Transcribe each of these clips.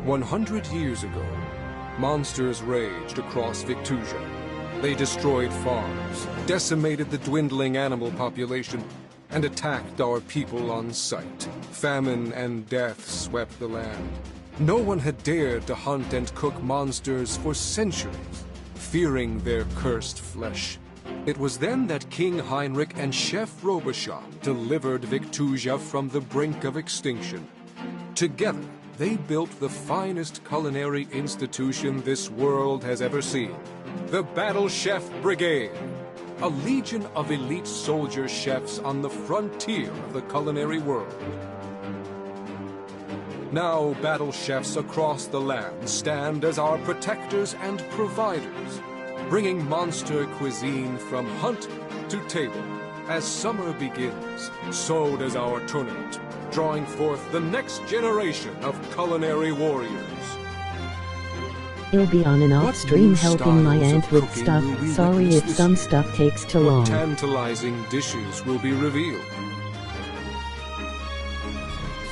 100 years ago, monsters raged across Victusia. They destroyed farms, decimated the dwindling animal population, and attacked our people on sight. Famine and death swept the land. No one had dared to hunt and cook monsters for centuries, fearing their cursed flesh. It was then that King Heinrich and Chef Robichaud delivered Victusia from the brink of extinction. Together, they built the finest culinary institution this world has ever seen, the Battle Chef Brigade, a legion of elite soldier chefs on the frontier of the culinary world. Now, battle chefs across the land stand as our protectors and providers, bringing monster cuisine from hunt to table. As summer begins, so does our tournament, drawing forth the next generation of culinary warriors. He'll be on and off stream helping my aunt with stuff. Sorry if some stuff takes too long. Tantalizing dishes will be revealed.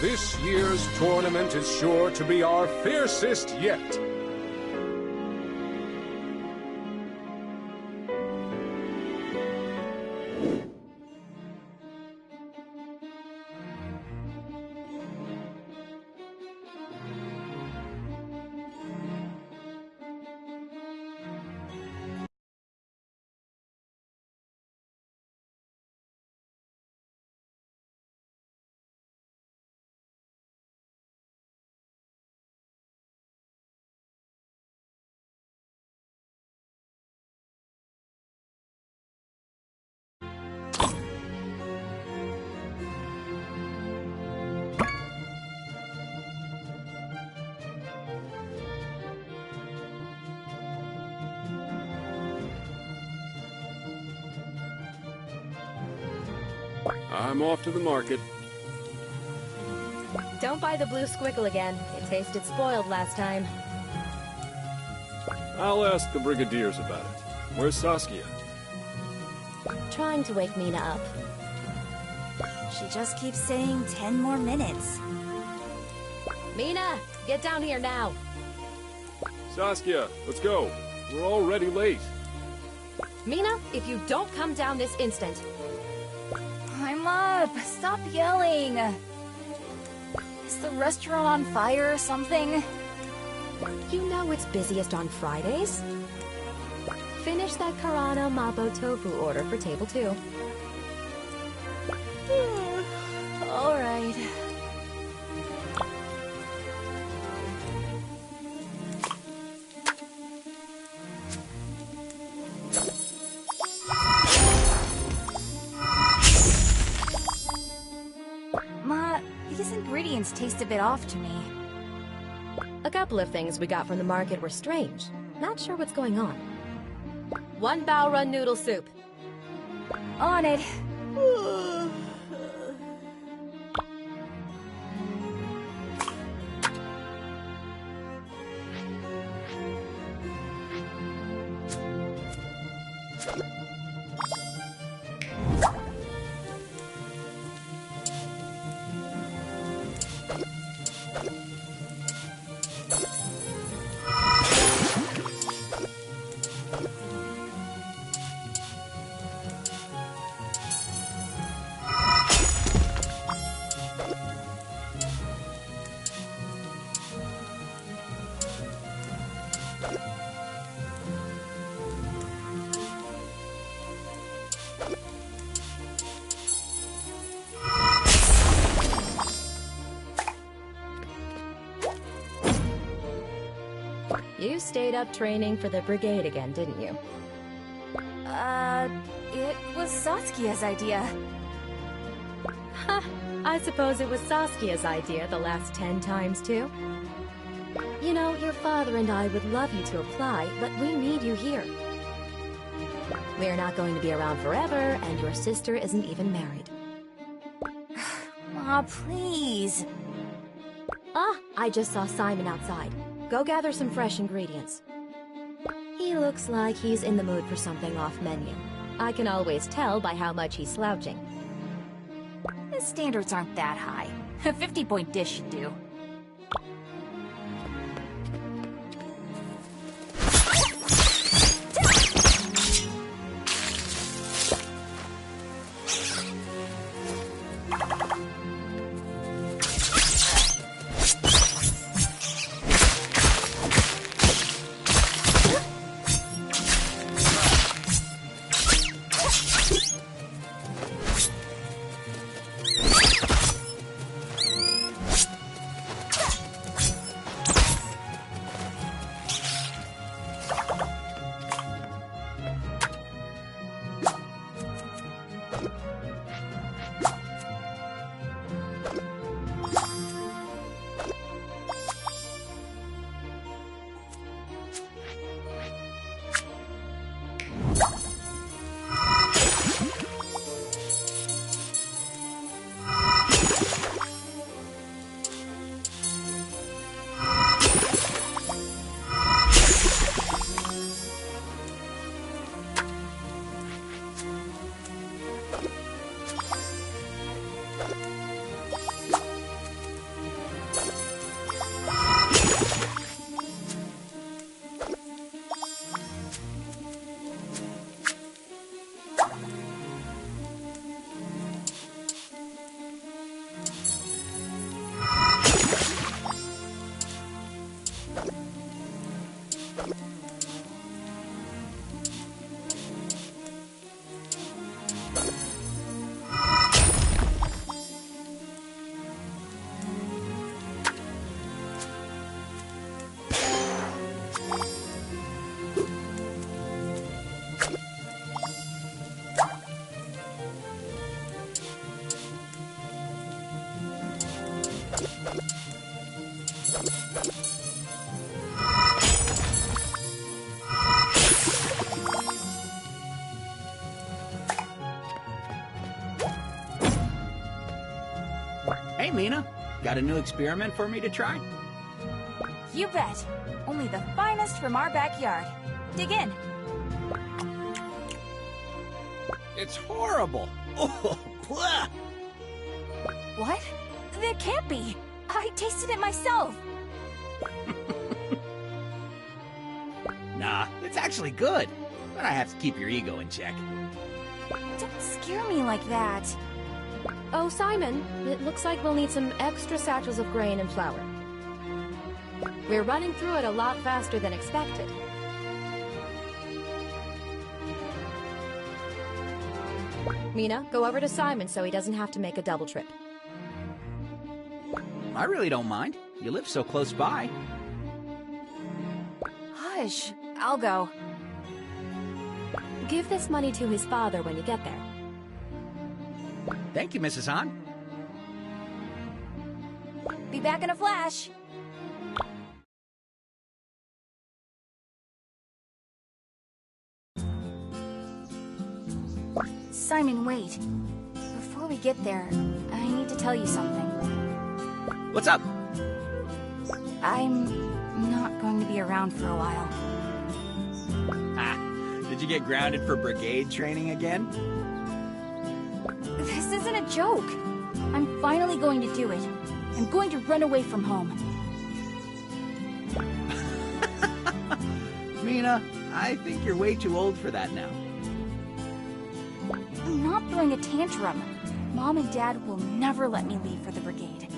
This year's tournament is sure to be our fiercest yet. I'm off to the market. Don't buy the blue squiggle again. It tasted spoiled last time. I'll ask the Brigadiers about it. Where's Saskia? Trying to wake Mina up. She just keeps saying 10 more minutes. Mina, get down here now. Saskia, let's go. We're already late. Mina, if you don't come down this instant... I'm up! Stop yelling! Is the restaurant on fire or something? You know it's busiest on Fridays. Finish that Karana Mabo Tofu order for table 2. Alright. Ma, these ingredients taste a bit off to me. A couple of things we got from the market were strange. Not sure what's going on. 1 bao run noodle soup. On it. You stayed up training for the Brigade again, didn't you? It was Saskia's idea. Ha! I suppose it was Saskia's idea the last 10 times, too. You know, your father and I would love you to apply, but we need you here. We're not going to be around forever, and your sister isn't even married. Ma, please. Ah, I just saw Simon outside. Go gather some fresh ingredients. He looks like he's in the mood for something off menu. I can always tell by how much he's slouching. His standards aren't that high. A 50-point dish should do. Hey, Mina. Got a new experiment for me to try? You bet. Only the finest from our backyard. Dig in. It's horrible. Oh, blah. What? There can't be. I tasted it myself. Nah, it's actually good. But I have to keep your ego in check. Don't scare me like that. Oh, Simon, it looks like we'll need some extra satchels of grain and flour. We're running through it a lot faster than expected. Mina, go over to Simon so he doesn't have to make a double trip. I really don't mind. You live so close by. Hush. I'll go. Give this money to his father when you get there. Thank you, Mrs. Han. Be back in a flash. Simon, wait. Before we get there, I need to tell you something. What's up? I'm not going to be around for a while. Ah, did you get grounded for Brigade training again? This isn't a joke. I'm finally going to do it. I'm going to run away from home. Mina, I think you're way too old for that now. I'm not throwing a tantrum. Mom and Dad will never let me leave for the Brigade.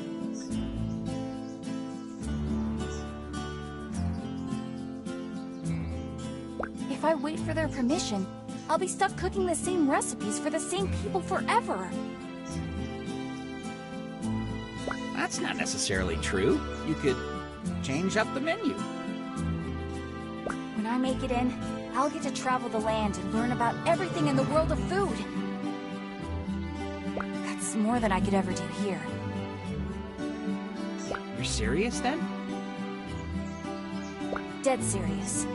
If I wait for their permission, I'll be stuck cooking the same recipes for the same people forever. That's not necessarily true. You could change up the menu. When I make it in, I'll get to travel the land and learn about everything in the world of food. That's more than I could ever do here. You're serious then? Dead serious.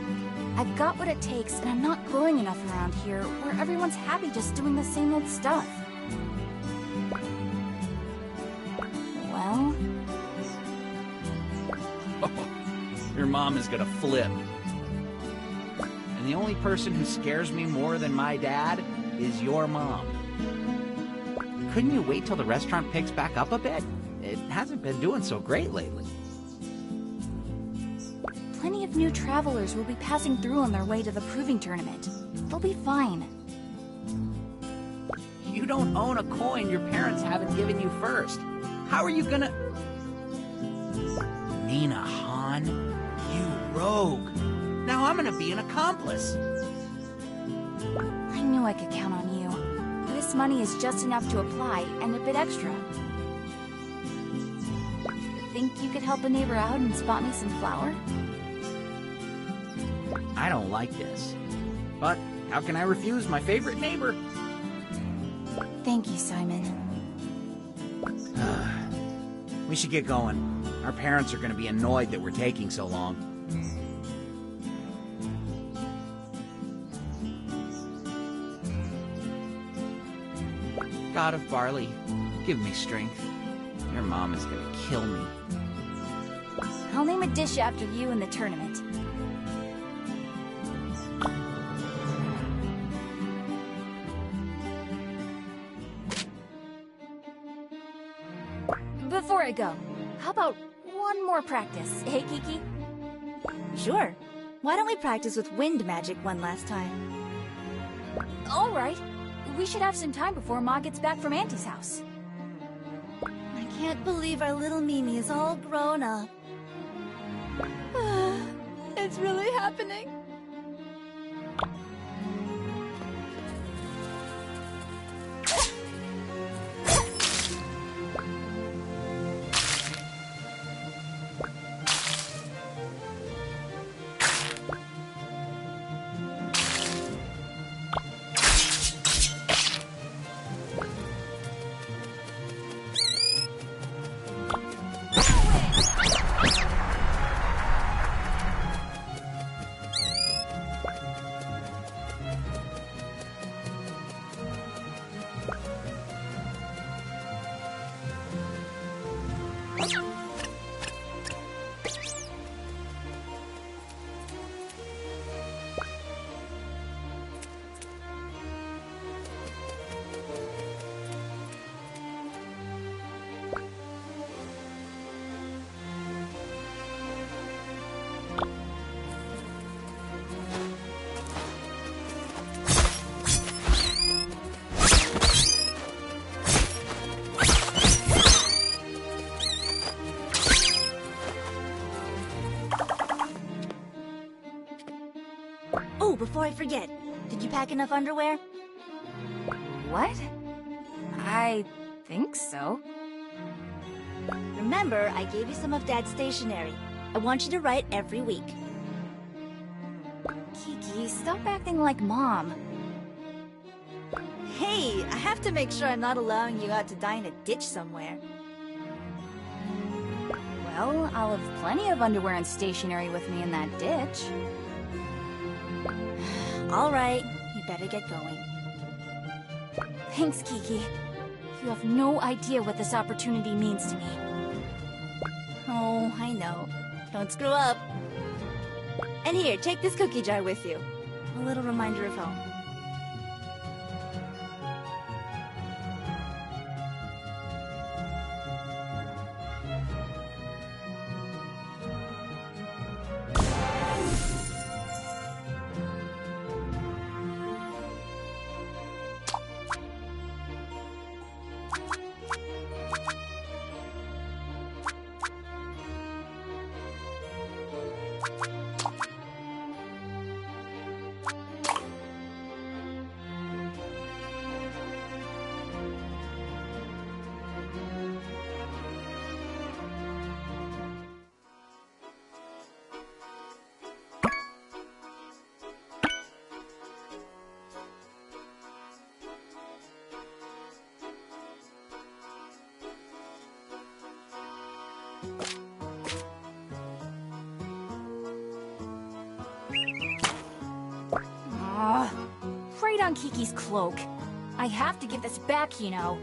I've got what it takes, and I'm not growing enough around here where everyone's happy just doing the same old stuff. Well, Your mom is gonna flip. And the only person who scares me more than my dad is your mom. Couldn't you wait till the restaurant picks back up a bit? It hasn't been doing so great lately. Plenty of new travelers will be passing through on their way to the proving tournament. They'll be fine. You don't own a coin your parents haven't given you first. How are you gonna... Nina Han, you rogue. Now I'm gonna be an accomplice. I knew I could count on you. This money is just enough to apply, and a bit extra. Think you could help a neighbor out and spot me some flour? I don't like this. But how can I refuse my favorite neighbor? Thank you, Simon. We should get going. Our parents are going to be annoyed that we're taking so long. God of barley, give me strength. Your mom is going to kill me. I'll name a dish after you in the tournament. Before I go, how about one more practice, hey Kiki? Sure. Why don't we practice with wind magic one last time? All right. We should have some time before Ma gets back from Auntie's house. I can't believe our little Mimi is all grown up. It's really happening. Oh, before I forget, did you pack enough underwear? What? I think so. Remember, I gave you some of Dad's stationery. I want you to write every week. Kiki, stop acting like Mom. Hey, I have to make sure I'm not allowing you out to die in a ditch somewhere. Well, I'll have plenty of underwear and stationery with me in that ditch. All right, you better get going. Thanks, Kiki. You have no idea what this opportunity means to me. Oh, I know. Don't screw up. And here, take this cookie jar with you. A little reminder of home. Right on Kiki's cloak. I have to give this back, you know.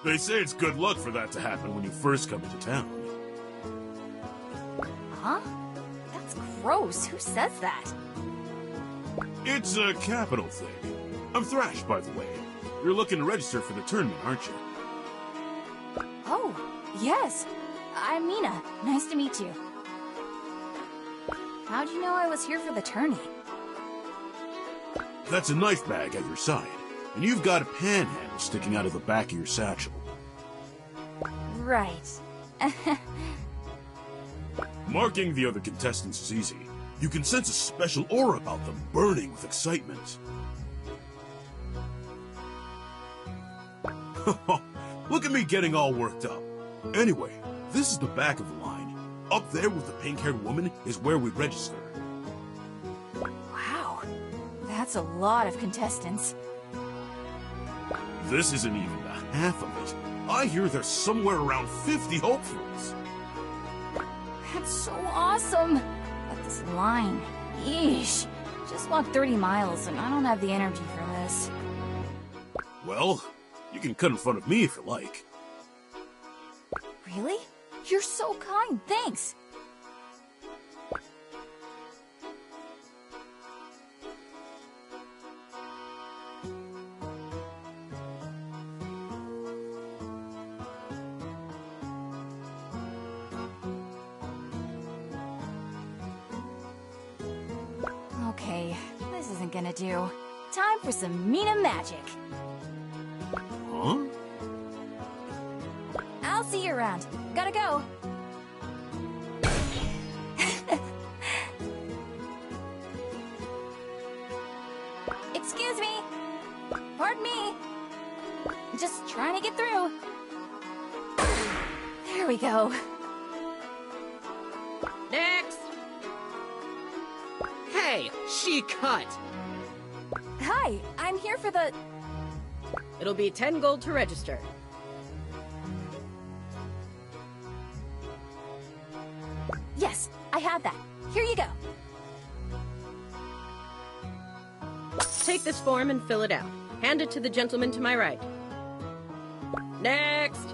They say it's good luck for that to happen when you first come into town. Huh? That's gross. Who says that? It's a capital thing. I'm Thrash, by the way. You're looking to register for the tournament, aren't you? Oh, yes. I'm Mina. Nice to meet you. How'd you know I was here for the tourney? That's a knife bag at your side, and you've got a panhandle sticking out of the back of your satchel. Right. Marking the other contestants is easy. You can sense a special aura about them, burning with excitement. Look at me getting all worked up. Anyway, this is the back of the line. Up there with the pink-haired woman is where we register. Wow. That's a lot of contestants. This isn't even the half of it. I hear there's somewhere around 50 hopefuls. That's so awesome. But this line, yeesh. Just walked 30 miles and I don't have the energy for this. Well, you can cut in front of me if you like. Really? You're so kind, thanks. Okay, this isn't gonna do. Time for some Mina magic. Huh? I'll see you around. Gotta go. Excuse me. Pardon me. Just trying to get through. There we go. Next! Hey, she cut! Hi, I'm here for the... It'll be 10 gold to register. Yes, I have that. Here you go. Take this form and fill it out. Hand it to the gentleman to my right. Next!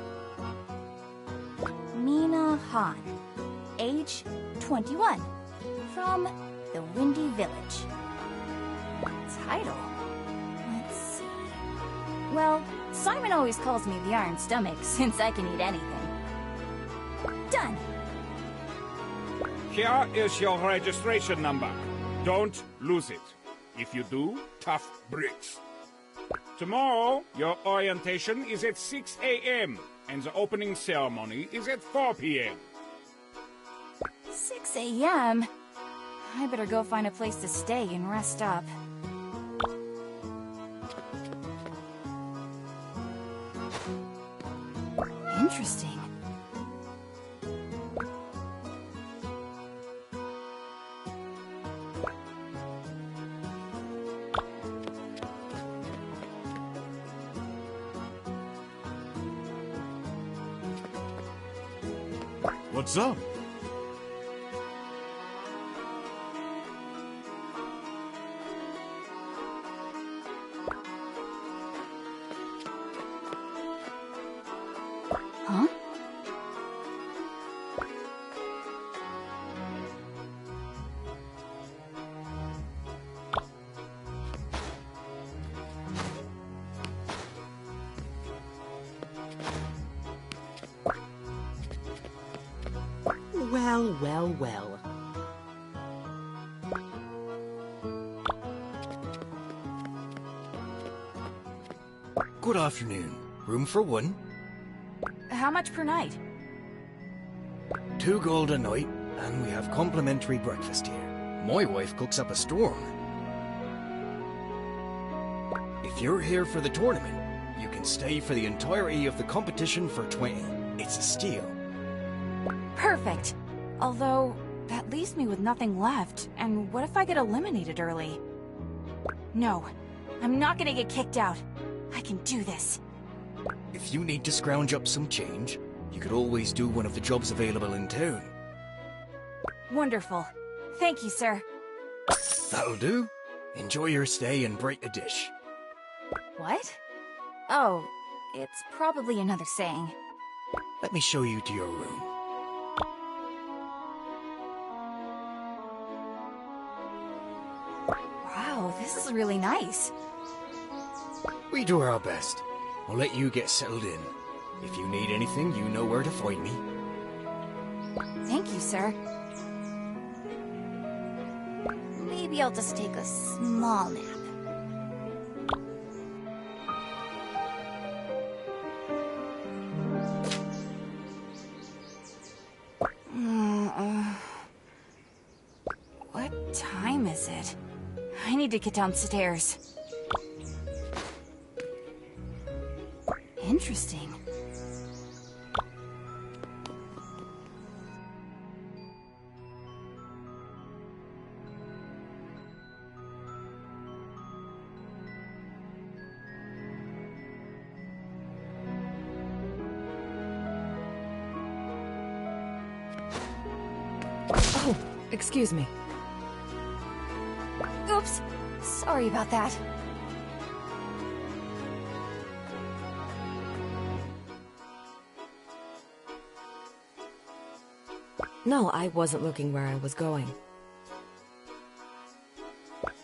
Mina Han, age 21, from the Windy Village. Title? Let's see. Well, Simon always calls me the Iron Stomach since I can eat anything. Done. Here is your registration number. Don't lose it. If you do, tough bricks. Tomorrow, your orientation is at 6 a.m. and the opening ceremony is at 4 p.m. 6 a.m.? I better go find a place to stay and rest up. Interesting. What's up? Huh? Well, well, well. Good afternoon. Room for one? How much per night? 2 gold a night, and we have complimentary breakfast here. My wife cooks up a storm. If you're here for the tournament, you can stay for the entirety of the competition for 20. It's a steal. Perfect. Although, that leaves me with nothing left, and what if I get eliminated early? No, I'm not gonna get kicked out. I can do this. If you need to scrounge up some change, you could always do one of the jobs available in town. Wonderful. Thank you, sir. That'll do. Enjoy your stay and break a dish. What? Oh, It's probably another saying. Let me show you to your room. Wow, this is really nice. We do our best. We'll let you get settled in. If you need anything, you know where to find me. Thank you, sir. Maybe I'll just take a small nap. What time is it? I need to get downstairs. Interesting. Oh, excuse me. Oops. Sorry about that. No, I wasn't looking where I was going.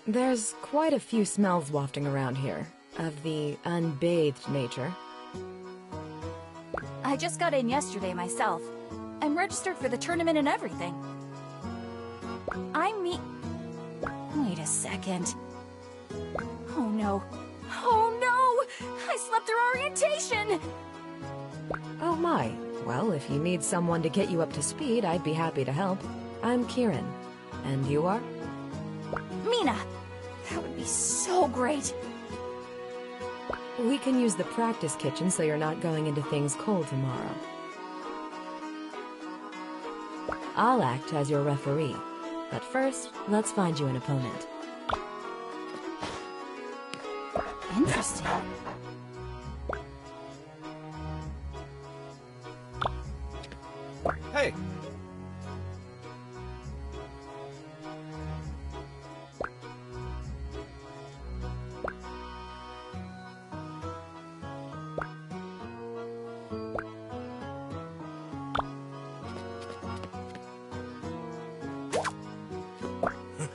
There's quite a few smells wafting around here, of the unbathed nature. I just got in yesterday myself. I'm registered for the tournament and everything. Wait a second. Oh no. Oh no! I slept through orientation! Oh my. Well, if you need someone to get you up to speed, I'd be happy to help. I'm Kieran. And you are? Mina! That would be so great! We can use the practice kitchen so you're not going into things cold tomorrow. I'll act as your referee. But first, let's find you an opponent. Interesting. Hey!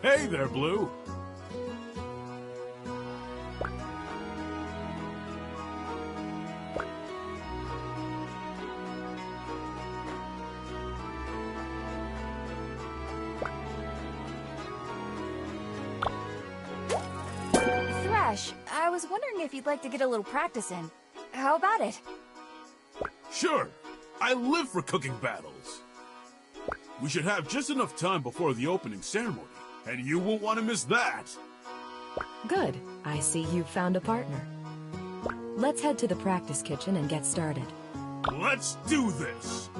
Hey there, Blue. Thresh, I was wondering if you'd like to get a little practice in. How about it? Sure. I live for cooking battles. We should have just enough time before the opening ceremony, and you won't want to miss that. Good. I see you've found a partner. Let's head to the practice kitchen and get started. Let's do this!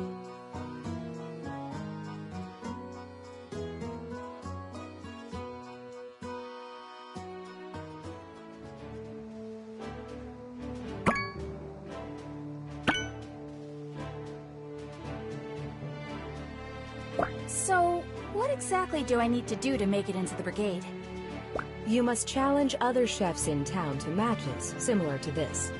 So, what exactly do I need to do to make it into the brigade? You must challenge other chefs in town to matches similar to this.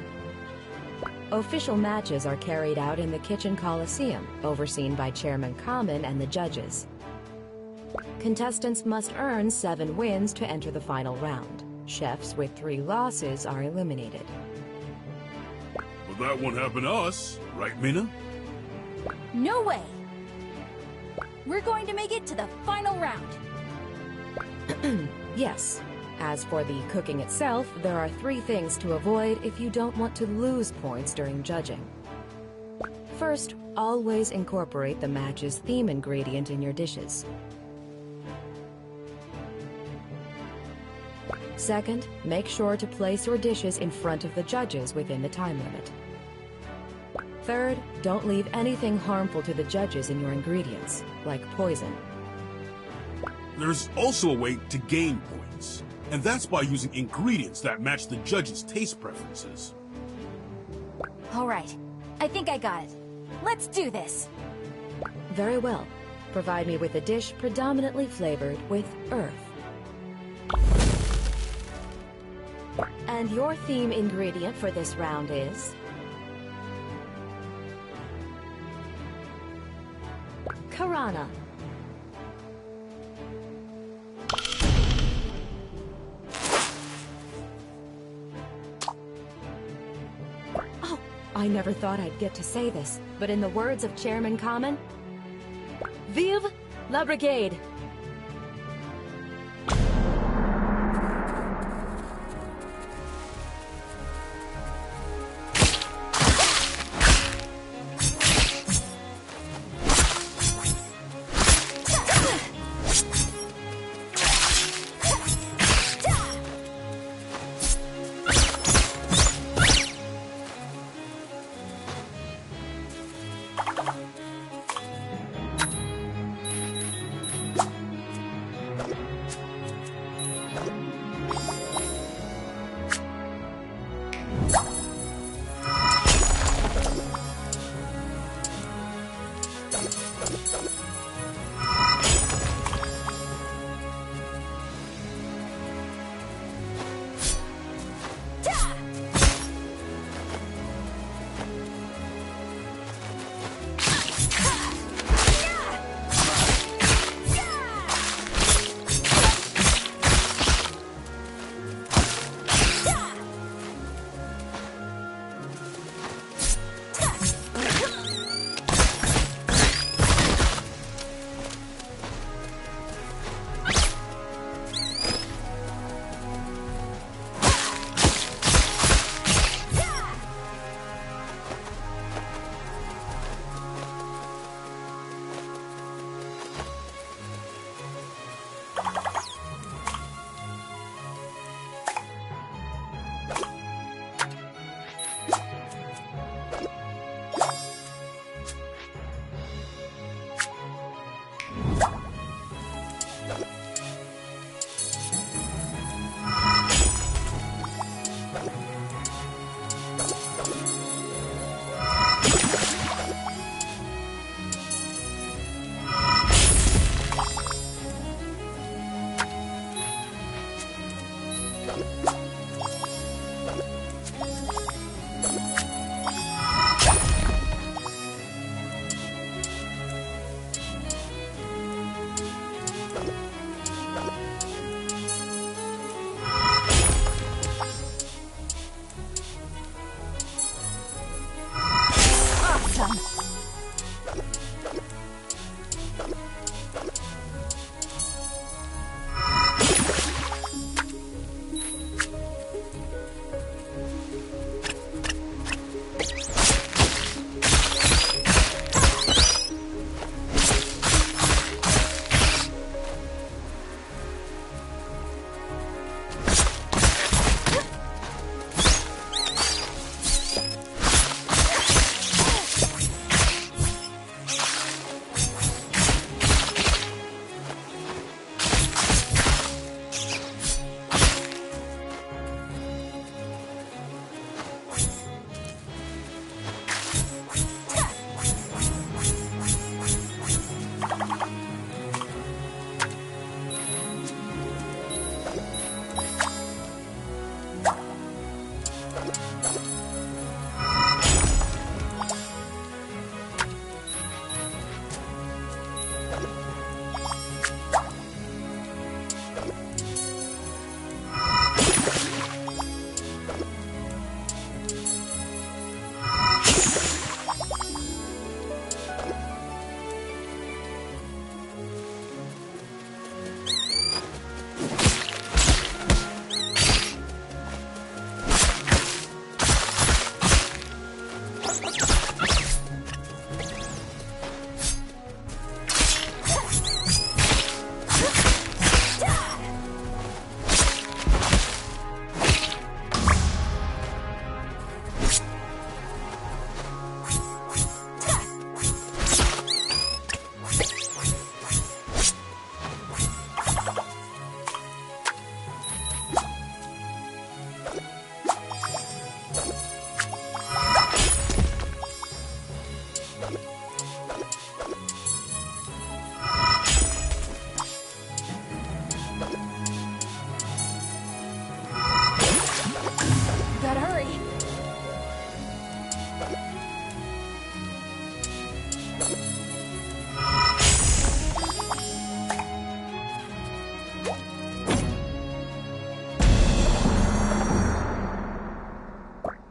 Official matches are carried out in the Kitchen Coliseum, overseen by Chairman Common and the judges. Contestants must earn 7 wins to enter the final round. Chefs with 3 losses are eliminated. Well, that won't happen to us, right, Mina? No way! We're going to make it to the final round! Yes. As for the cooking itself, there are 3 things to avoid if you don't want to lose points during judging. First, always incorporate the match's theme ingredient in your dishes. Second, make sure to place your dishes in front of the judges within the time limit. Third, don't leave anything harmful to the judges in your ingredients, like poison. There's also a way to gain points, and that's by using ingredients that match the judges' taste preferences. Alright, I think I got it. Let's do this! Very well. Provide me with a dish predominantly flavored with earth. And your theme ingredient for this round is? Karana. Oh, I never thought I'd get to say this, but in the words of Chairman Common, Vive la Brigade!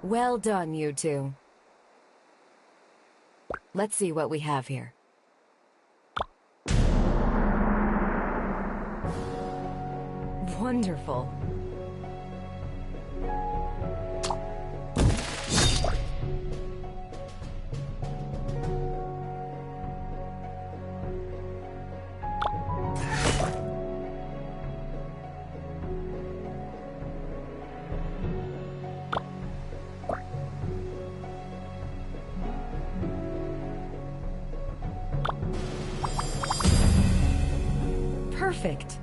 Well done, you two. Let's see what we have here. Wonderful. Perfect.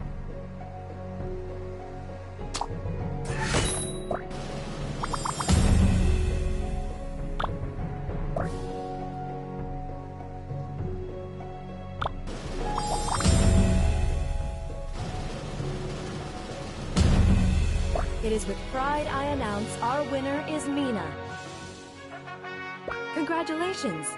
It is with pride I announce our winner is Mina. Congratulations.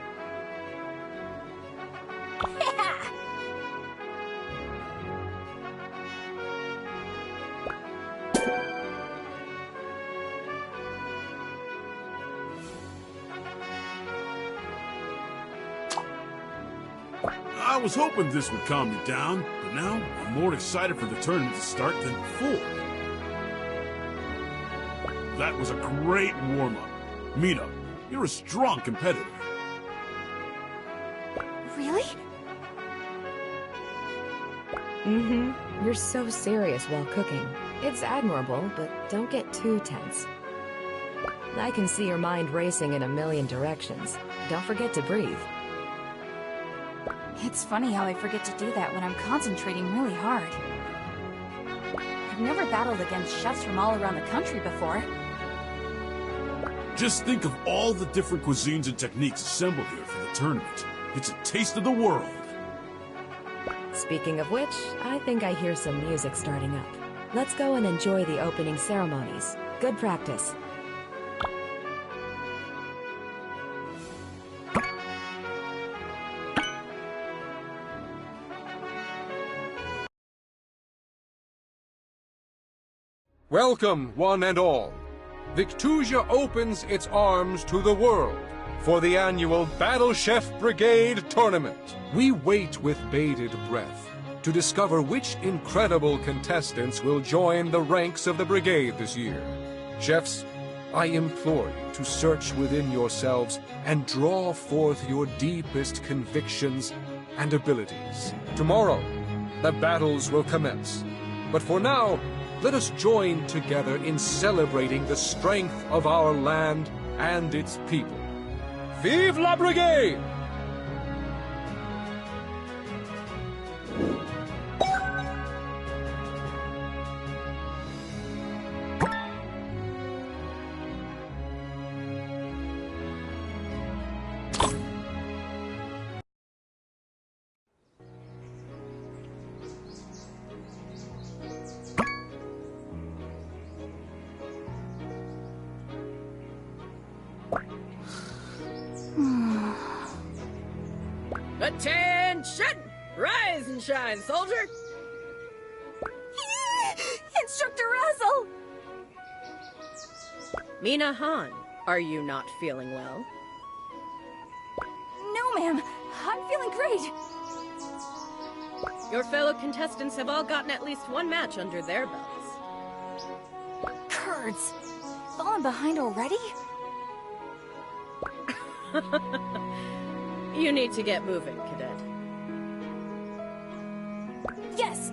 I was hoping this would calm you down, but now I'm more excited for the tournament to start than before. That was a great warm-up. Mina, you're a strong competitor. Really? Mm-hmm. You're so serious while cooking. It's admirable, but don't get too tense. I can see your mind racing in a million directions. Don't forget to breathe. It's funny how I forget to do that when I'm concentrating really hard. I've never battled against chefs from all around the country before. Just think of all the different cuisines and techniques assembled here for the tournament. It's a taste of the world. Speaking of which, I think I hear some music starting up. Let's go and enjoy the opening ceremonies. Good practice. Welcome, one and all. Victusia opens its arms to the world for the annual Battle Chef Brigade Tournament. We wait with bated breath to discover which incredible contestants will join the ranks of the Brigade this year. Chefs, I implore you to search within yourselves and draw forth your deepest convictions and abilities. Tomorrow, the battles will commence. But for now, let us join together in celebrating the strength of our land and its people. Vive la Brigade! Attention! Rise and shine, soldier! Instructor Razzle! Mina Han, are you not feeling well? No, ma'am. I'm feeling great. Your fellow contestants have all gotten at least one match under their belts. Curds. Fallen behind already? You need to get moving, Cadet. Yes!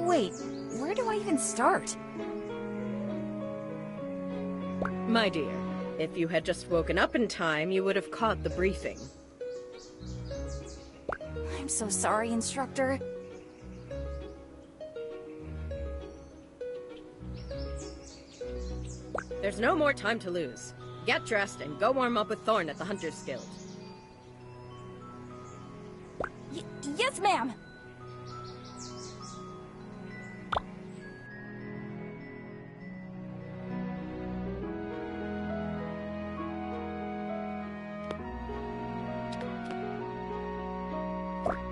Wait, where do I even start? My dear, if you had just woken up in time, you would have caught the briefing. I'm so sorry, Instructor. There's no more time to lose. Get dressed and go warm up with Thorn at the Hunter's Guild. Yes, ma'am!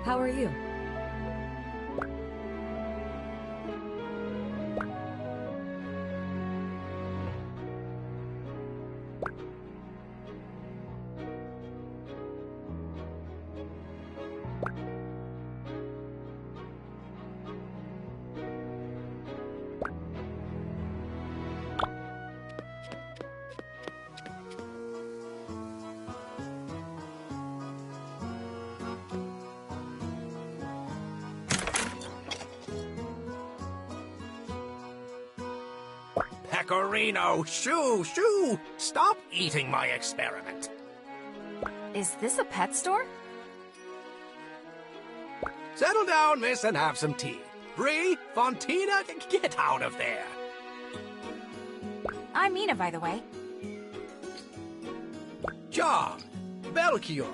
How are you? Pecorino! Shoo! Shoo! Stop eating my experiment! Is this a pet store? Settle down, miss, and have some tea. Bree, Fontina, get out of there! I'm Mina, by the way. John, Belchior,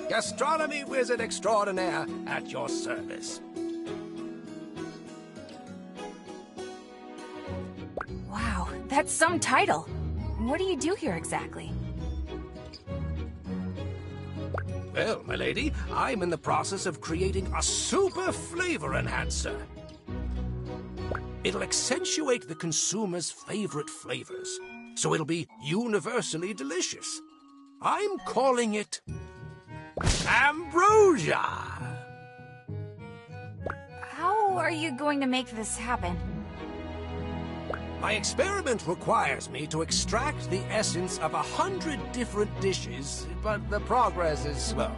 gastronomy wizard extraordinaire at your service. Wow, that's some title. What do you do here exactly? Well, my lady, I'm in the process of creating a super flavor enhancer. It'll accentuate the consumer's favorite flavors, so it'll be universally delicious. I'm calling it Ambrosia! How are you going to make this happen? My experiment requires me to extract the essence of 100 different dishes, but the progress is slow.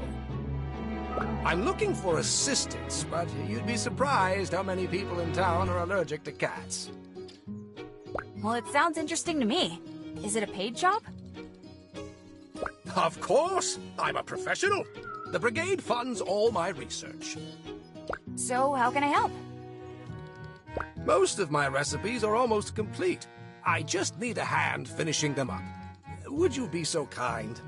I'm looking for assistance, but you'd be surprised how many people in town are allergic to cats. Well, it sounds interesting to me. Is it a paid job? Of course! I'm a professional. The Brigade funds all my research. So, how can I help? Most of my recipes are almost complete. I just need a hand finishing them up. Would you be so kind?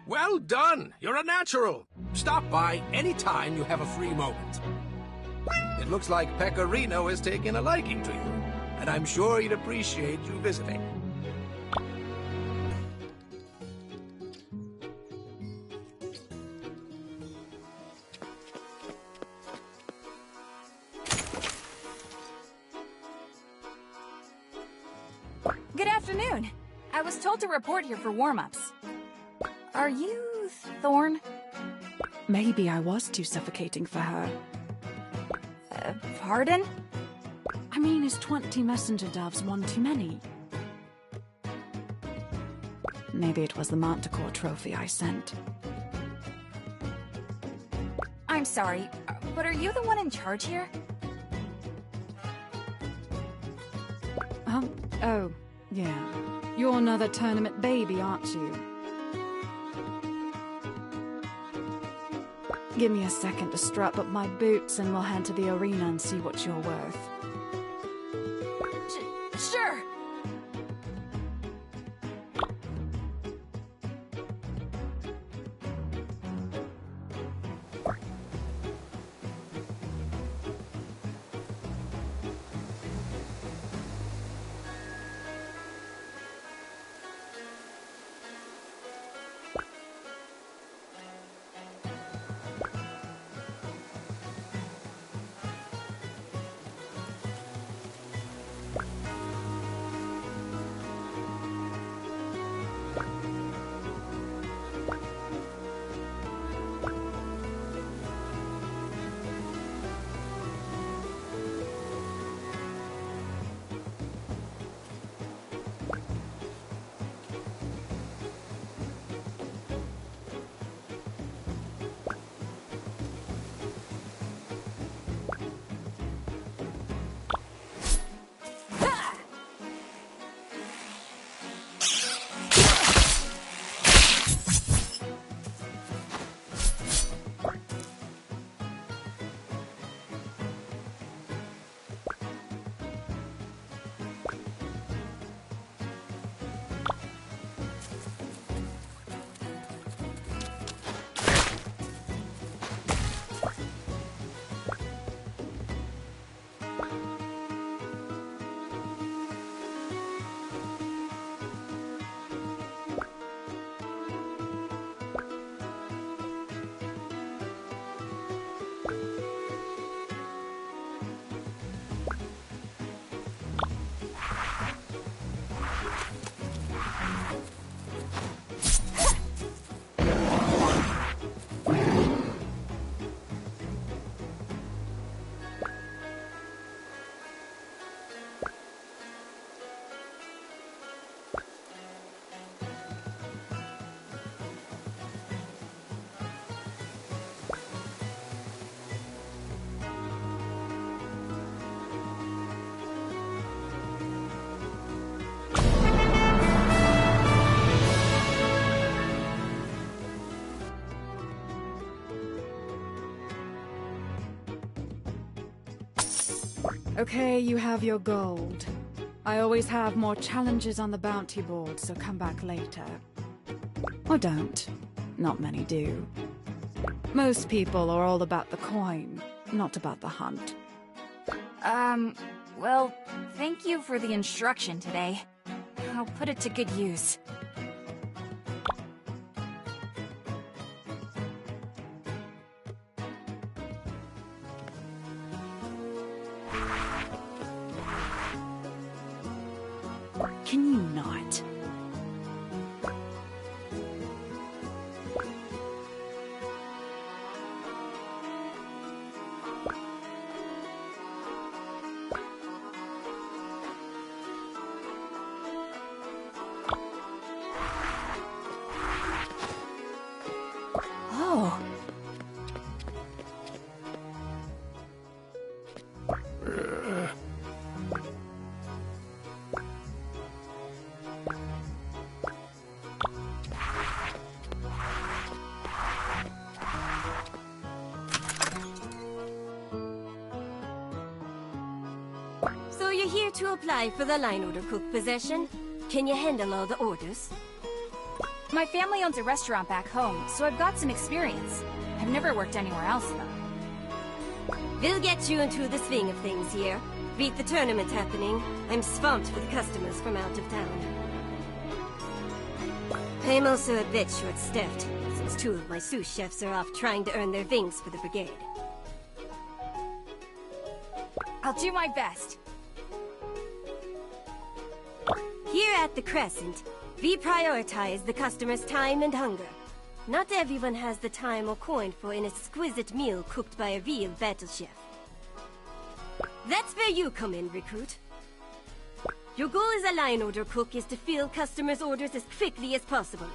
Well done! You're a natural! Stop by any time you have a free moment. It looks like Pecorino is taking a liking to you, and I'm sure he'd appreciate you visiting. Good afternoon. I was told to report here for warm-ups. Are you Thorn? Maybe I was too suffocating for her. Pardon? I mean, is 20 messenger doves one too many? Maybe it was the Manticore trophy I sent. I'm sorry, but are you the one in charge here? Oh, yeah. You're another tournament baby, aren't you? Give me a second to strap up my boots and we'll head to the arena and see what you're worth. Sure! Okay, you have your gold. I always have more challenges on the bounty board, so come back later. Or don't. Not many do. Most people are all about the coin, not about the hunt. Well, thank you for the instruction today. I'll put it to good use. Can you not? Oh. So you're here to apply for the line order cook position? Can you handle all the orders? My family owns a restaurant back home, so I've got some experience. I've never worked anywhere else, though. We'll get you into the swing of things here. Beat the tournament happening. I'm swamped with customers from out of town. I'm also a bit short-staffed, since 2 of my sous chefs are off trying to earn their wings for the Brigade. I'll do my best. Here at the Crescent, we prioritize the customer's time and hunger. Not everyone has the time or coin for an exquisite meal cooked by a real battle chef. That's where you come in, recruit. Your goal as a line order cook is to fill customers' orders as quickly as possible.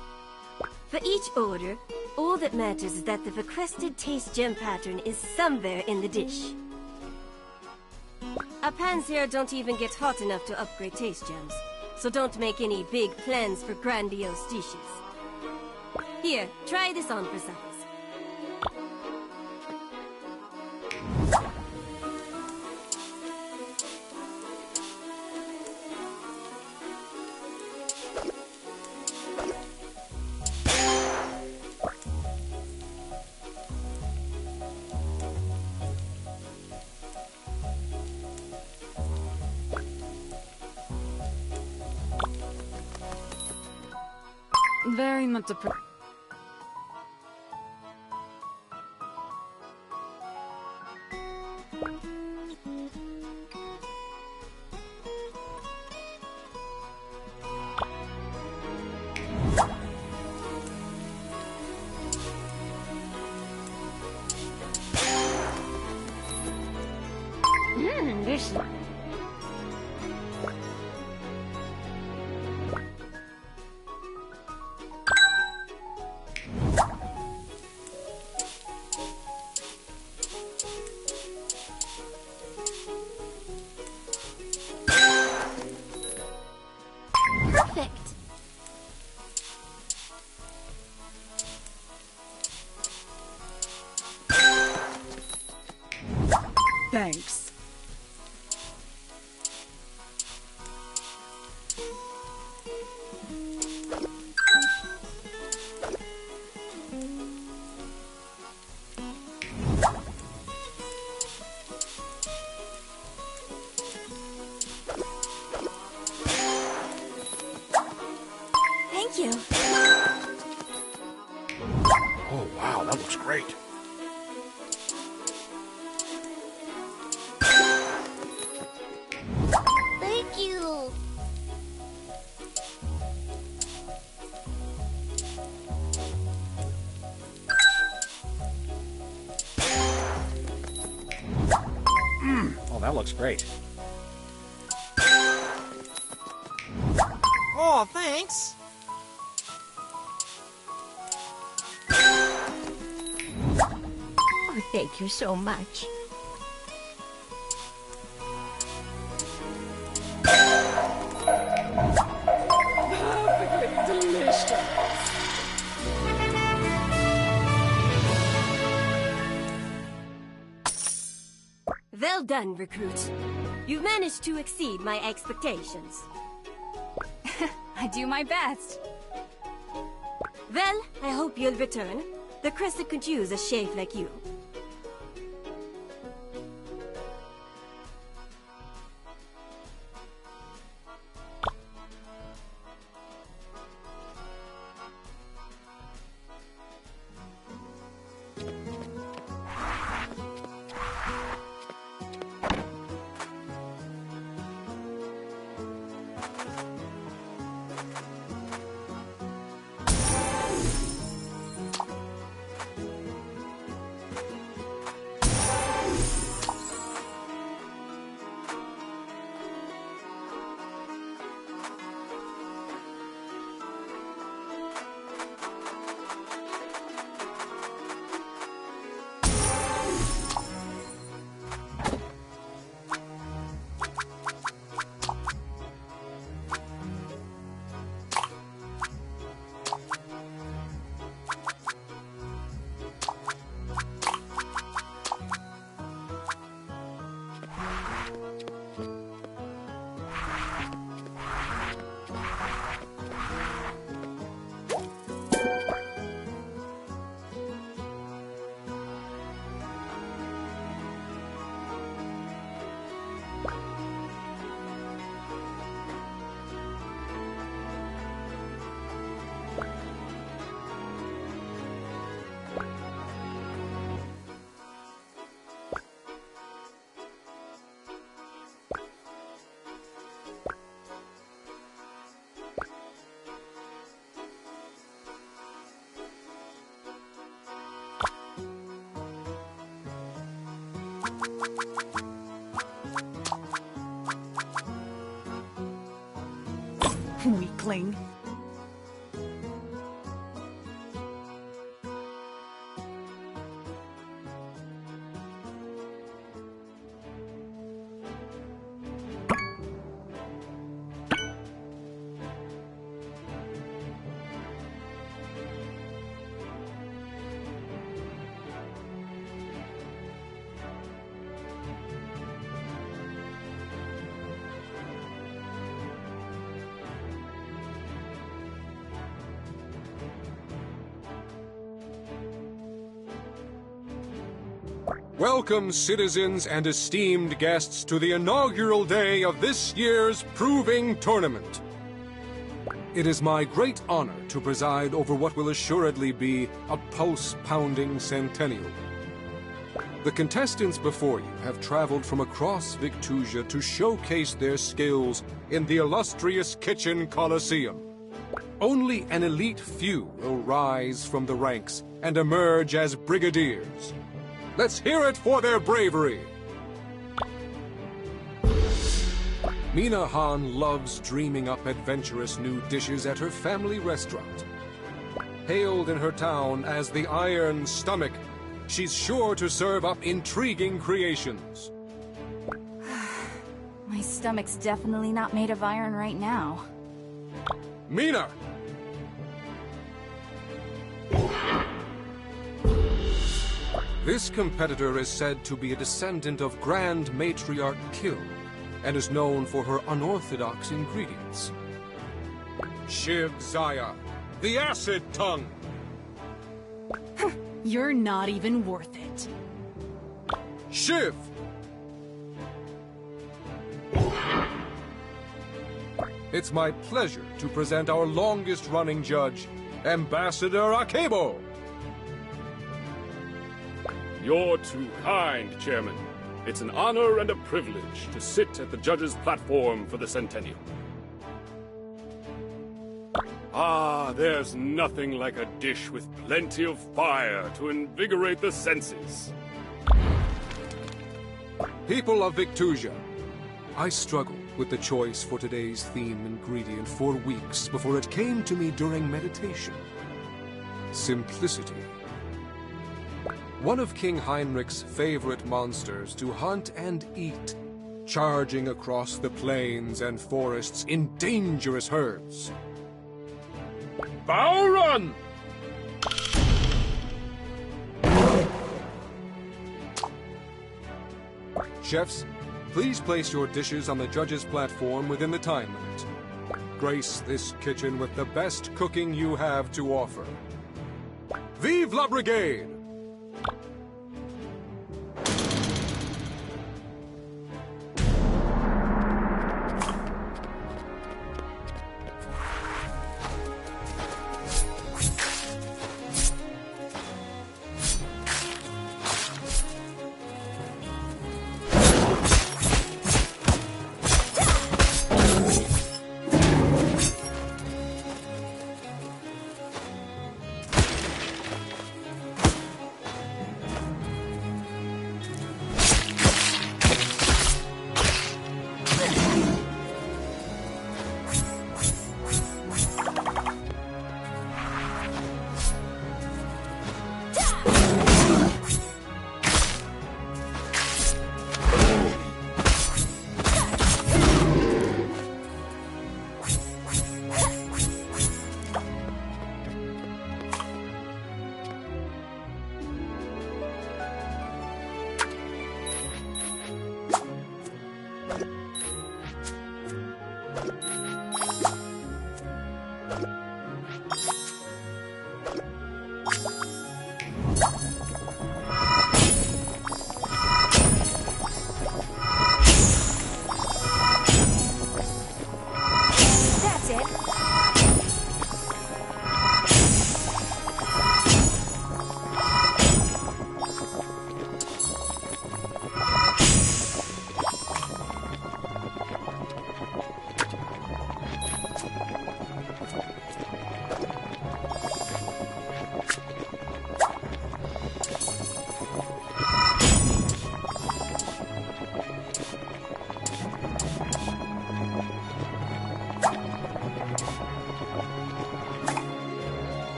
For each order, all that matters is that the requested taste gem pattern is somewhere in the dish. Our pans here don't even get hot enough to upgrade taste gems, so don't make any big plans for grandiose dishes. Here, try this on for size. Very much This perfect. Thanks. Thank you. Oh, wow, that looks great. Thank you. Oh, that looks great. Oh, thanks. Oh, thank you so much. Perfectly delicious. Well done, recruit. You've managed to exceed my expectations. I do my best. Well, I hope you'll return. The Crescent could use a chef like you. Weakling. Welcome, citizens and esteemed guests, to the inaugural day of this year's Proving Tournament. It is my great honor to preside over what will assuredly be a pulse-pounding centennial. The contestants before you have traveled from across Victusia to showcase their skills in the illustrious Kitchen Coliseum. Only an elite few will rise from the ranks and emerge as brigadiers. Let's hear it for their bravery! Mina Han loves dreaming up adventurous new dishes at her family restaurant. Hailed in her town as the Iron Stomach, she's sure to serve up intriguing creations. My stomach's definitely not made of iron right now. Mina! This competitor is said to be a descendant of Grand Matriarch Kill, and is known for her unorthodox ingredients. Shiv Zaya, the Acid Tongue! You're not even worth it. Shiv! It's my pleasure to present our longest-running judge, Ambassador Akebo! You're too kind, Chairman. It's an honor and a privilege to sit at the judge's platform for the Centennial. Ah, there's nothing like a dish with plenty of fire to invigorate the senses. People of Victusia, I struggled with the choice for today's theme ingredient for weeks before it came to me during meditation. Simplicity. One of King Heinrich's favorite monsters to hunt and eat, charging across the plains and forests in dangerous herds. Bow run! Chefs, please place your dishes on the judges' platform within the time limit. Grace this kitchen with the best cooking you have to offer. Vive la Brigade!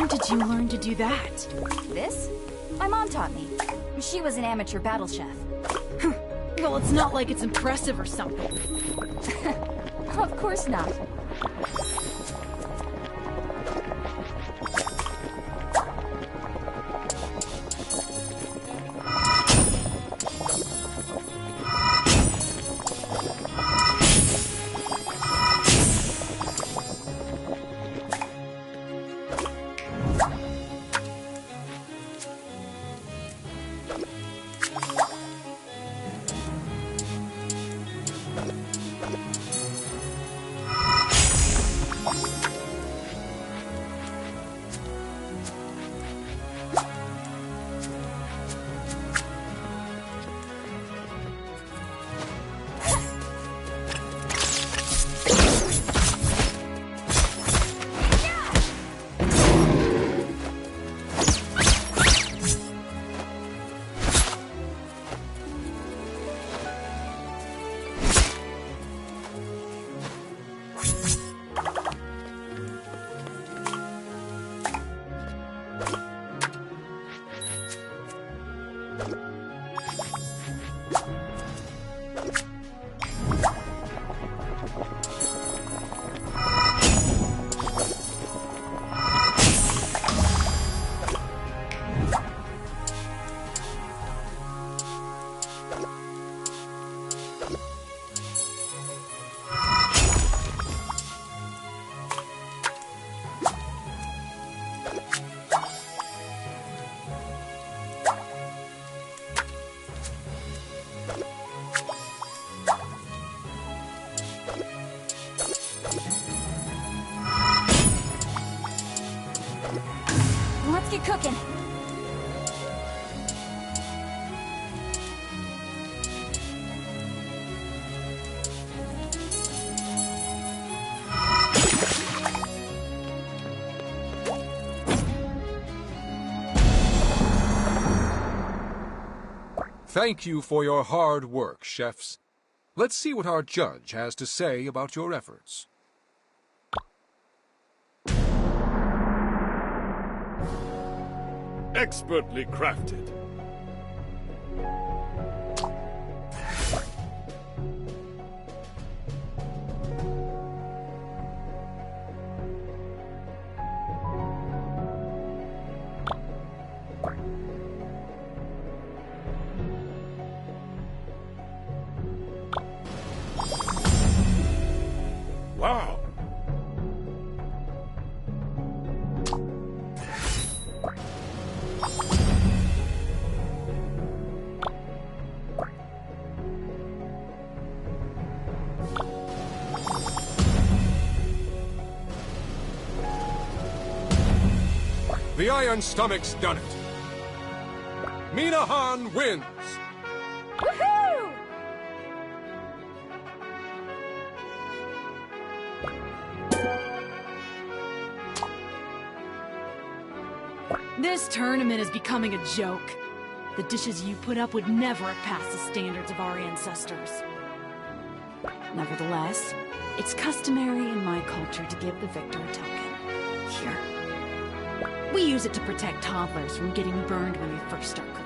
Did you learn to do that? This? My mom taught me. She was an amateur battle chef. Well, it's not like it's impressive or something. Of course not. Let's get cooking. Thank you for your hard work, chefs. Let's see what our judge has to say about your efforts. Expertly crafted. Wow. The Iron Stomach's done it. Minahan wins. Woohoo! This tournament is becoming a joke. The dishes you put up would never have passed the standards of our ancestors. Nevertheless, it's customary in my culture to give the victor a token. Here. We use it to protect toddlers from getting burned when they first start cooking.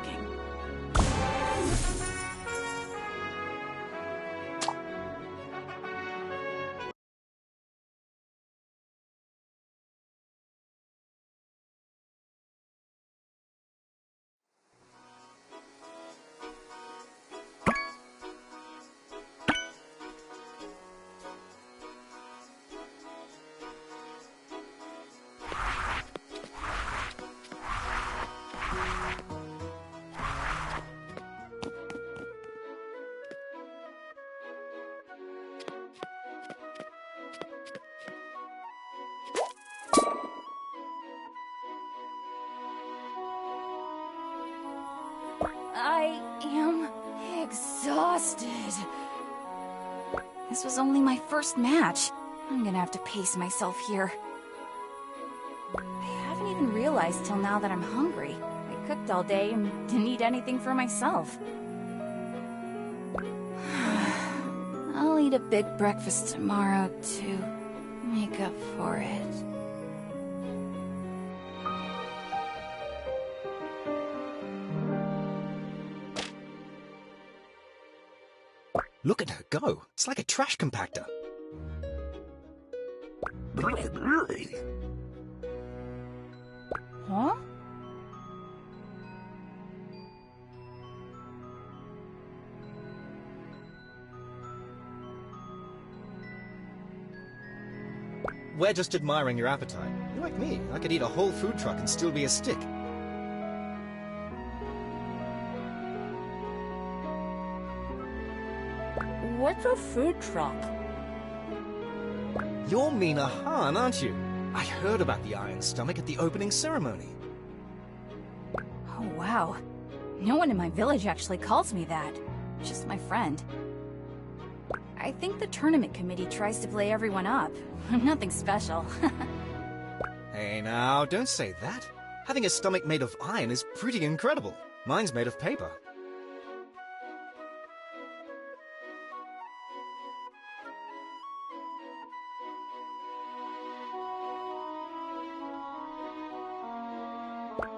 I am exhausted. This was only my first match. I'm gonna have to pace myself here. I haven't even realized till now that I'm hungry. I cooked all day and didn't eat anything for myself. I'll eat a big breakfast tomorrow to make up for it. Look at her go. It's like a trash compactor. Huh? We're just admiring your appetite. You're like me. I could eat a whole food truck and still be a stick. What's a food truck? You're Mina Han, aren't you? I heard about the Iron Stomach at the opening ceremony. Oh, wow. No one in my village actually calls me that. Just my friend. I think the tournament committee tries to play everyone up. I'm nothing special. Hey now, don't say that. Having a stomach made of iron is pretty incredible. Mine's made of paper.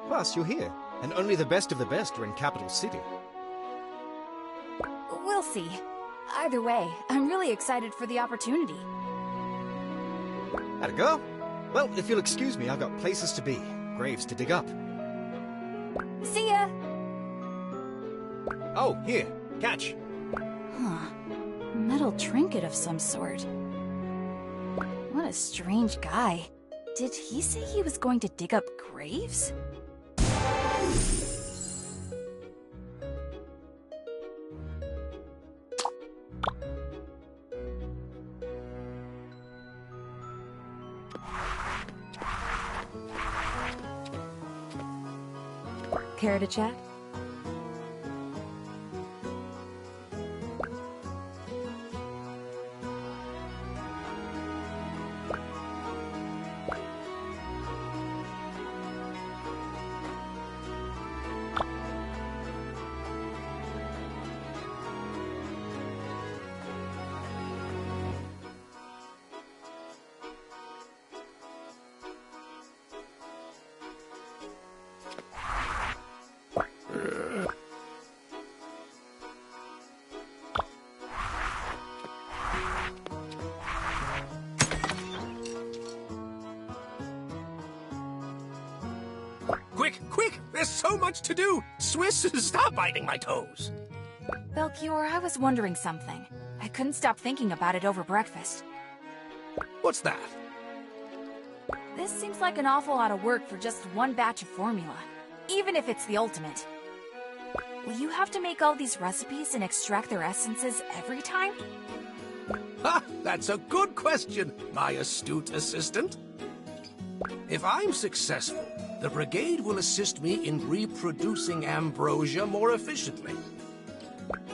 Plus, you're here, and only the best of the best are in Capital City. We'll see. Either way, I'm really excited for the opportunity. How'd it go? Well, if you'll excuse me, I've got places to be, graves to dig up. See ya! Oh, here, catch. Huh. Metal trinket of some sort. What a strange guy. Did he say he was going to dig up graves? Care to chat? Quick, quick! There's so much to do! Swiss, stop biting my toes! Belchior, I was wondering something. I couldn't stop thinking about it over breakfast. What's that? This seems like an awful lot of work for just one batch of formula, even if it's the ultimate. Will you have to make all these recipes and extract their essences every time? Ha! That's a good question, my astute assistant. If I'm successful, the Brigade will assist me in reproducing ambrosia more efficiently.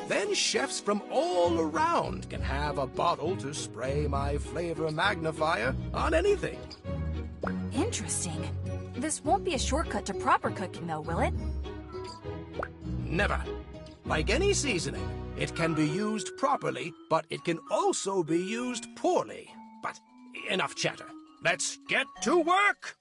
Then chefs from all around can have a bottle to spray my flavor magnifier on anything. Interesting. This won't be a shortcut to proper cooking, though, will it? Never. Like any seasoning, it can be used properly, but it can also be used poorly. But enough chatter. Let's get to work!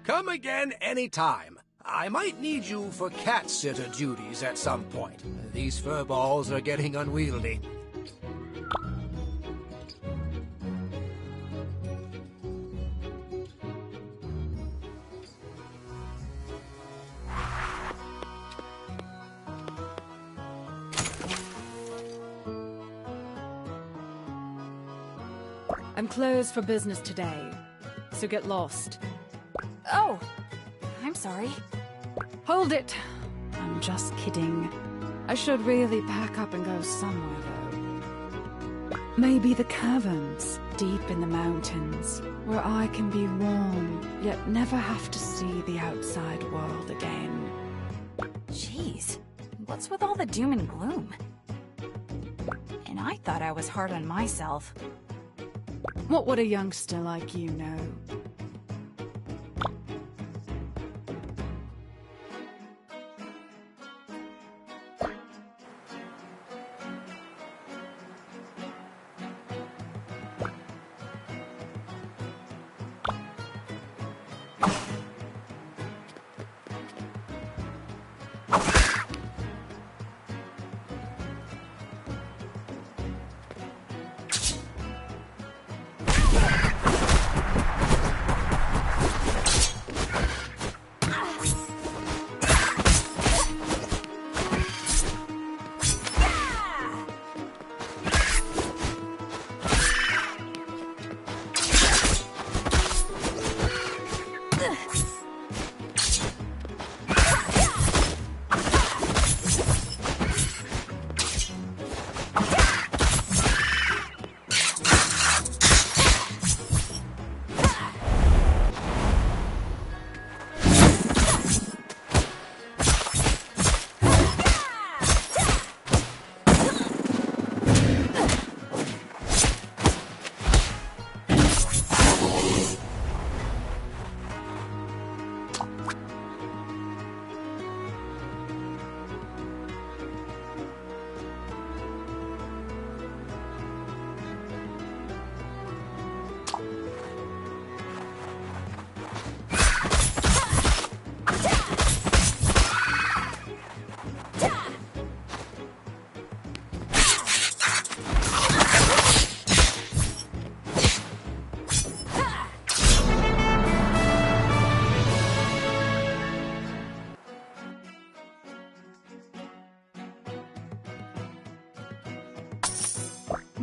Come again anytime. I might need you for cat-sitter duties at some point. These furballs are getting unwieldy. I'm closed for business today, so get lost. Oh, I'm sorry. Hold it! I'm just kidding. I should really pack up and go somewhere, though. Maybe the caverns, deep in the mountains, where I can be warm, yet never have to see the outside world again. Jeez, what's with all the doom and gloom? And I thought I was hard on myself. What would a youngster like you know?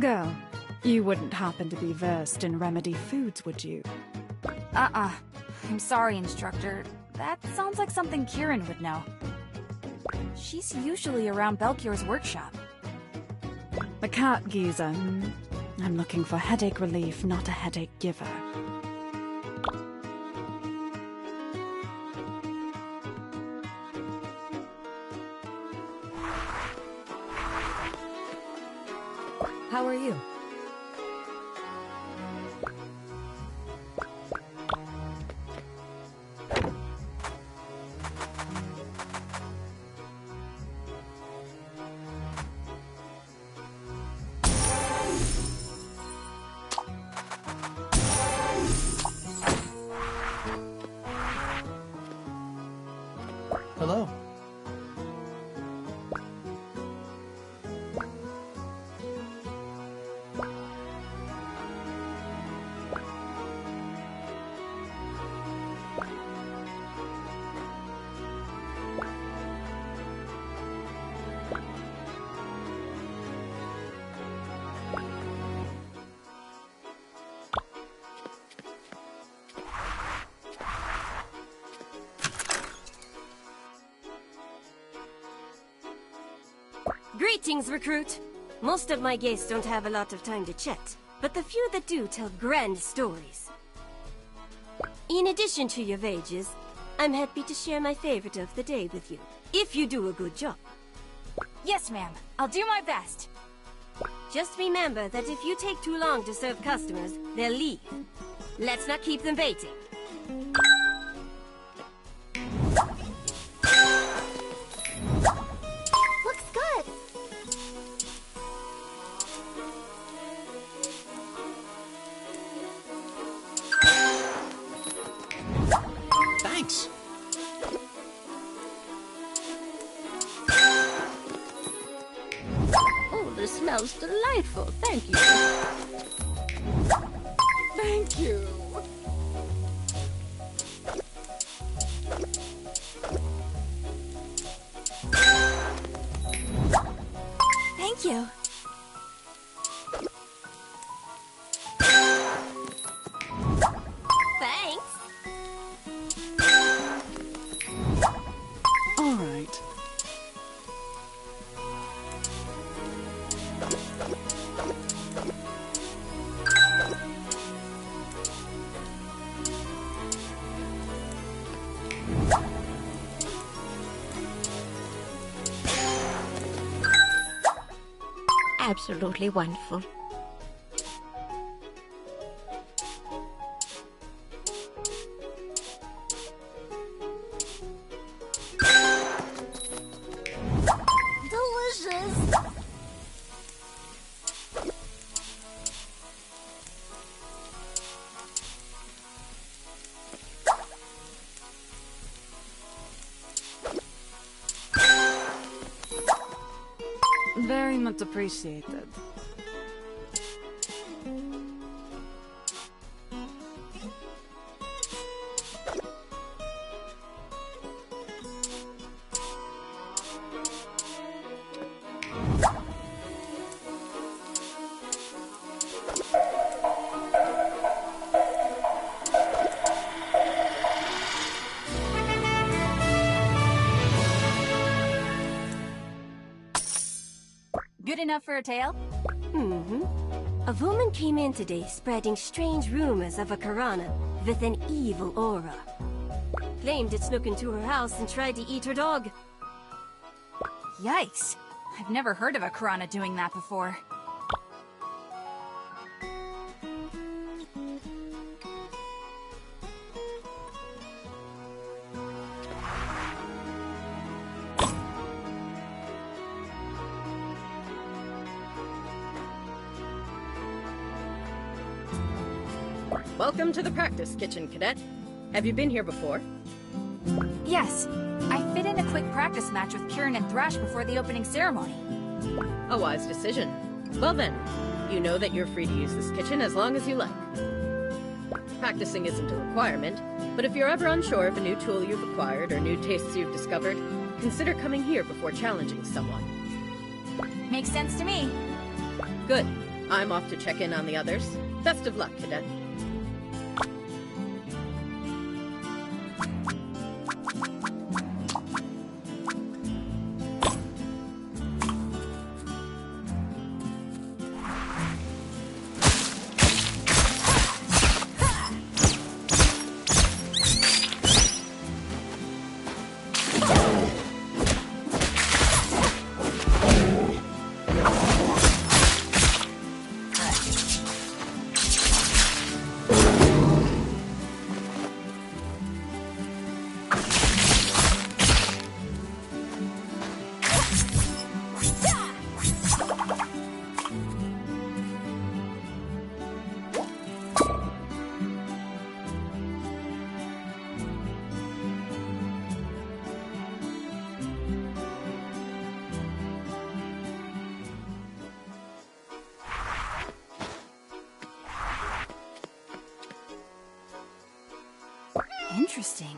Girl, you wouldn't happen to be versed in remedy foods, would you? I'm sorry, instructor. That sounds like something Kieran would know. She's usually around Belchior's workshop. The cat geezer. I'm looking for headache relief, not a headache giver. How are you? Hello. Greetings, recruit. Most of my guests don't have a lot of time to chat, but the few that do tell grand stories. In addition to your wages, I'm happy to share my favorite of the day with you, if you do a good job. Yes, ma'am. I'll do my best. Just remember that if you take too long to serve customers, they'll leave. Let's not keep them waiting. Looks good. delightful. Thank you. Thank you. Thank you. Thanks. All right. Absolutely wonderful. Delicious. Very much appreciated. Good enough for a tale? Mm-hmm. A woman came in today spreading strange rumors of a Karana with an evil aura. Claimed it snuck into her house and tried to eat her dog. Yikes. I've never heard of a Karana doing that before. Welcome to the practice kitchen, Cadet. Have you been here before? Yes. I fit in a quick practice match with Kieran and Thrash before the opening ceremony. A wise decision. Well then, you know that you're free to use this kitchen as long as you like. Practicing isn't a requirement, but if you're ever unsure of a new tool you've acquired or new tastes you've discovered, consider coming here before challenging someone. Makes sense to me. Good. I'm off to check in on the others. Best of luck, Cadet. Interesting.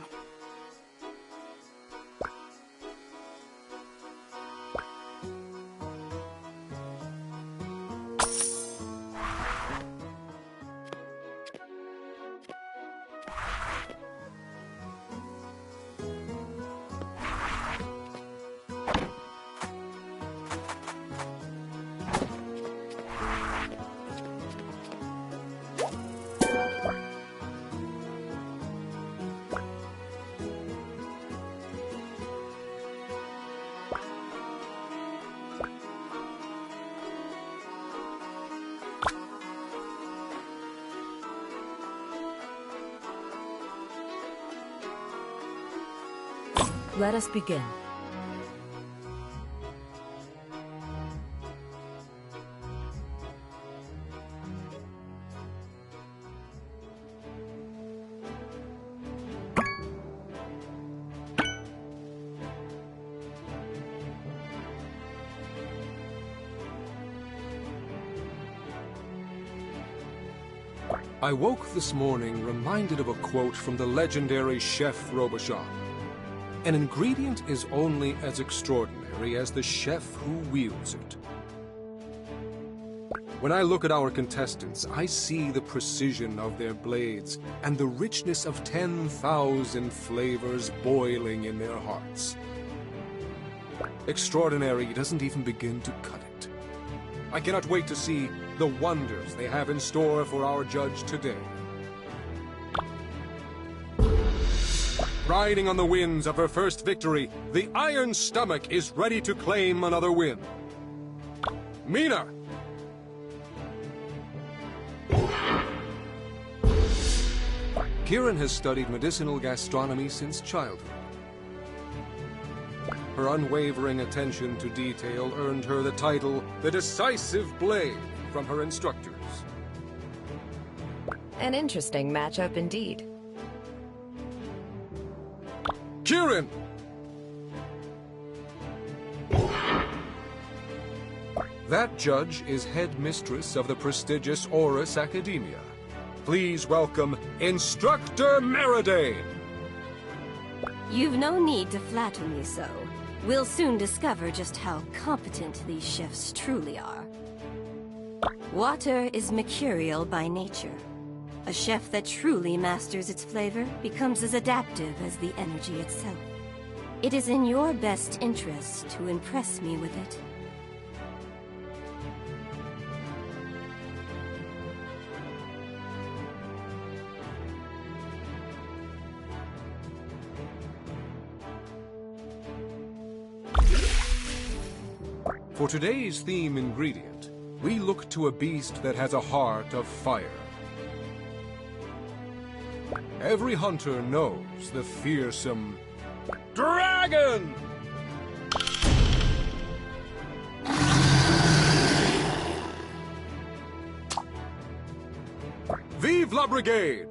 Let us begin. I woke this morning reminded of a quote from the legendary Chef Robichon. An ingredient is only as extraordinary as the chef who wields it. When I look at our contestants, I see the precision of their blades and the richness of 10,000 flavors boiling in their hearts. Extraordinary doesn't even begin to cut it. I cannot wait to see the wonders they have in store for our judge today. Riding on the winds of her first victory, the Iron Stomach is ready to claim another win. Mina! Kieran has studied medicinal gastronomy since childhood. Her unwavering attention to detail earned her the title, the Decisive Blade, from her instructors. An interesting matchup indeed. Kieran! That judge is headmistress of the prestigious Horus Academia. Please welcome Instructor Meridane! You've no need to flatter me so. We'll soon discover just how competent these chefs truly are. Water is mercurial by nature. A chef that truly masters its flavor becomes as adaptive as the energy itself. It is in your best interest to impress me with it. For today's theme ingredient, we look to a beast that has a heart of fire. Every hunter knows the fearsome dragon! Vive la Brigade!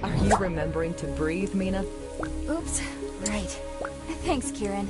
Are you remembering to breathe, Mina? Oops. Right. Thanks, Kieran.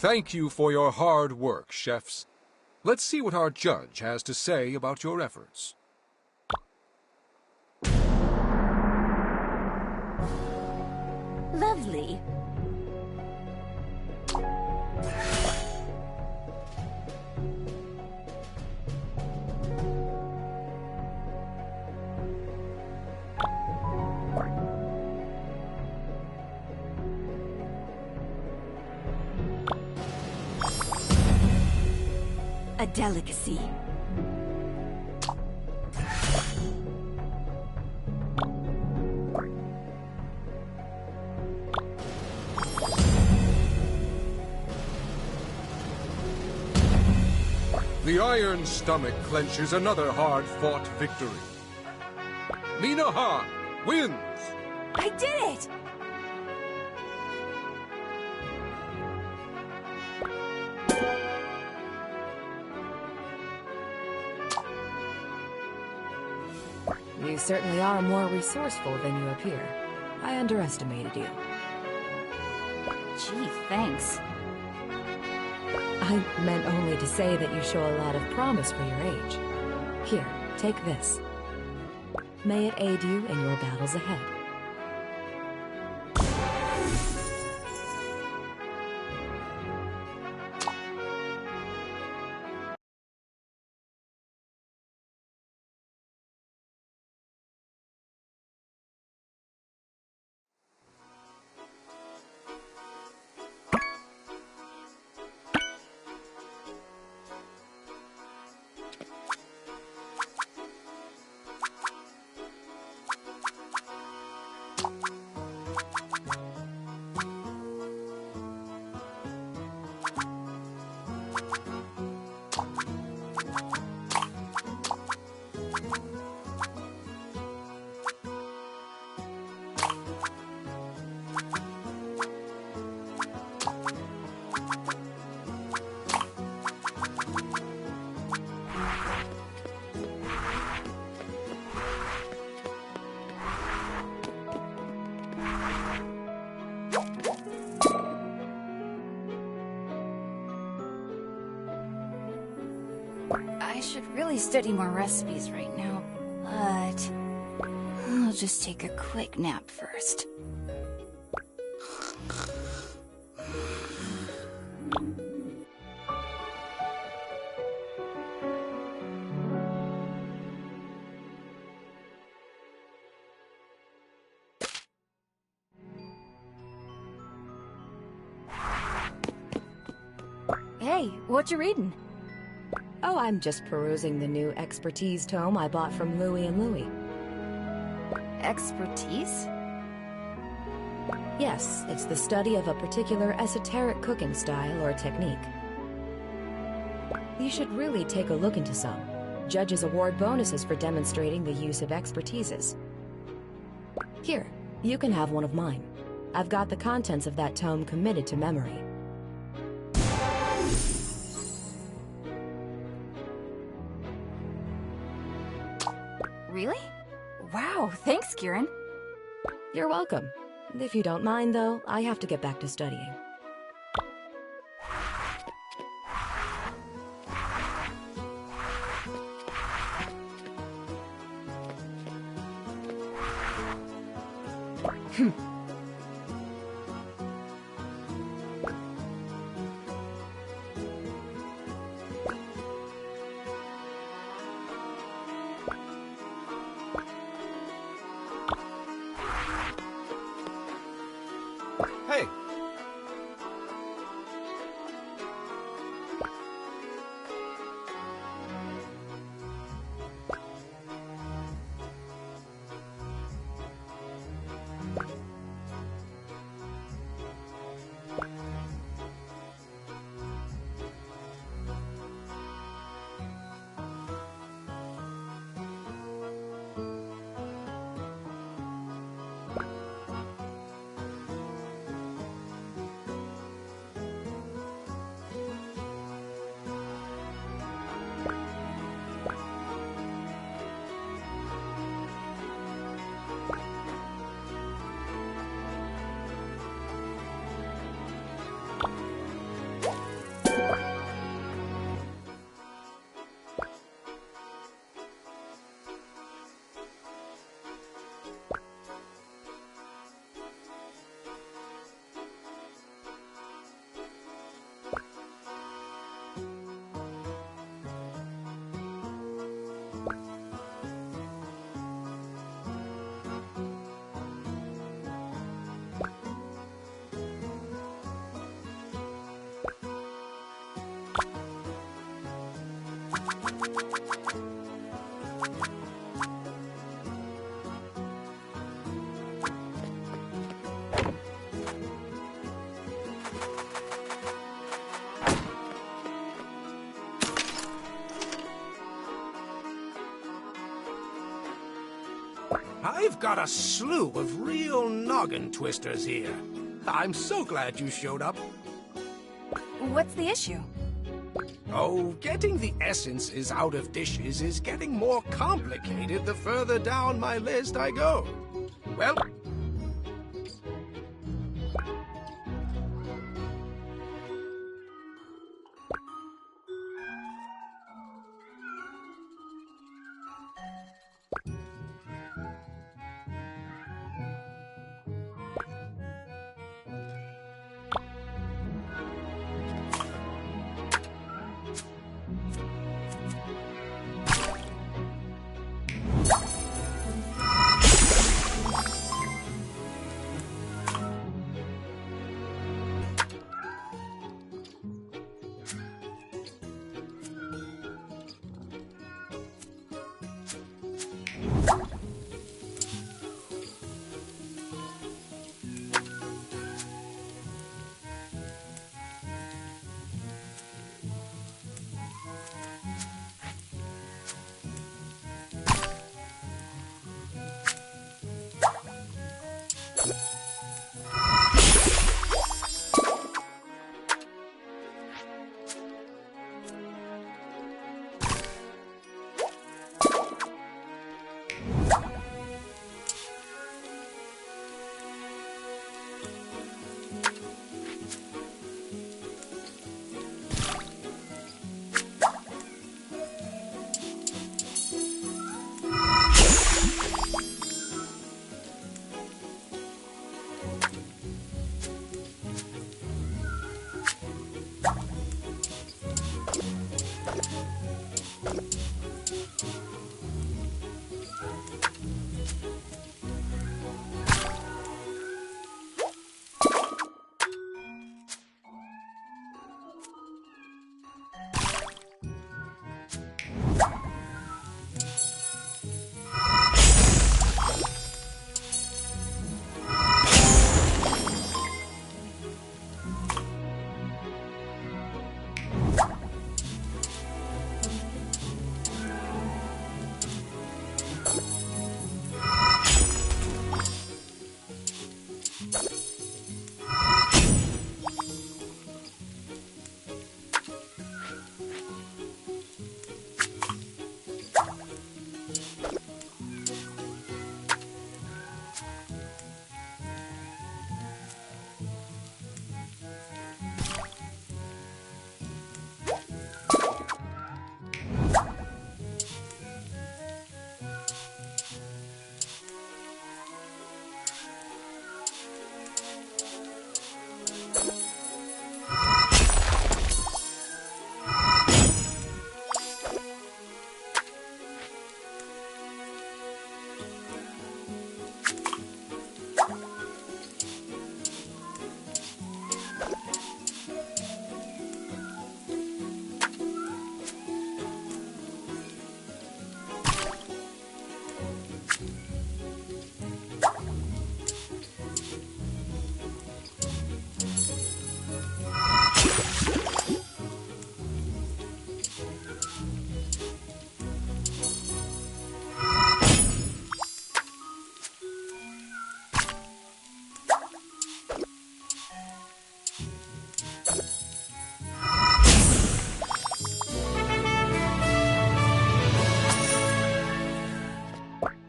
Thank you for your hard work, chefs. Let's see what our judge has to say about your efforts. Lovely. A delicacy. The Iron Stomach clenches another hard-fought victory. Minahan wins! I did it! You certainly are more resourceful than you appear. I underestimated you. Gee, thanks. I meant only to say that you show a lot of promise for your age. Here, take this. May it aid you in your battles ahead. I should really study more recipes right now, but I'll just take a quick nap first. Hey, what you reading? Oh, I'm just perusing the new expertise tome I bought from Louie and Louie. Expertise? Yes, it's the study of a particular esoteric cooking style or technique. You should really take a look into some. Judges award bonuses for demonstrating the use of expertises. Here, you can have one of mine. I've got the contents of that tome committed to memory. Really? Wow, thanks, Kieran. You're welcome. If you don't mind, though, I have to get back to studying. Hey! I've got a slew of real noggin twisters here. I'm so glad you showed up. What's the issue? Oh, getting the essences out of dishes is getting more complicated the further down my list I go. Well...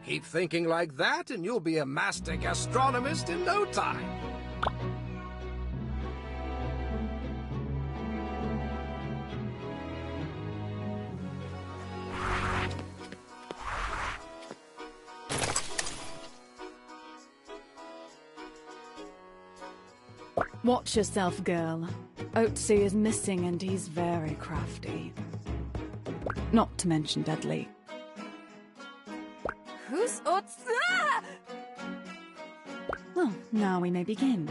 Keep thinking like that, and you'll be a master gastronomist in no time. Watch yourself, girl. Otzi is missing and he's very crafty. Not to mention deadly. Who's Otzi? Well, now we may begin.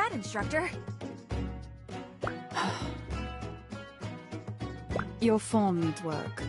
that, instructor. Your form needs work.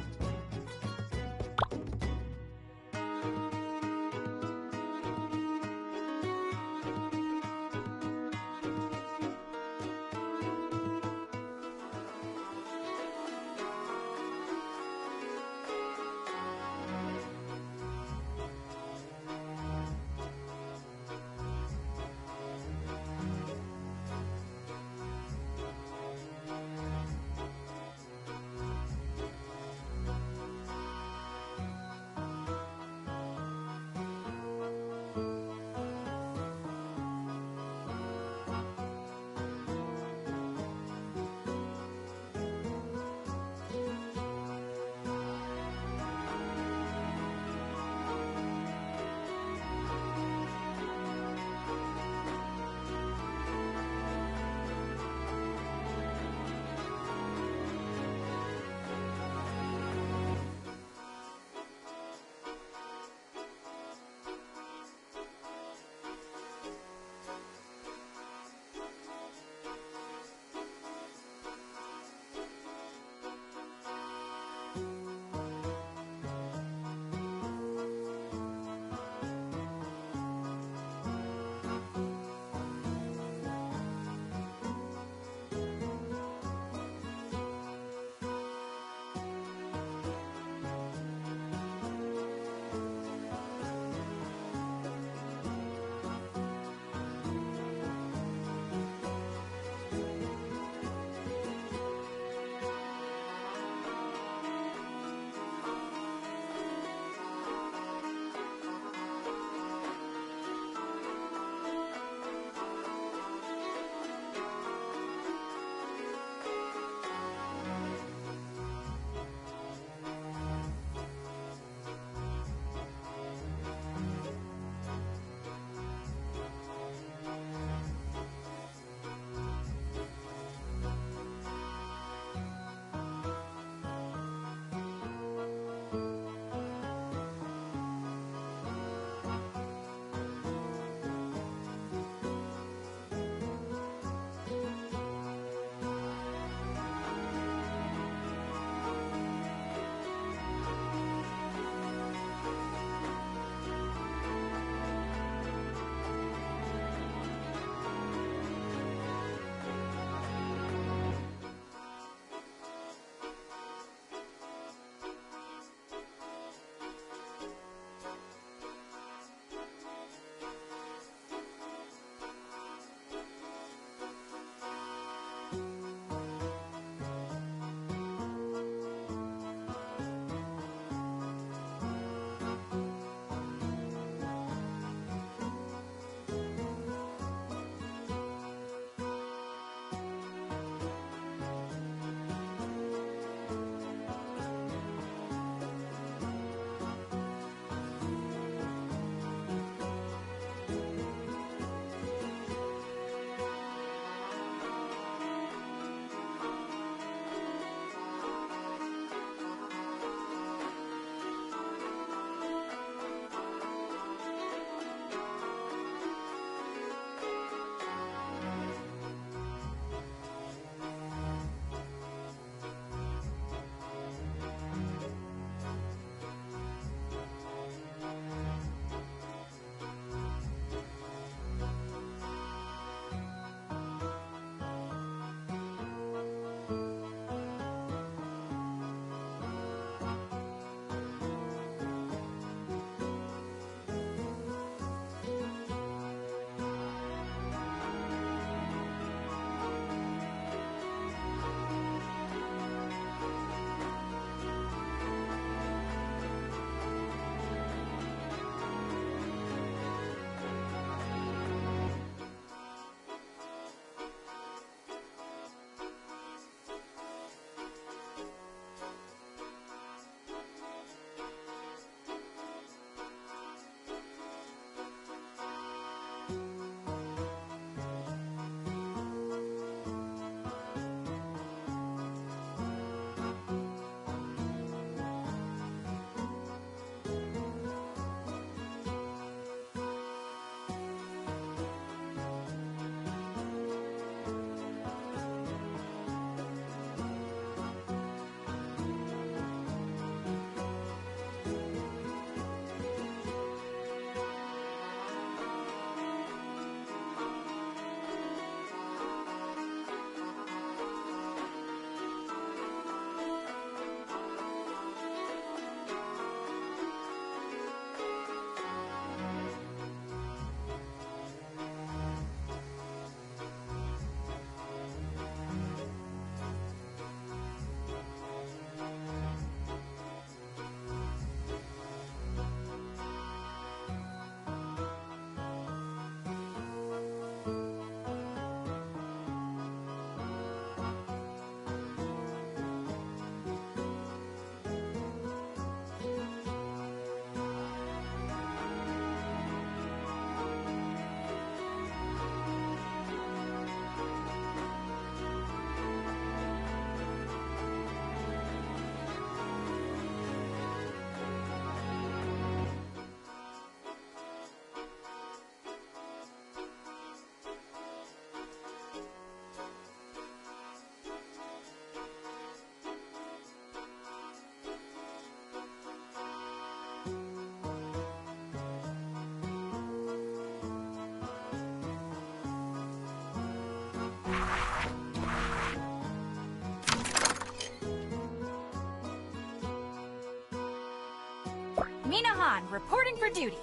Han, reporting for duty.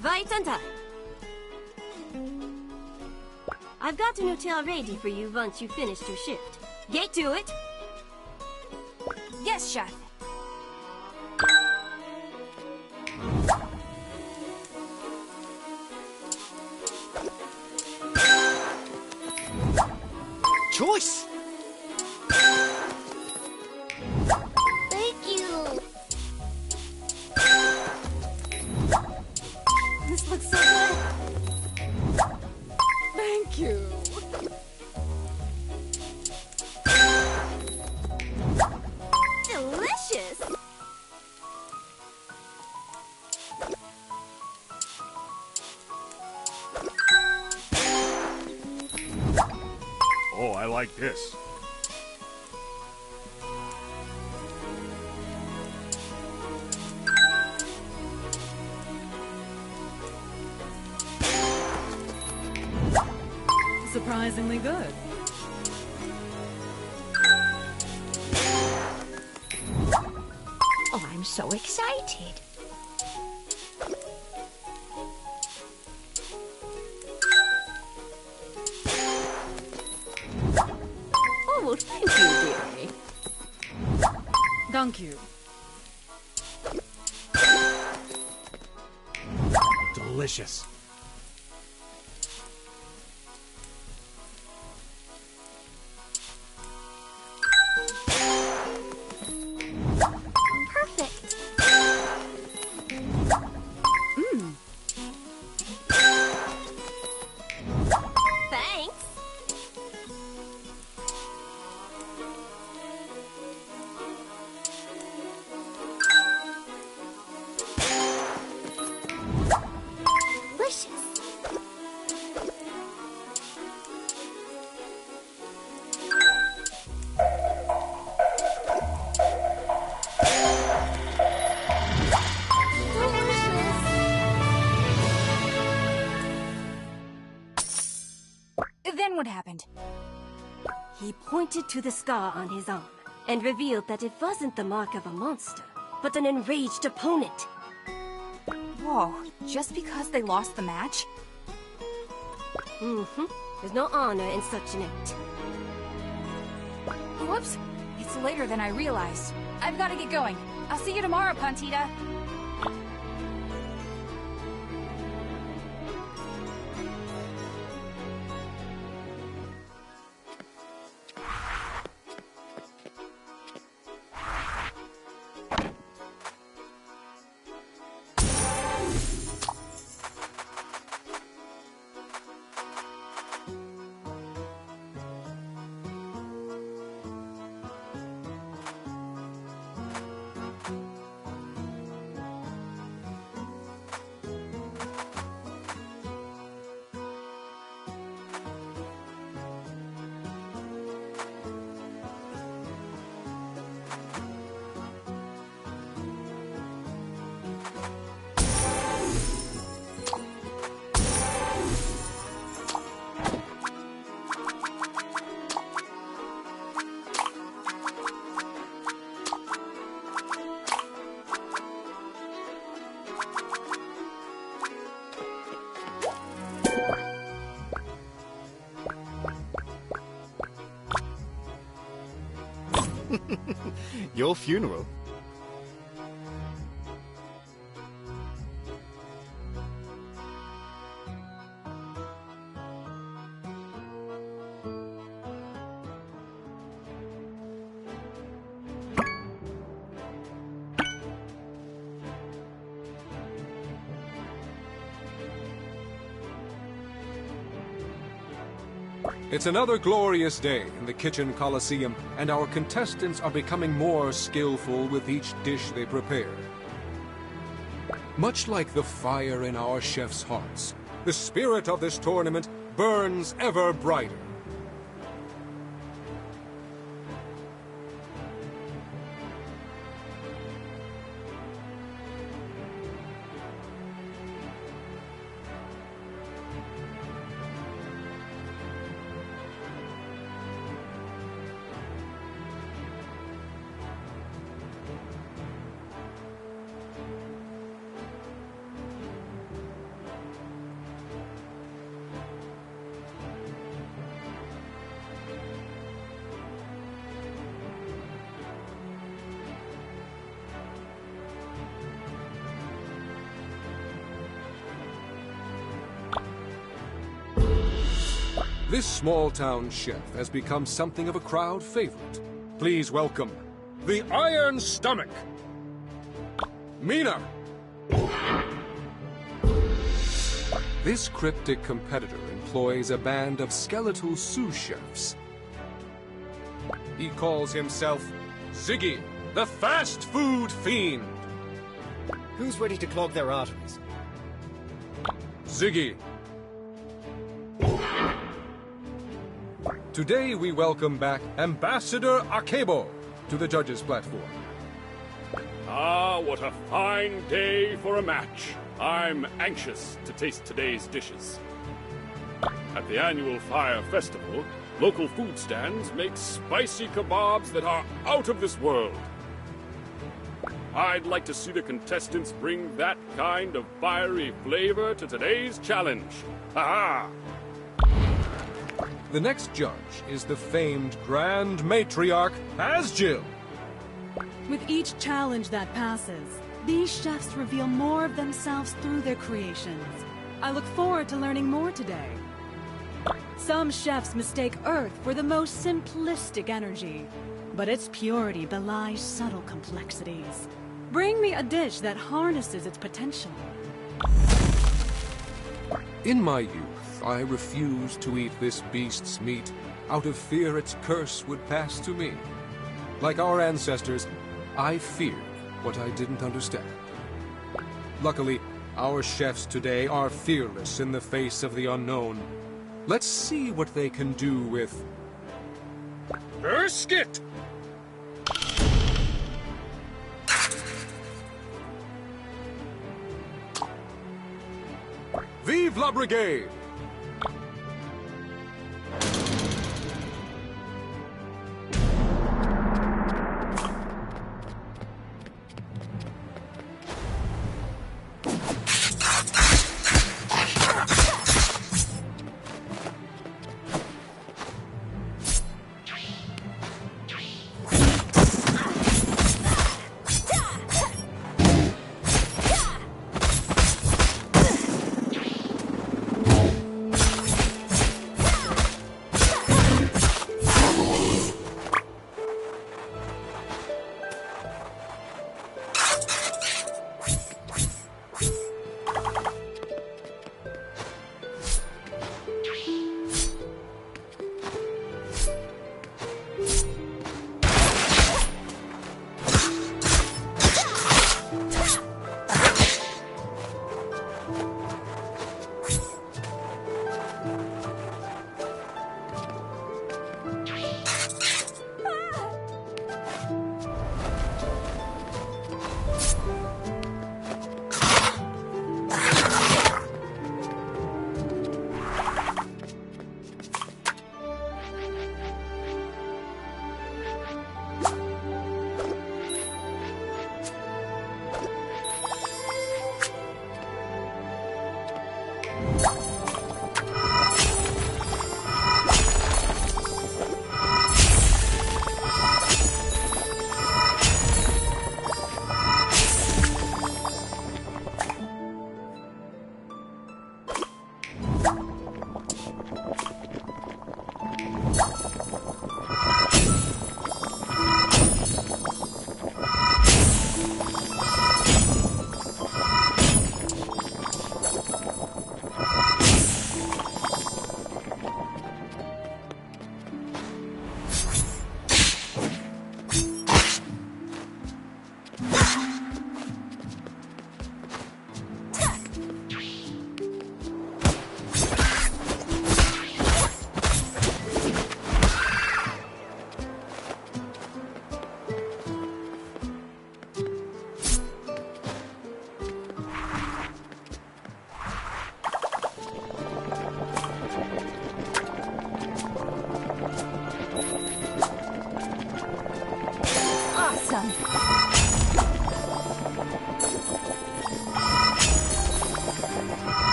Right on time. I've got an hotel ready for you once you've finished your shift. Get to it. Yes, chef. Choice! Thank you. This looks so good. Thank you. Delicious. Oh, I like this. Surprisingly good. Oh, I'm so excited. Oh, well, thank you, dearie. Thank you. Delicious. Perfect. Thanks. Delicious. Then what happened? He pointed to the scar on his arm and revealed that it wasn't the mark of a monster, but an enraged opponent. Whoa, just because they lost the match? Mm-hmm. There's no honor in such an act. Whoops, it's later than I realized. I've got to get going. I'll see you tomorrow, Pantita. Your funeral? It's another glorious day in the Kitchen Coliseum, and our contestants are becoming more skillful with each dish they prepare. Much like the fire in our chefs' hearts, the spirit of this tournament burns ever brighter. This small-town chef has become something of a crowd favorite. Please welcome the Iron Stomach, Mina. This cryptic competitor employs a band of skeletal sous chefs. He calls himself Ziggy, the fast food fiend. Who's ready to clog their arteries? Ziggy. Today we welcome back Ambassador Akebo to the judges' platform. Ah, what a fine day for a match. I'm anxious to taste today's dishes. At the annual Fire Festival, local food stands make spicy kebabs that are out of this world. I'd like to see the contestants bring that kind of fiery flavor to today's challenge. Ha-ha! The next judge is the famed Grand Matriarch, Asjil. With each challenge that passes, these chefs reveal more of themselves through their creations. I look forward to learning more today. Some chefs mistake Earth for the most simplistic energy, but its purity belies subtle complexities. Bring me a dish that harnesses its potential. In my youth, I refused to eat this beast's meat out of fear its curse would pass to me. Like our ancestors, I feared what I didn't understand. Luckily, our chefs today are fearless in the face of the unknown. Let's see what they can do with brisket! Vive la Brigade!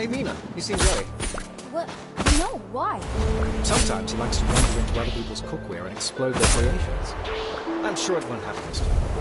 Hey, Mina, you seem worried. What? No, why? Sometimes he likes to wander into other people's cookware and explode their creations. I'm sure it won't happen this time.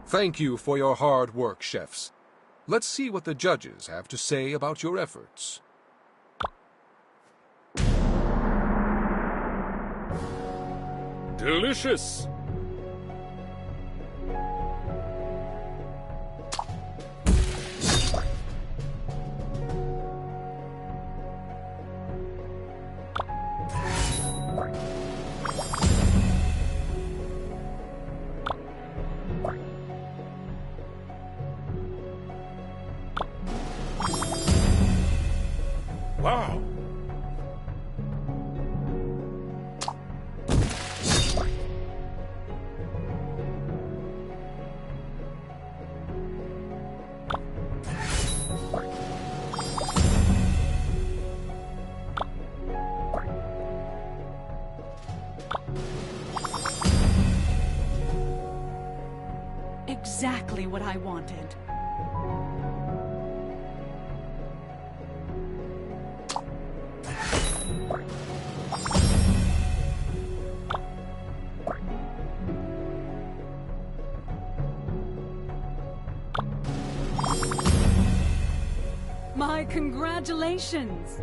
Thank you for your hard work, chefs. Let's see what the judges have to say about your efforts. Delicious! Wow! exactly what I wanted. My congratulations!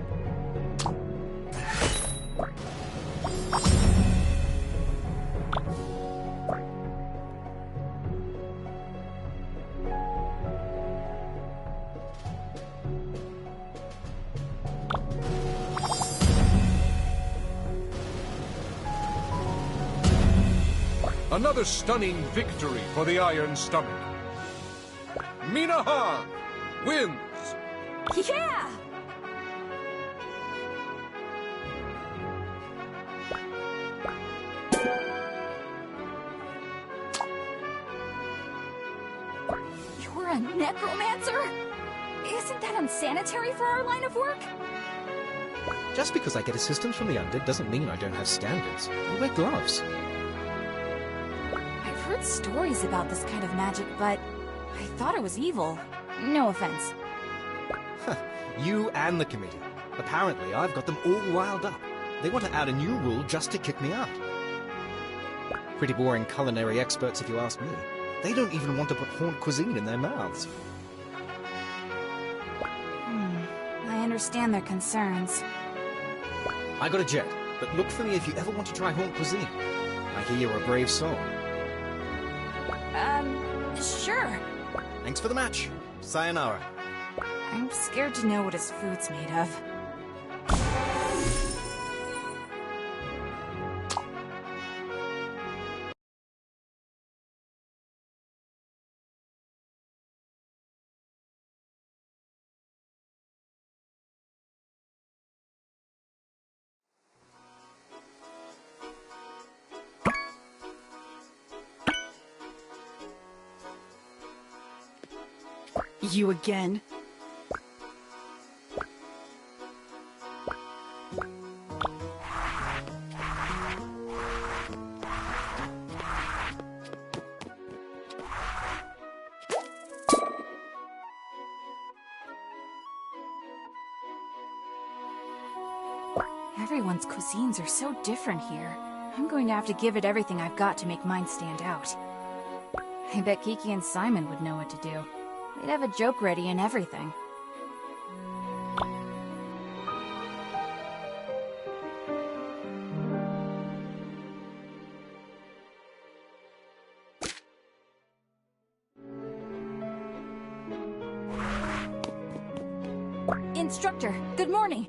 Another stunning victory for the Iron Stomach. Minahan wins! Yeah! You're a necromancer? Isn't that unsanitary for our line of work? Just because I get assistance from the undead doesn't mean I don't have standards. I wear gloves. I've heard stories about this kind of magic, but I thought it was evil. No offense. You and the committee. Apparently, I've got them all riled up. They want to add a new rule just to kick me out. Pretty boring culinary experts, if you ask me. They don't even want to put haunt cuisine in their mouths. I understand their concerns. I got a jet, but look for me if you ever want to try haunt cuisine. I hear you're a brave soul. Sure. Thanks for the match. Sayonara. I'm scared to know what his food's made of. You again? Everyone's cuisines are so different here. I'm going to have to give it everything I've got to make mine stand out. I bet Kiki and Simon would know what to do. They'd have a joke ready and everything. Instructor, good morning.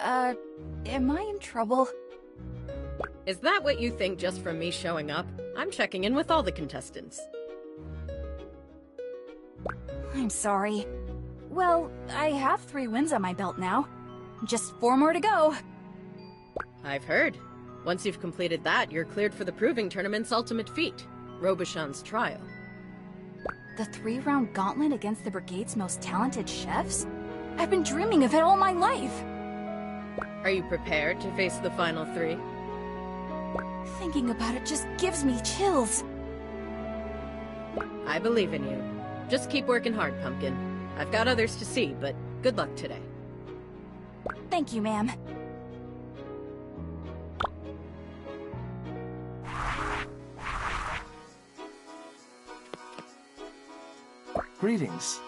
Am I in trouble? Is that what you think just from me showing up? I'm checking in with all the contestants. I'm sorry. Well, I have 3 wins on my belt now. Just 4 more to go. I've heard. Once you've completed that, you're cleared for the Proving Tournament's ultimate feat, Robichon's Trial. The 3-round gauntlet against the Brigade's most talented chefs? I've been dreaming of it all my life! Are you prepared to face the final 3? Thinking about it just gives me chills. I believe in you. Just keep working hard, Pumpkin. I've got others to see, but good luck today. Thank you, ma'am. Greetings.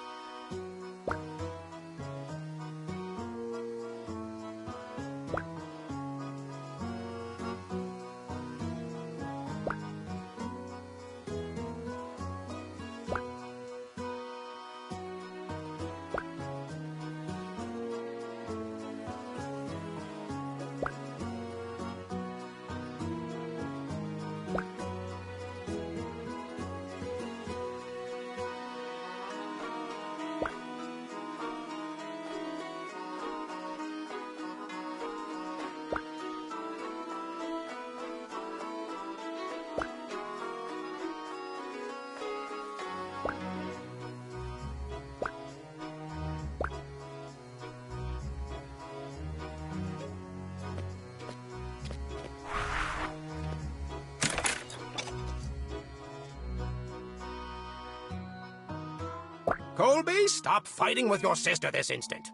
Colby, stop fighting with your sister this instant.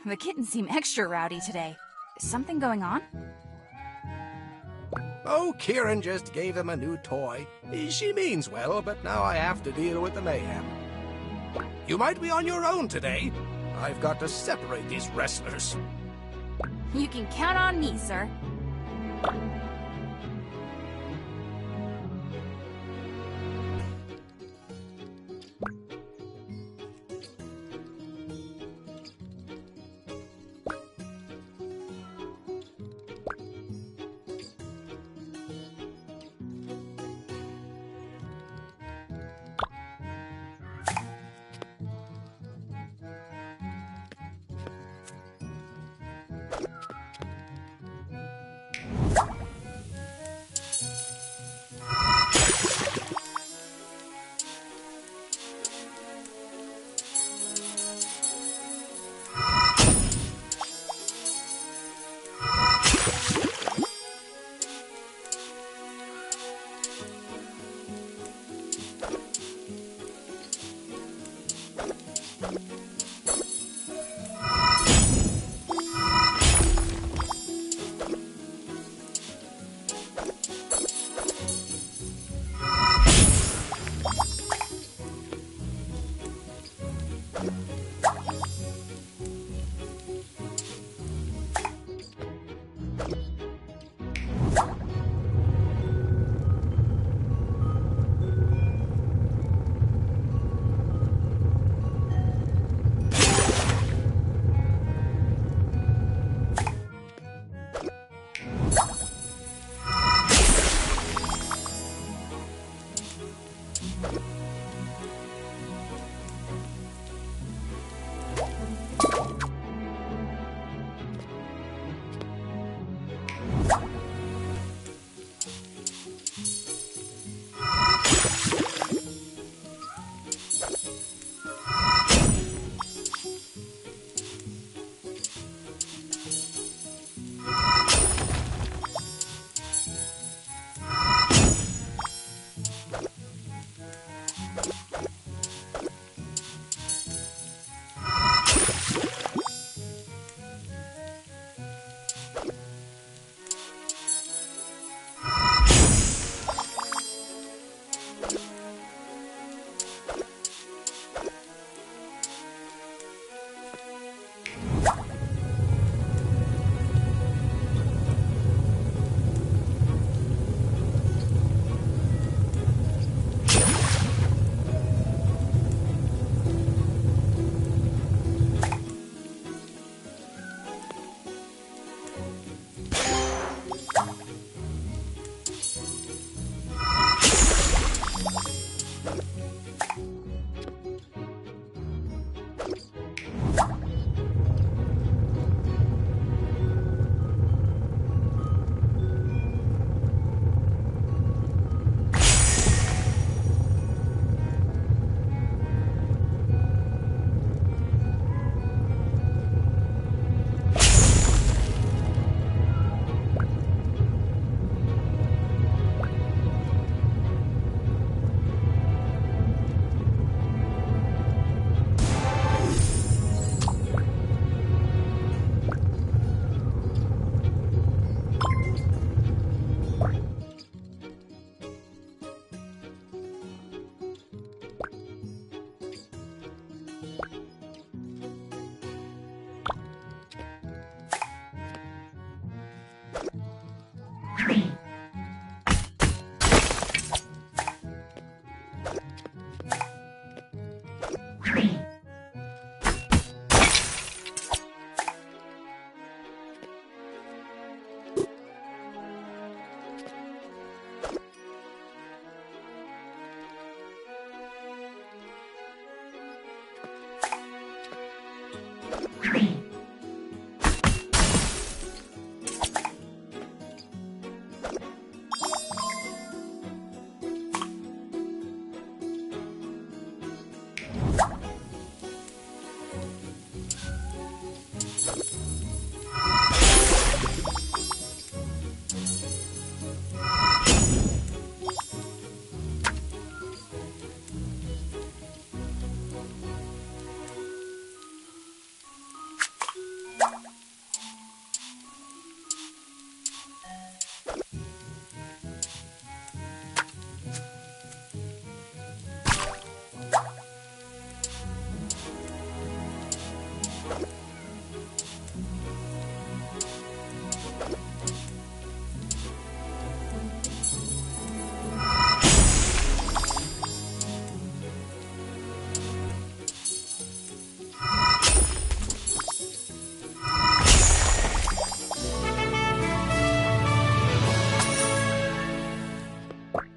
The kittens seem extra rowdy today. Is something going on? Oh, Kieran just gave them a new toy. She means well, but now I have to deal with the mayhem. You might be on your own today. I've got to separate these wrestlers. You can count on me, sir.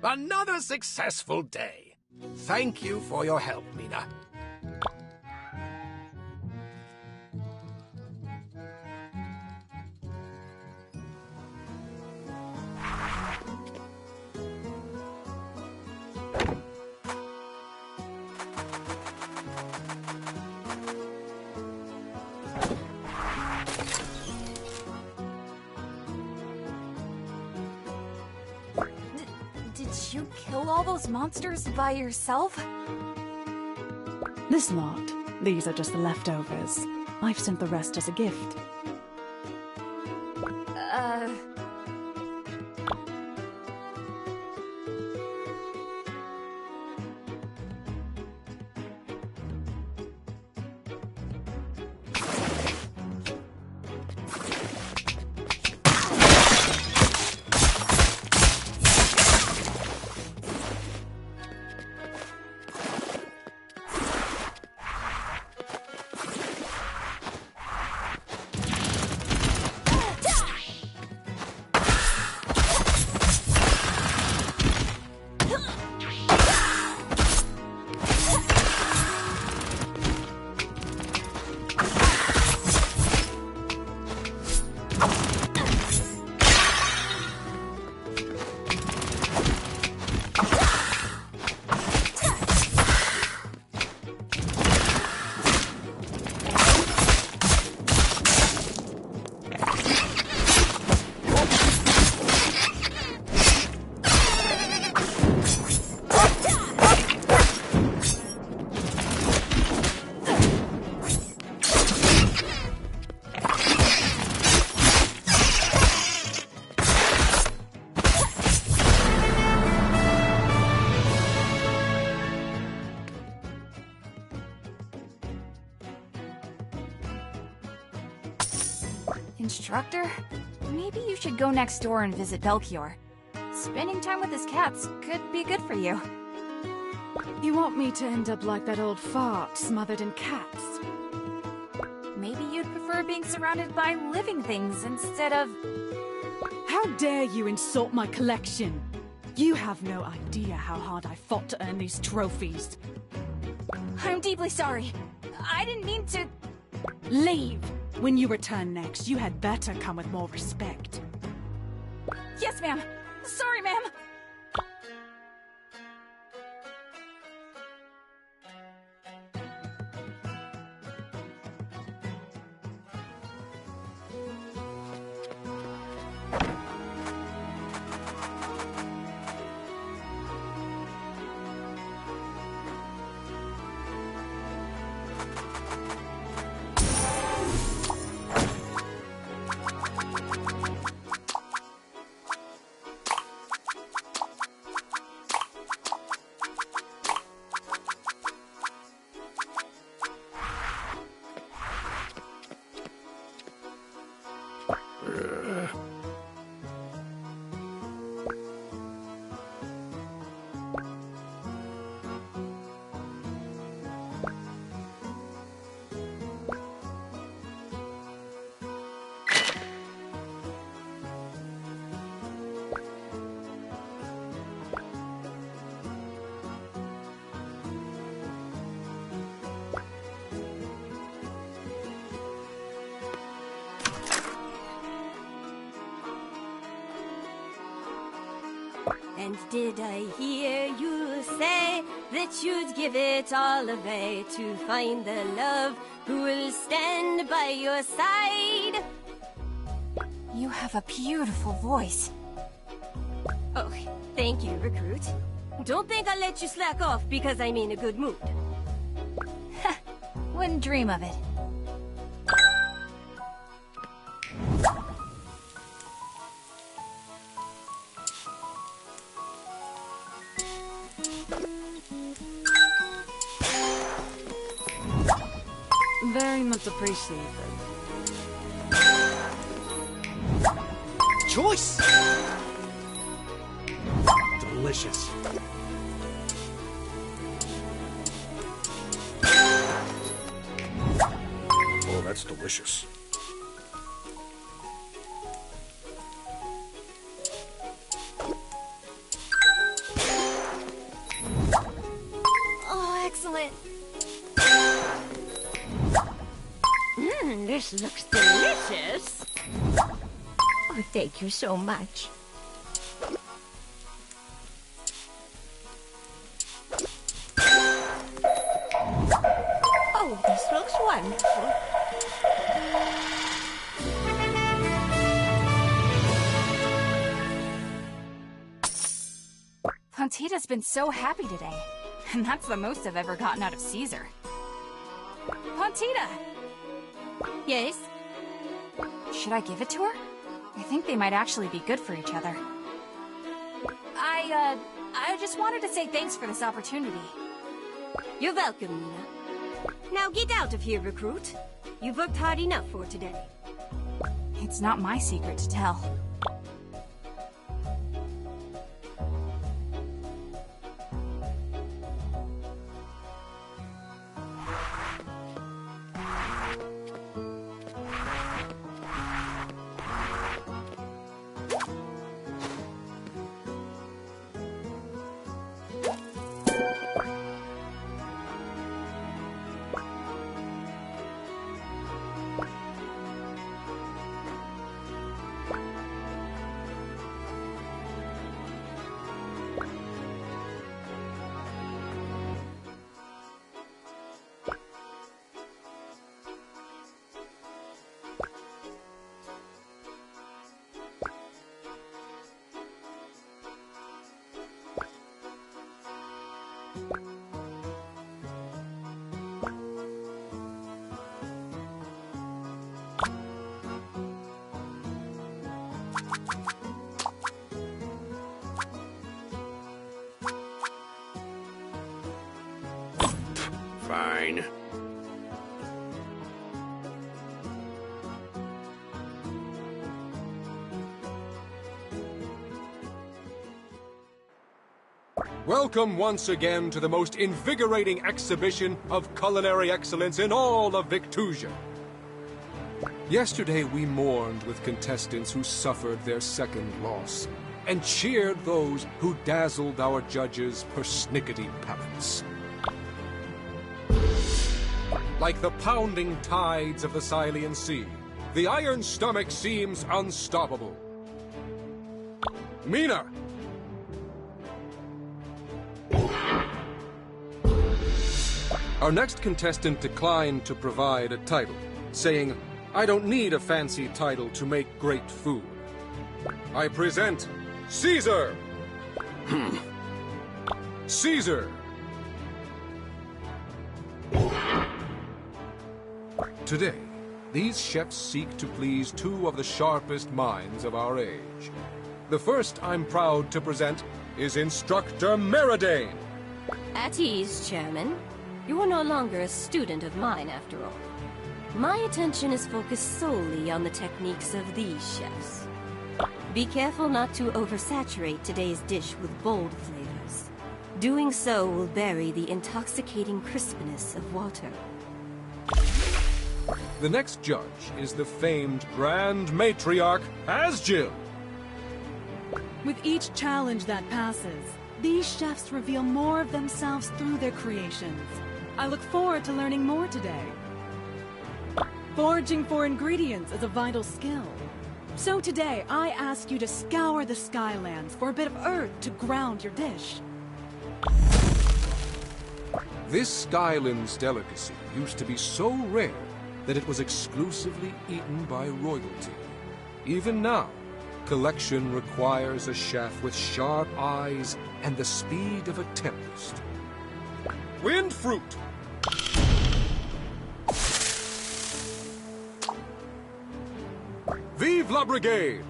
Another successful day. Thank you for your help, Mina. Did you kill all those monsters by yourself? This lot. These are just the leftovers. I've sent the rest as a gift. Instructor? Maybe you should go next door and visit Belchior. Spending time with his cats could be good for you. You want me to end up like that old fart smothered in cats? Maybe you'd prefer being surrounded by living things instead of... How dare you insult my collection? You have no idea how hard I fought to earn these trophies. I'm deeply sorry. I didn't mean to... Leave! When you return next, you had better come with more respect. Yes, ma'am. Sorry, ma'am. And did I hear you say that you'd give it all away to find the love who will stand by your side? You have a beautiful voice. Oh, thank you, recruit. Don't think I'll let you slack off because I'm in a good mood. Wouldn't dream of it. Very much appreciated. Choice! Delicious. Oh, that's delicious. This looks delicious. Oh, thank you so much. Oh, this looks wonderful. Pontita's been so happy today. And that's the most I've ever gotten out of Caesar. Pontita! Yes? Should I give it to her? I think they might actually be good for each other. I just wanted to say thanks for this opportunity. You're welcome, Mina. Now get out of here, recruit. You've worked hard enough for today. It's not my secret to tell. Fine. Welcome once again to the most invigorating exhibition of culinary excellence in all of Victusia. Yesterday we mourned with contestants who suffered their second loss, and cheered those who dazzled our judges' persnickety palates. Like the pounding tides of the Scythian Sea, the Iron Stomach seems unstoppable. Mina! Our next contestant declined to provide a title, saying, "I don't need a fancy title to make great food. I present Caesar!" Caesar! Today, these chefs seek to please two of the sharpest minds of our age. The first I'm proud to present is Instructor Meridane. At ease, Chairman. You are no longer a student of mine, after all. My attention is focused solely on the techniques of these chefs. Be careful not to oversaturate today's dish with bold flavors. Doing so will bury the intoxicating crispness of water. The next judge is the famed Grand Matriarch, Asjil. With each challenge that passes, these chefs reveal more of themselves through their creations. I look forward to learning more today. Foraging for ingredients is a vital skill. So today, I ask you to scour the Skylands for a bit of earth to ground your dish. This Skylands delicacy used to be so rare that it was exclusively eaten by royalty. Even now, collection requires a chef with sharp eyes and the speed of a tempest. Wind fruit! Vive la Brigade!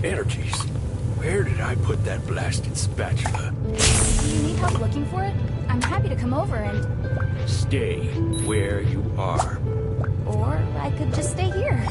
Energies. Where did I put that blasted spatula? Do you need help looking for it? I'm happy to come over and... Stay where you are. Or I could just stay here.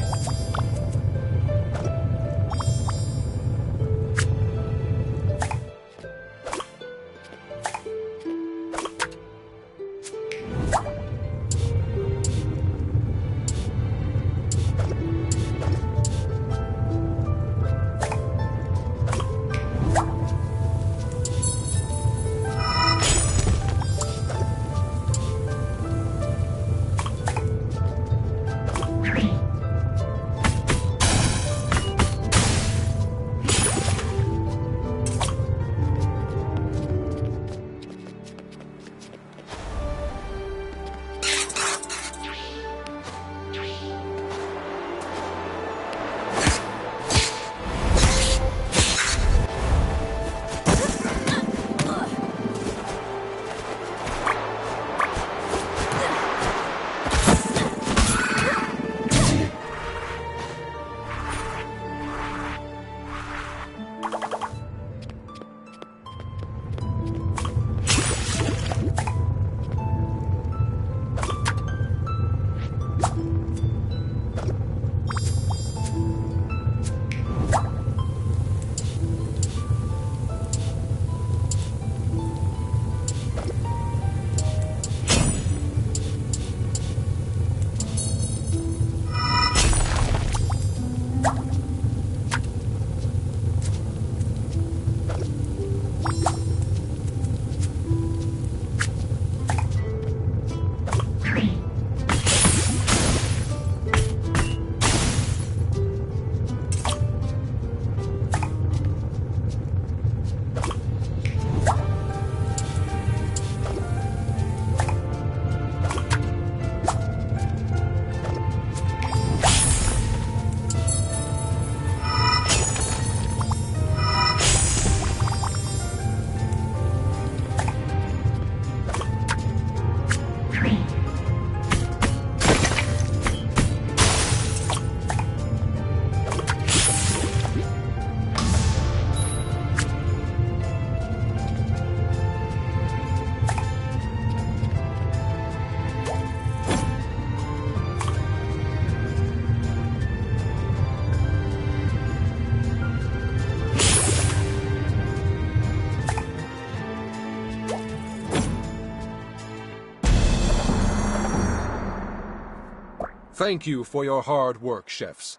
Thank you for your hard work, chefs.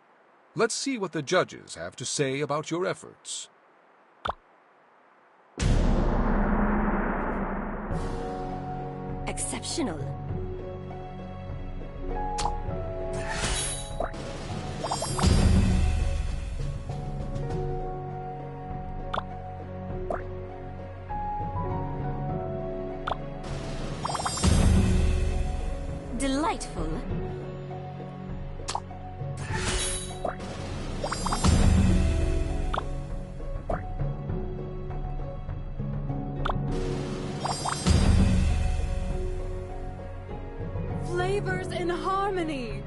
Let's see what the judges have to say about your efforts. Exceptional. in harmony.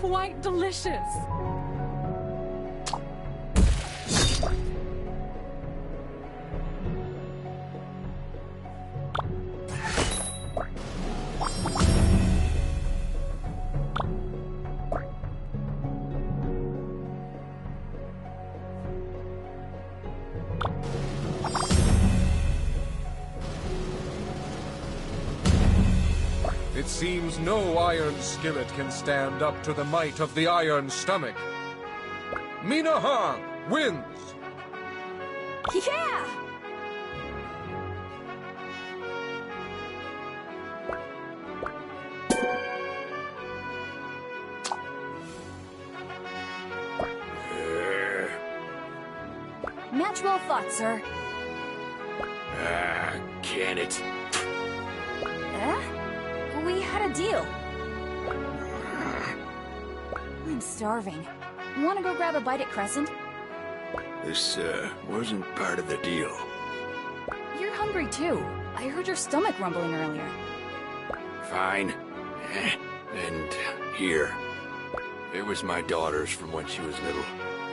Quite delicious. It seems no iron skillet can stand up to the might of the iron stomach. Mina Han wins! Yeah! Match well fought, sir. Can it? We had a deal. I'm starving. Want to go grab a bite at Crescent? This, wasn't part of the deal. You're hungry too. I heard your stomach rumbling earlier. Fine. And here. It was my daughter's from when she was little.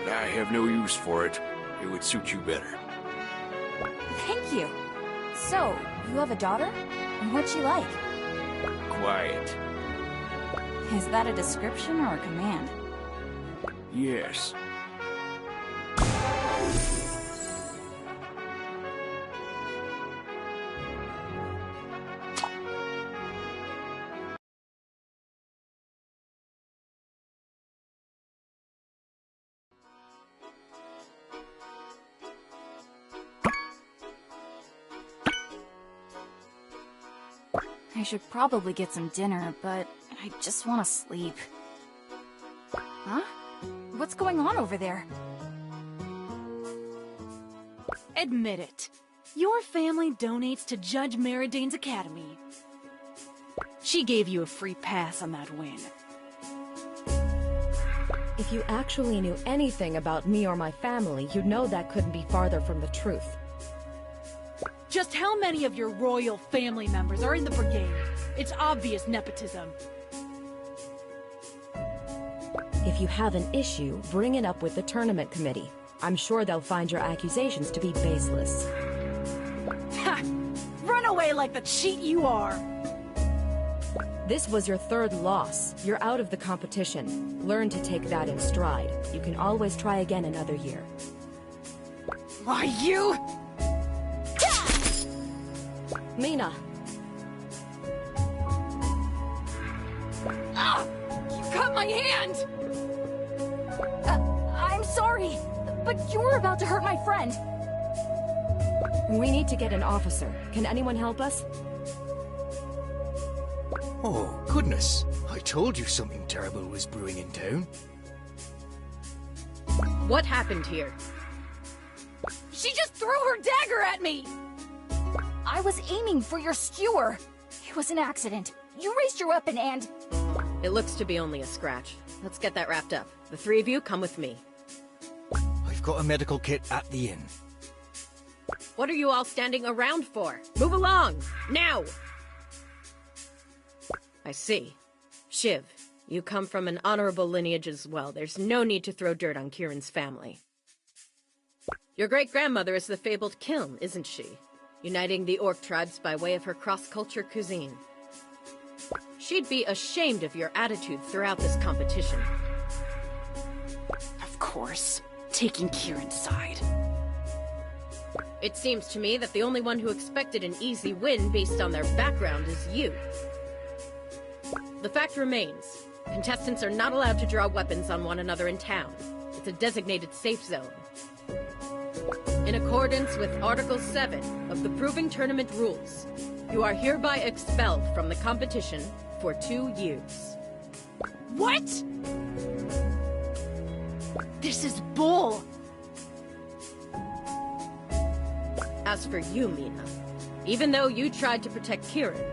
But I have no use for it. It would suit you better. Thank you. So, you have a daughter? And what's she like? Quiet. Is that a description or a command? Yes. I should probably get some dinner, but I just want to sleep. Huh? What's going on over there? Admit it. Your family donates to Judge Meridane's academy. She gave you a free pass on that win. If you actually knew anything about me or my family, you'd know that couldn't be farther from the truth. Just how many of your royal family members are in the Brigade? It's obvious nepotism. If you have an issue, bring it up with the tournament committee. I'm sure they'll find your accusations to be baseless. Ha! Run away like the cheat you are! This was your third loss. You're out of the competition. Learn to take that in stride. You can always try again another year. Why, you... Mina! Ah! You cut my hand! I'm sorry, but you were about to hurt my friend. We need to get an officer. Can anyone help us? Oh, goodness. I told you something terrible was brewing in town. What happened here? She just threw her dagger at me! I was aiming for your skewer. It was an accident. You raised your weapon and... It looks to be only a scratch. Let's get that wrapped up. The three of you come with me. I've got a medical kit at the inn. What are you all standing around for? Move along! Now! I see. Shiv, you come from an honorable lineage as well. There's no need to throw dirt on Kieran's family. Your great-grandmother is the fabled Kiln, isn't she? Uniting the Orc tribes by way of her cross-culture cuisine. She'd be ashamed of your attitude throughout this competition. Of course. Taking Kieran's side. It seems to me that the only one who expected an easy win based on their background is you. The fact remains, contestants are not allowed to draw weapons on one another in town. It's a designated safe zone. In accordance with Article 7 of the Proving Tournament Rules, you are hereby expelled from the competition for 2 years. What? This is bull! As for you, Mina, even though you tried to protect Kieran,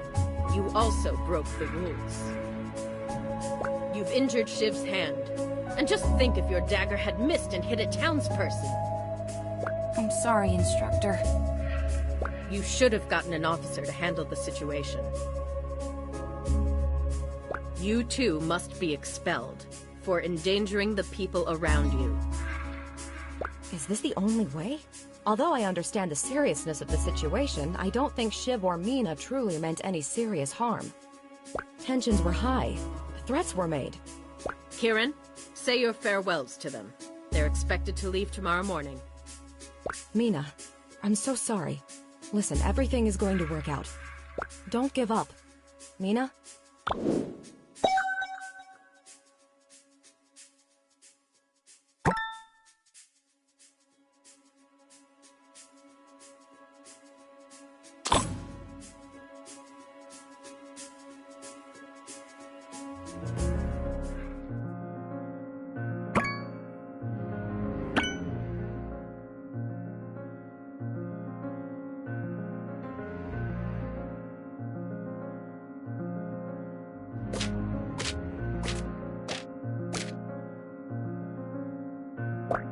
you also broke the rules. injured Shiv's hand. And just think if your dagger had missed and hit a townsperson. I'm sorry, Instructor. You should have gotten an officer to handle the situation. You too must be expelled for endangering the people around you. Is this the only way? Although I understand the seriousness of the situation, I don't think Shiv or Mina truly meant any serious harm. Tensions were high. Threats were made. Kieran, say your farewells to them. They're expected to leave tomorrow morning. Mina, I'm so sorry. Listen, everything is going to work out. Don't give up. Mina?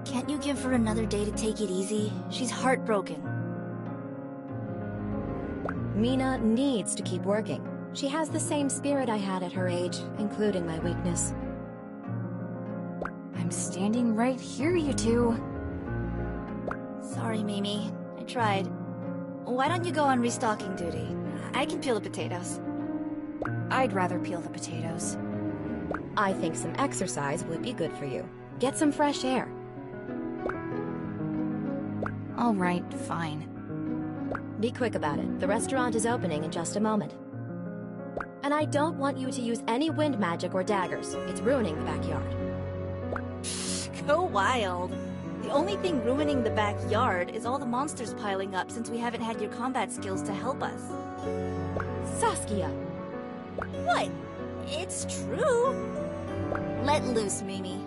Can't you give her another day to take it easy? She's heartbroken. Mina needs to keep working. She has the same spirit I had at her age, including my weakness. I'm standing right here, you two. Sorry, Mimi. I tried. Why don't you go on restocking duty? I can peel the potatoes. I'd rather peel the potatoes. I think some exercise would be good for you. Get some fresh air. All right, fine. Be quick about it. The restaurant is opening in just a moment. And I don't want you to use any wind magic or daggers. It's ruining the backyard. Go wild. The only thing ruining the backyard is all the monsters piling up since we haven't had your combat skills to help us. Saskia! What? It's true. Let loose, Mimi.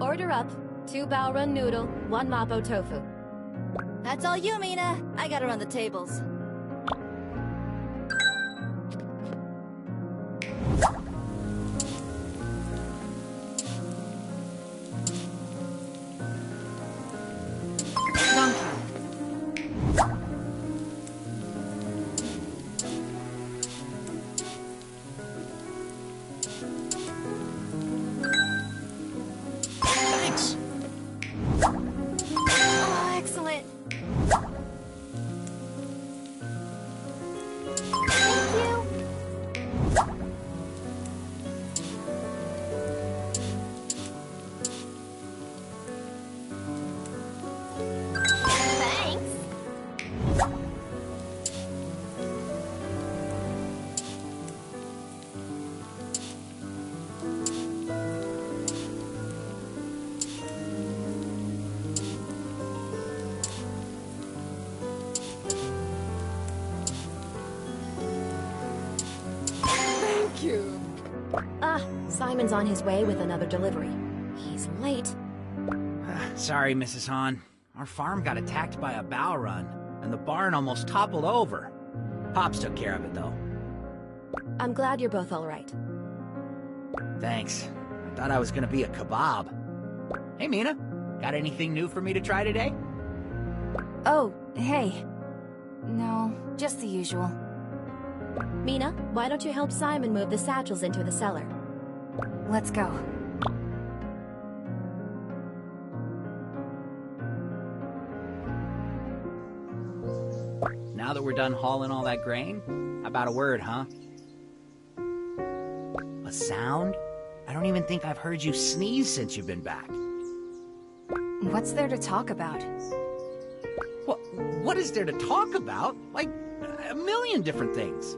Order up. 2 bao run noodle, 1 mapo tofu. That's all you, Mina. I gotta run the tables. Simon's on his way with another delivery. He's late. Sorry, Mrs. Hahn. Our farm got attacked by a bow run, and the barn almost toppled over. Pops took care of it, though. I'm glad you're both all right. Thanks. I thought I was gonna be a kebab. Hey, Mina. Got anything new for me to try today? Oh, hey. No, just the usual. Mina, why don't you help Simon move the satchels into the cellar? Let's go. Now that we're done hauling all that grain, how about a word, huh? Let's sound. I don't even think I've heard you sneeze since you've been back. What's there to talk about? What is there to talk about? Like, a million different things.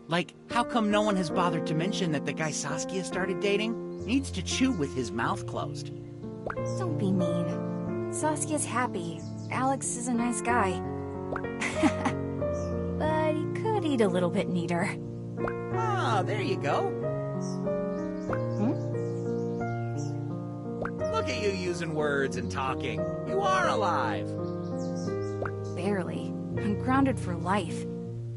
Like, how come no one has bothered to mention that the guy Saskia started dating needs to chew with his mouth closed? Don't be mean. Saskia's happy. Alex is a nice guy. But he could eat a little bit neater. Ah, there you go. Look at you using words and talking. You are alive. Barely. I'm grounded for life.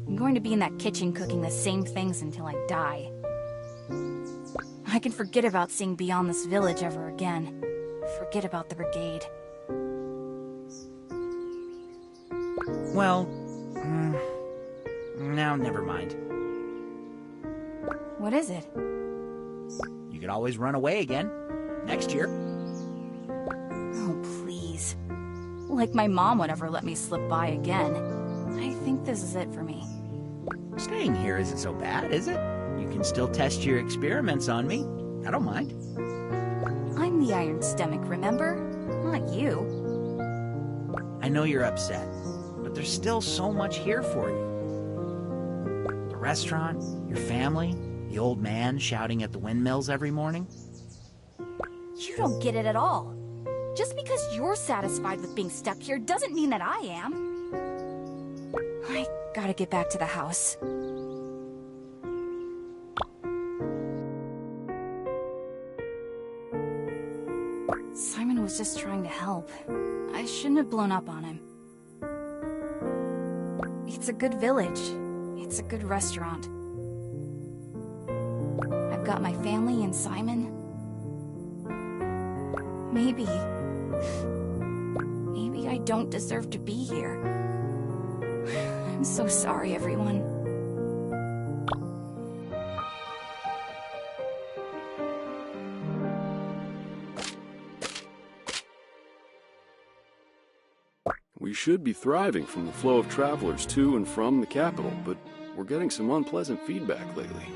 I'm going to be in that kitchen cooking the same things until I die. I can forget about seeing beyond this village ever again. Forget about the Brigade. Well, now never mind. What is it? You could always run away again. Next year. Oh, please. Like my mom would ever let me slip by again. I think this is it for me. Staying here isn't so bad, is it? You can still test your experiments on me. I don't mind. I'm the Iron Stomach, remember? Not you. I know you're upset, but there's still so much here for you. The restaurant, your family, the old man shouting at the windmills every morning. You don't get it at all. Just because you're satisfied with being stuck here doesn't mean that I am. I gotta get back to the house. Simon was just trying to help. I shouldn't have blown up on him. It's a good village. It's a good restaurant. I've got my family and Simon. Maybe I don't deserve to be here. I'm so sorry, everyone. We should be thriving from the flow of travelers to and from the capital, but we're getting some unpleasant feedback lately.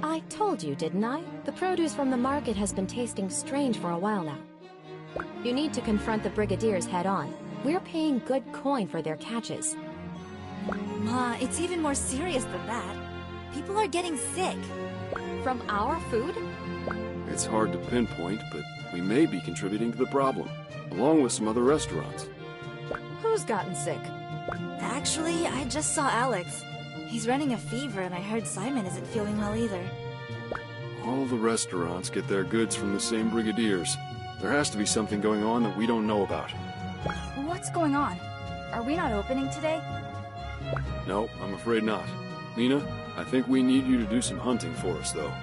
I told you, didn't I? The produce from the market has been tasting strange for a while now. You need to confront the Brigadiers head-on. We're paying good coin for their catches. Ma, it's even more serious than that. People are getting sick. From our food? It's hard to pinpoint, but we may be contributing to the problem, along with some other restaurants. Who's gotten sick? Actually, I just saw Alex. He's running a fever, and I heard Simon isn't feeling well either. All the restaurants get their goods from the same Brigadiers. There has to be something going on that we don't know about. What's going on? Are we not opening today? No, I'm afraid not. Nina, I think we need you to do some hunting for us, though.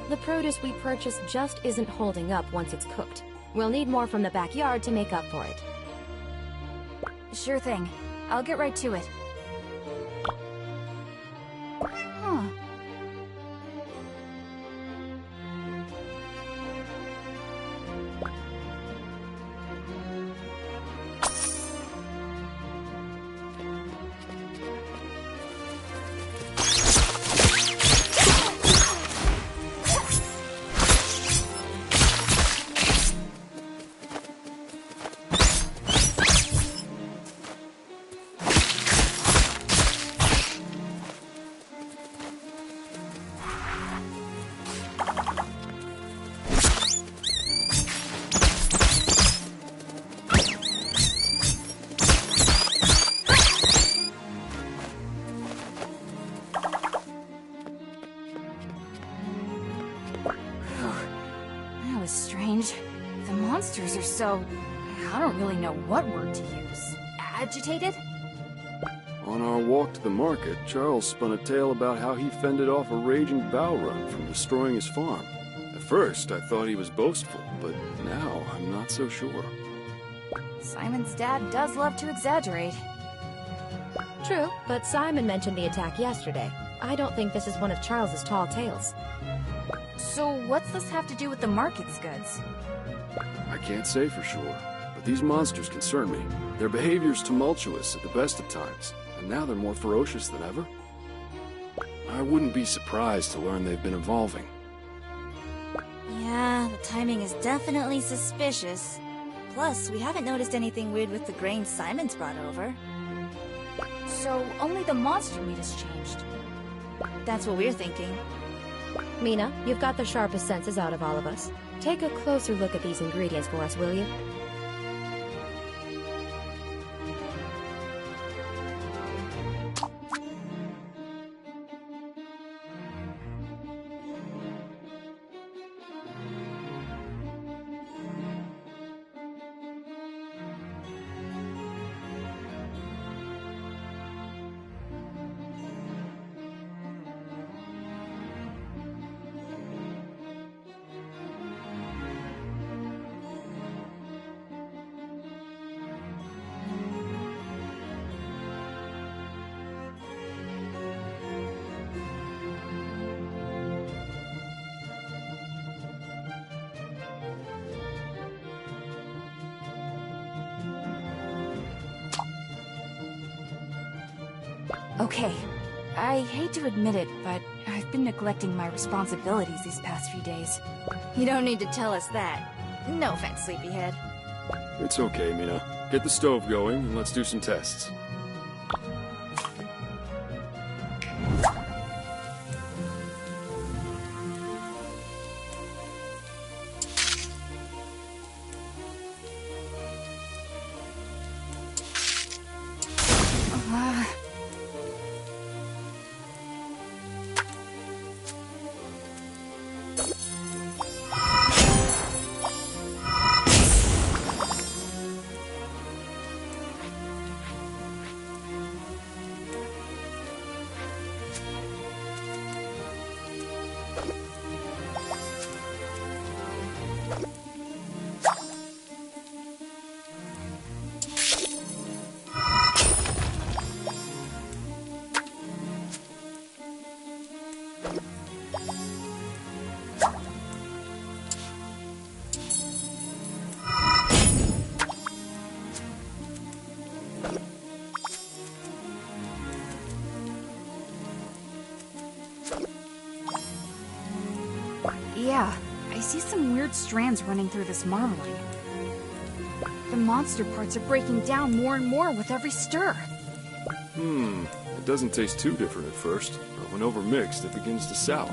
The produce we purchased just isn't holding up once it's cooked. We'll need more from the backyard to make up for it. Sure thing. I'll get right to it. Huh. Monsters are so... I don't really know what word to use. Agitated? On our walk to the market, Charles spun a tale about how he fended off a raging bow run from destroying his farm. At first, I thought he was boastful, but now I'm not so sure. Simon's dad does love to exaggerate. True, but Simon mentioned the attack yesterday. I don't think this is one of Charles's tall tales. So what's this have to do with the market's goods? I can't say for sure, but these monsters concern me. Their behavior's tumultuous at the best of times, and now they're more ferocious than ever. I wouldn't be surprised to learn they've been evolving. Yeah, the timing is definitely suspicious. Plus, we haven't noticed anything weird with the grain Simon's brought over. So, only the monster meat has changed. That's what we're thinking. Mina, you've got the sharpest senses out of all of us. Take a closer look at these ingredients for us, will you? Okay, I hate to admit it, but I've been neglecting my responsibilities these past few days. You don't need to tell us that. No offense, sleepyhead. It's okay, Mina. Get the stove going, and let's do some tests. Yeah, I see some weird strands running through this marbling. The monster parts are breaking down more and more with every stir. It doesn't taste too different at first, but when overmixed, it begins to sour.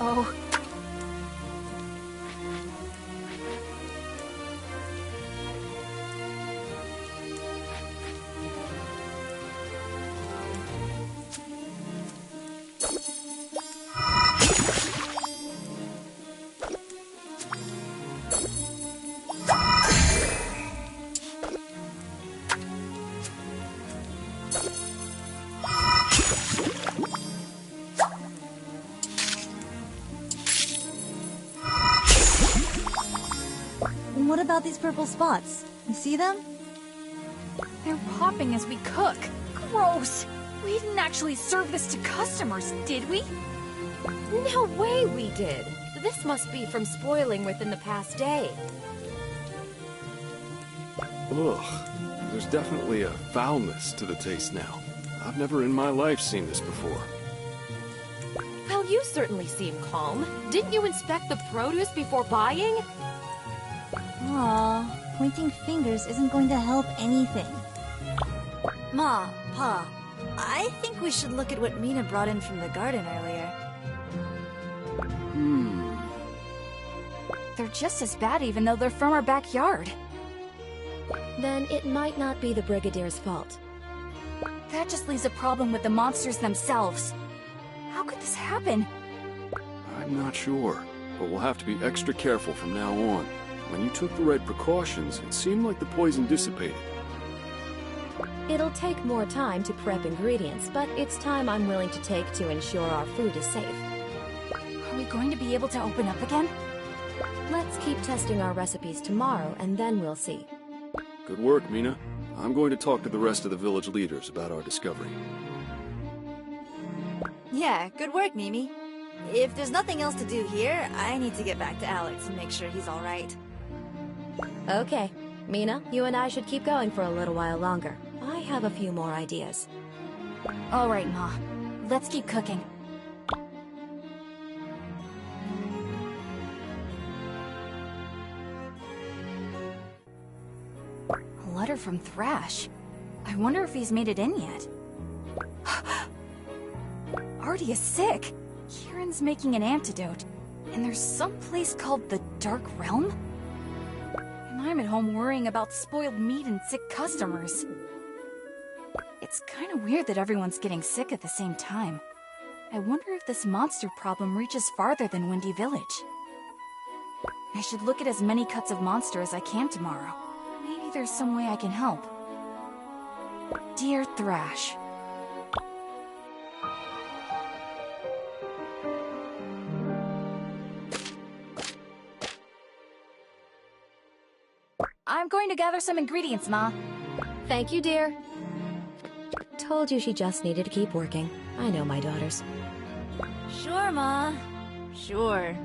Uh-oh. And what about these purple spots? You see them? They're popping as we cook. Gross! We didn't actually serve this to customers, did we? No way we did. This must be from spoiling within the past day. Ugh. There's definitely a foulness to the taste now. I've never in my life seen this before. Well, you certainly seem calm. Didn't you inspect the produce before buying? Aw, pointing fingers isn't going to help anything. Ma, Pa, I think we should look at what Mina brought in from the garden earlier. They're just as bad even though they're from our backyard. then it might not be the Brigadier's fault. That just leaves a problem with the monsters themselves. How could this happen? I'm not sure, but we'll have to be extra careful from now on. When you took the right precautions, it seemed like the poison dissipated. It'll take more time to prep ingredients, but it's time I'm willing to take to ensure our food is safe. Are we going to be able to open up again? Let's keep testing our recipes tomorrow, and then we'll see. Good work, Mina. I'm going to talk to the rest of the village leaders about our discovery. Yeah, good work, Mimi. If there's nothing else to do here, I need to get back to Alex and make sure he's alright. Okay. Mina, you and I should keep going for a little while longer. I have a few more ideas. Alright, Ma. Let's keep cooking. A letter from Thrash. I wonder if he's made it in yet. Artie is sick. Kieran's making an antidote. And there's some place called the Dark Realm? And I'm at home worrying about spoiled meat and sick customers. It's kind of weird that everyone's getting sick at the same time. I wonder if this monster problem reaches farther than Windy Village. I should look at as many cuts of monster as I can tomorrow. Maybe there's some way I can help. Dear Thrash. I'm going to gather some ingredients, Ma. Thank you, dear. Told you she just needed to keep working. I know my daughters. Sure, Ma. Sure.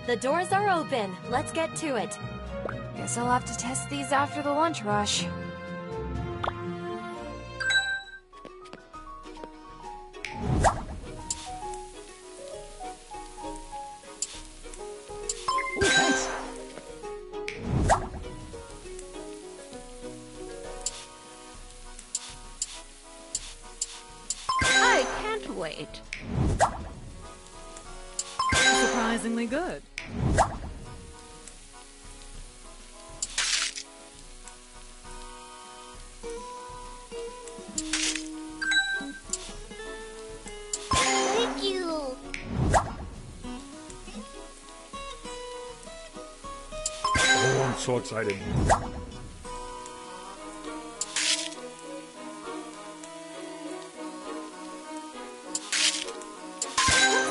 The doors are open. Let's get to it. Guess I'll have to test these after the lunch rush. Ooh, thanks. I can't wait. Surprisingly good. Thank you. Oh, I'm so excited.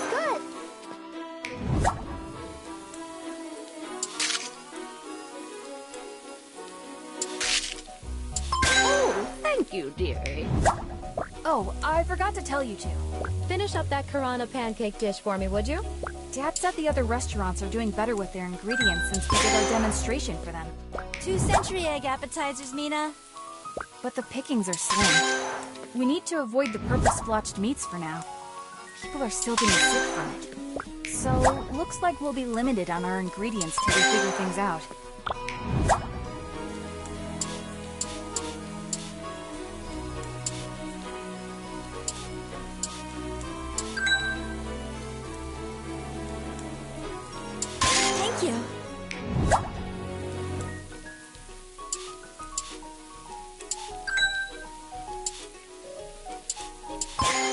Good. Oh, thank you, dearie. Oh, I forgot to tell you two. Finish up that Karana pancake dish for me, would you? Dad said the other restaurants are doing better with their ingredients since we did our demonstration for them. 2 century egg appetizers, Mina. But the pickings are slim. We need to avoid the purple-splotched meats for now. People are still getting sick from it. So, looks like we'll be limited on our ingredients till we figure things out. Thank you.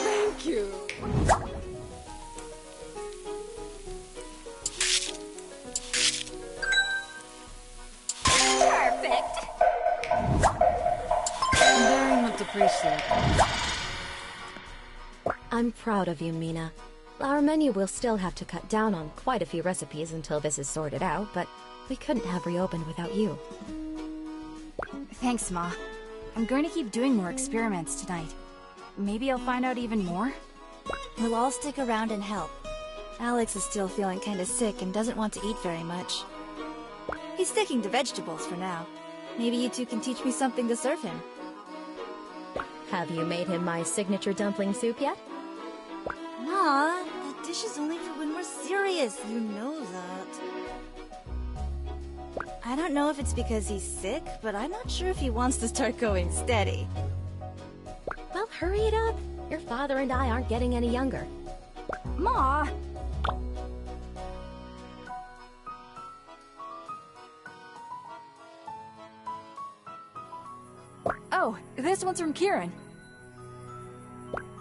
Thank you. Perfect. Very much appreciated. I'm proud of you, Mina. Our menu will still have to cut down on quite a few recipes until this is sorted out, but we couldn't have reopened without you. Thanks, Ma. I'm going to keep doing more experiments tonight. maybe I'll find out even more? We'll all stick around and help. Alex is still feeling kinda sick and doesn't want to eat very much. He's sticking to vegetables for now. Maybe you two can teach me something to serve him. Have you made him my signature dumpling soup yet? Nah, that dish is only for when we're serious. You know that. I don't know if it's because he's sick, but I'm not sure if he wants to start going steady. Well, hurry it up. Your father and I aren't getting any younger. Ma! Oh, this one's from Kieran.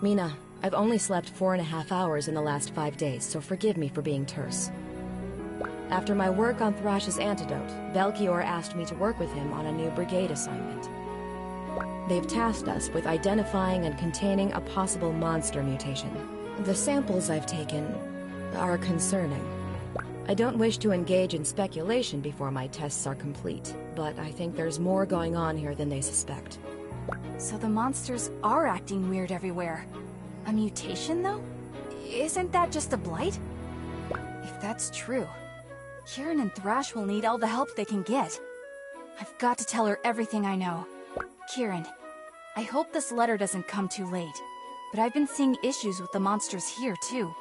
Mina, I've only slept 4.5 hours in the last 5 days, so forgive me for being terse. After my work on Thrash's antidote, Belchior asked me to work with him on a new Brigade assignment. They've tasked us with identifying and containing a possible monster mutation. The samples I've taken are concerning. I don't wish to engage in speculation before my tests are complete, but I think there's more going on here than they suspect. So the monsters are acting weird everywhere. A mutation, though? Isn't that just a blight? If that's true, Kieran and Thrash will need all the help they can get. I've got to tell her everything I know. Kieran, I hope this letter doesn't come too late, but I've been seeing issues with the monsters here, too.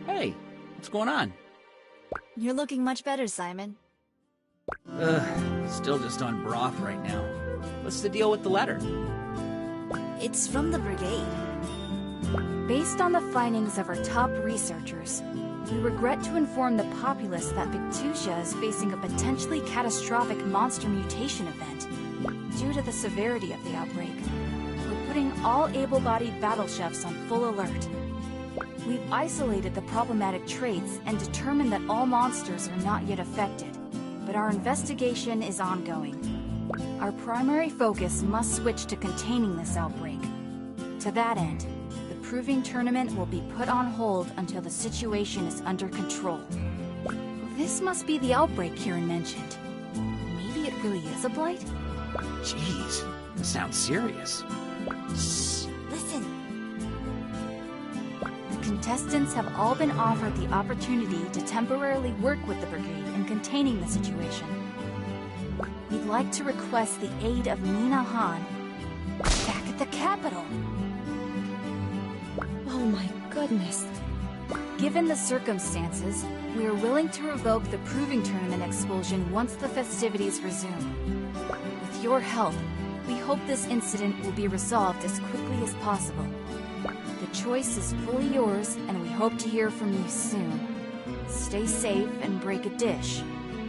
Hey, what's going on? You're looking much better, Simon. Still just on broth right now. What's the deal with the letter? It's from the Brigade. Based on the findings of our top researchers, we regret to inform the populace that Victusia is facing a potentially catastrophic monster mutation event. Due to the severity of the outbreak, we're putting all able-bodied battle chefs on full alert. We've isolated the problematic traits and determined that all monsters are not yet affected, but our investigation is ongoing. Our primary focus must switch to containing this outbreak. To that end, the Proving Tournament will be put on hold until the situation is under control. This must be the outbreak Kieran mentioned. Maybe it really is a blight? Jeez, this sounds serious. Shh, listen. The contestants have all been offered the opportunity to temporarily work with the Brigade in containing the situation. We'd like to request the aid of Nina Han back at the capital. Oh my goodness. Given the circumstances, we are willing to revoke the Proving Tournament expulsion once the festivities resume. With your help, we hope this incident will be resolved as quickly as possible. The choice is fully yours, and we hope to hear from you soon. Stay safe and break a dish.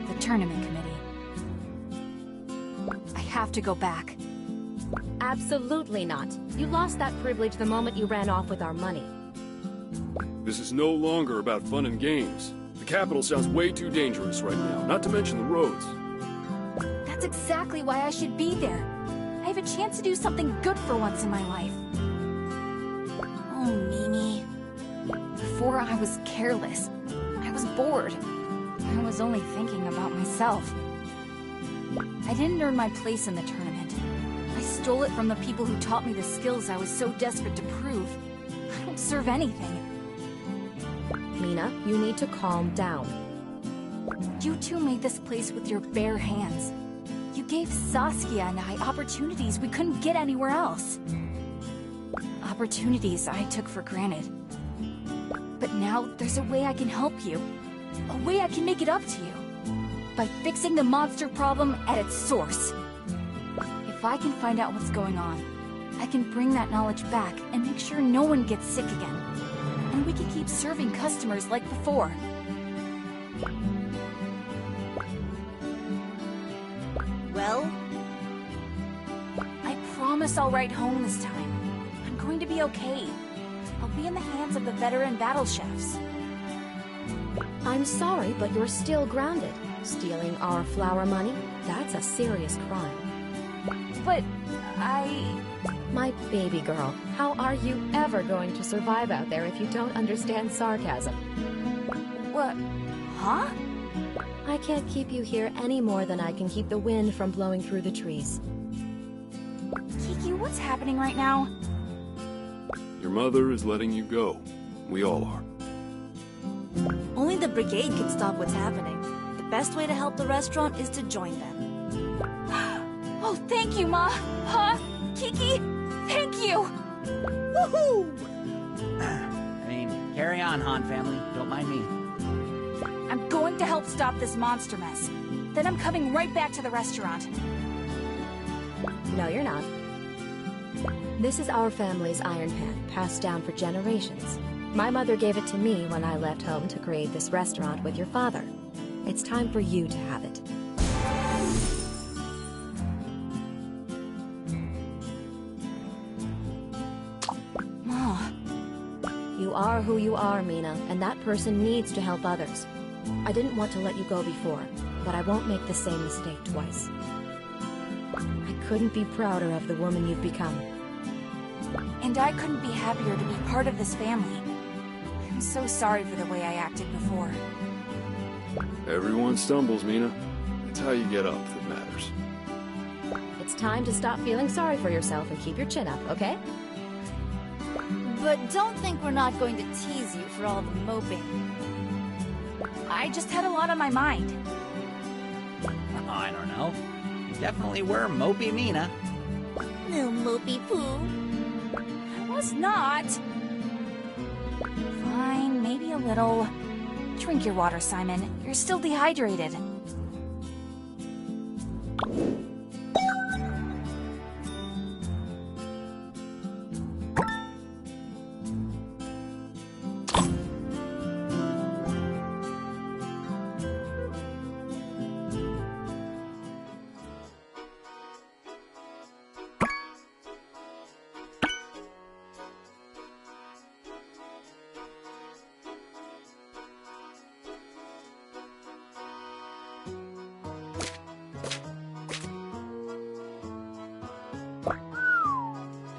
The Tournament Committee. I have to go back. Absolutely not. You lost that privilege the moment you ran off with our money. This is no longer about fun and games. The capital sounds way too dangerous right now, not to mention the roads. That's exactly why I should be there. I have a chance to do something good for once in my life. Oh, Mimi. Before I was careless. I was bored. I was only thinking about myself. I didn't earn my place in the tournament. I stole it from the people who taught me the skills I was so desperate to prove. I don't serve anything. Mina, you need to calm down. You two made this place with your bare hands. You gave Saskia and I opportunities we couldn't get anywhere else. Opportunities I took for granted. But now there's a way I can help you. A way I can make it up to you. By fixing the monster problem at its source. If I can find out what's going on, I can bring that knowledge back and make sure no one gets sick again. And we can keep serving customers like before. Well? I promise I'll write home this time. I'm going to be okay. I'll be in the hands of the veteran battle chefs. I'm sorry, but you're still grounded. Stealing our flower money? That's a serious crime. But My baby girl, how are you ever going to survive out there if you don't understand sarcasm? What? Huh? I can't keep you here any more than I can keep the wind from blowing through the trees. Kiki, what's happening right now? Your mother is letting you go. We all are. Only the Brigade can stop what's happening. The best way to help the restaurant is to join them. Oh, thank you, Ma. Huh? Kiki, thank you! Woohoo! I mean, carry on, Han family. Don't mind me. I'm going to help stop this monster mess. Then I'm coming right back to the restaurant. No, you're not. This is our family's iron pan, passed down for generations. My mother gave it to me when I left home to create this restaurant with your father. It's time for you to have it. Ma. You are who you are, Mina, and that person needs to help others. I didn't want to let you go before, but I won't make the same mistake twice. I couldn't be prouder of the woman you've become. And I couldn't be happier to be part of this family. I'm so sorry for the way I acted before. Everyone stumbles, Mina. It's how you get up that matters. It's time to stop feeling sorry for yourself and keep your chin up, okay? But don't think we're not going to tease you for all the moping. I just had a lot on my mind. Oh, I don't know. You definitely were mopey Mina. No mopey poo. I was not. Fine, maybe a little. Drink your water, Simon. You're still dehydrated.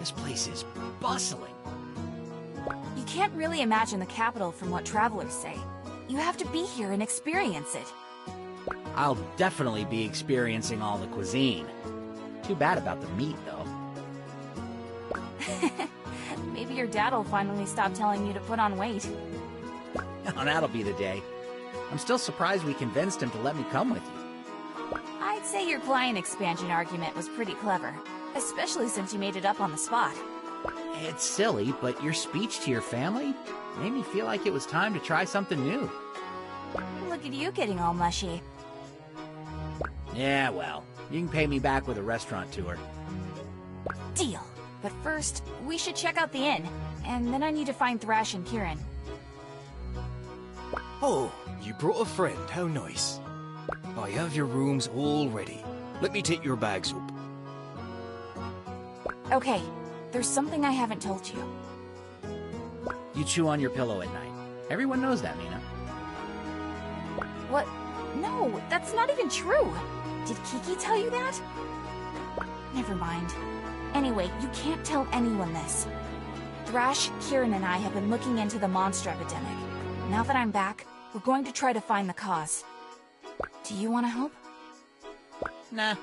This place is bustling. You can't really imagine the capital from what travelers say. You have to be here and experience it. I'll definitely be experiencing all the cuisine. Too bad about the meat, though. Maybe your dad will finally stop telling you to put on weight. Oh, that'll be the day. I'm still surprised we convinced him to let me come with you. I'd say your client expansion argument was pretty clever, especially since you made it up on the spot. It's silly, but your speech to your family made me feel like it was time to try something new. Look at you getting all mushy. Yeah, well, you can pay me back with a restaurant tour. Deal. But first, we should check out the inn, and then I need to find Thrash and Kieran. Oh, you brought a friend. How nice. I have your rooms all ready. Let me take your bags up. Okay, there's something I haven't told you. You chew on your pillow at night. Everyone knows that, Mina. What? No, that's not even true. Did Kiki tell you that? Never mind. Anyway, you can't tell anyone this. Thrash, Kieran, and I have been looking into the monster epidemic. Now that I'm back, we're going to try to find the cause. Do you want to help? Nah.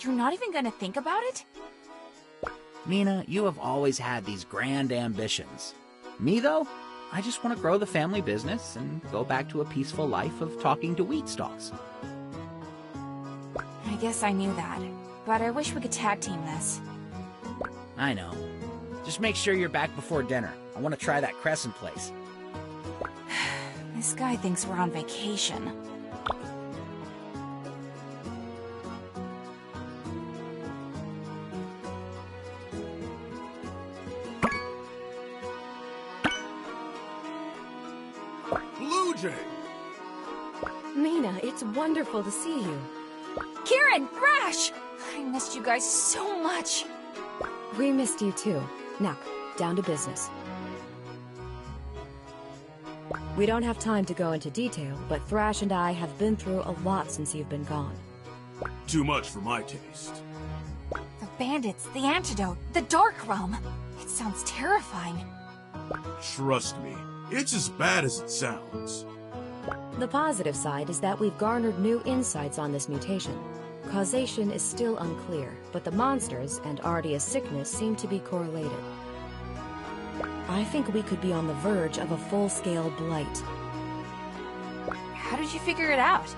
You're not even going to think about it? Mina, you have always had these grand ambitions. Me, though, I just want to grow the family business and go back to a peaceful life of talking to wheat stalks. I guess I knew that, but I wish we could tag team this. I know. Just make sure you're back before dinner. I want to try that crescent place. This guy thinks we're on vacation. Blue Jay! Mina, it's wonderful to see you. Kieran! Thrash! I missed you guys so much. We missed you too. Now, down to business. We don't have time to go into detail, but Thrash and I have been through a lot since you've been gone. Too much for my taste. The bandits, the antidote, the dark realm. It sounds terrifying. Trust me, it's as bad as it sounds. The positive side is that we've garnered new insights on this mutation. Causation is still unclear, but the monsters and Ardia's sickness seem to be correlated. I think we could be on the verge of a full-scale blight. How did you figure it out?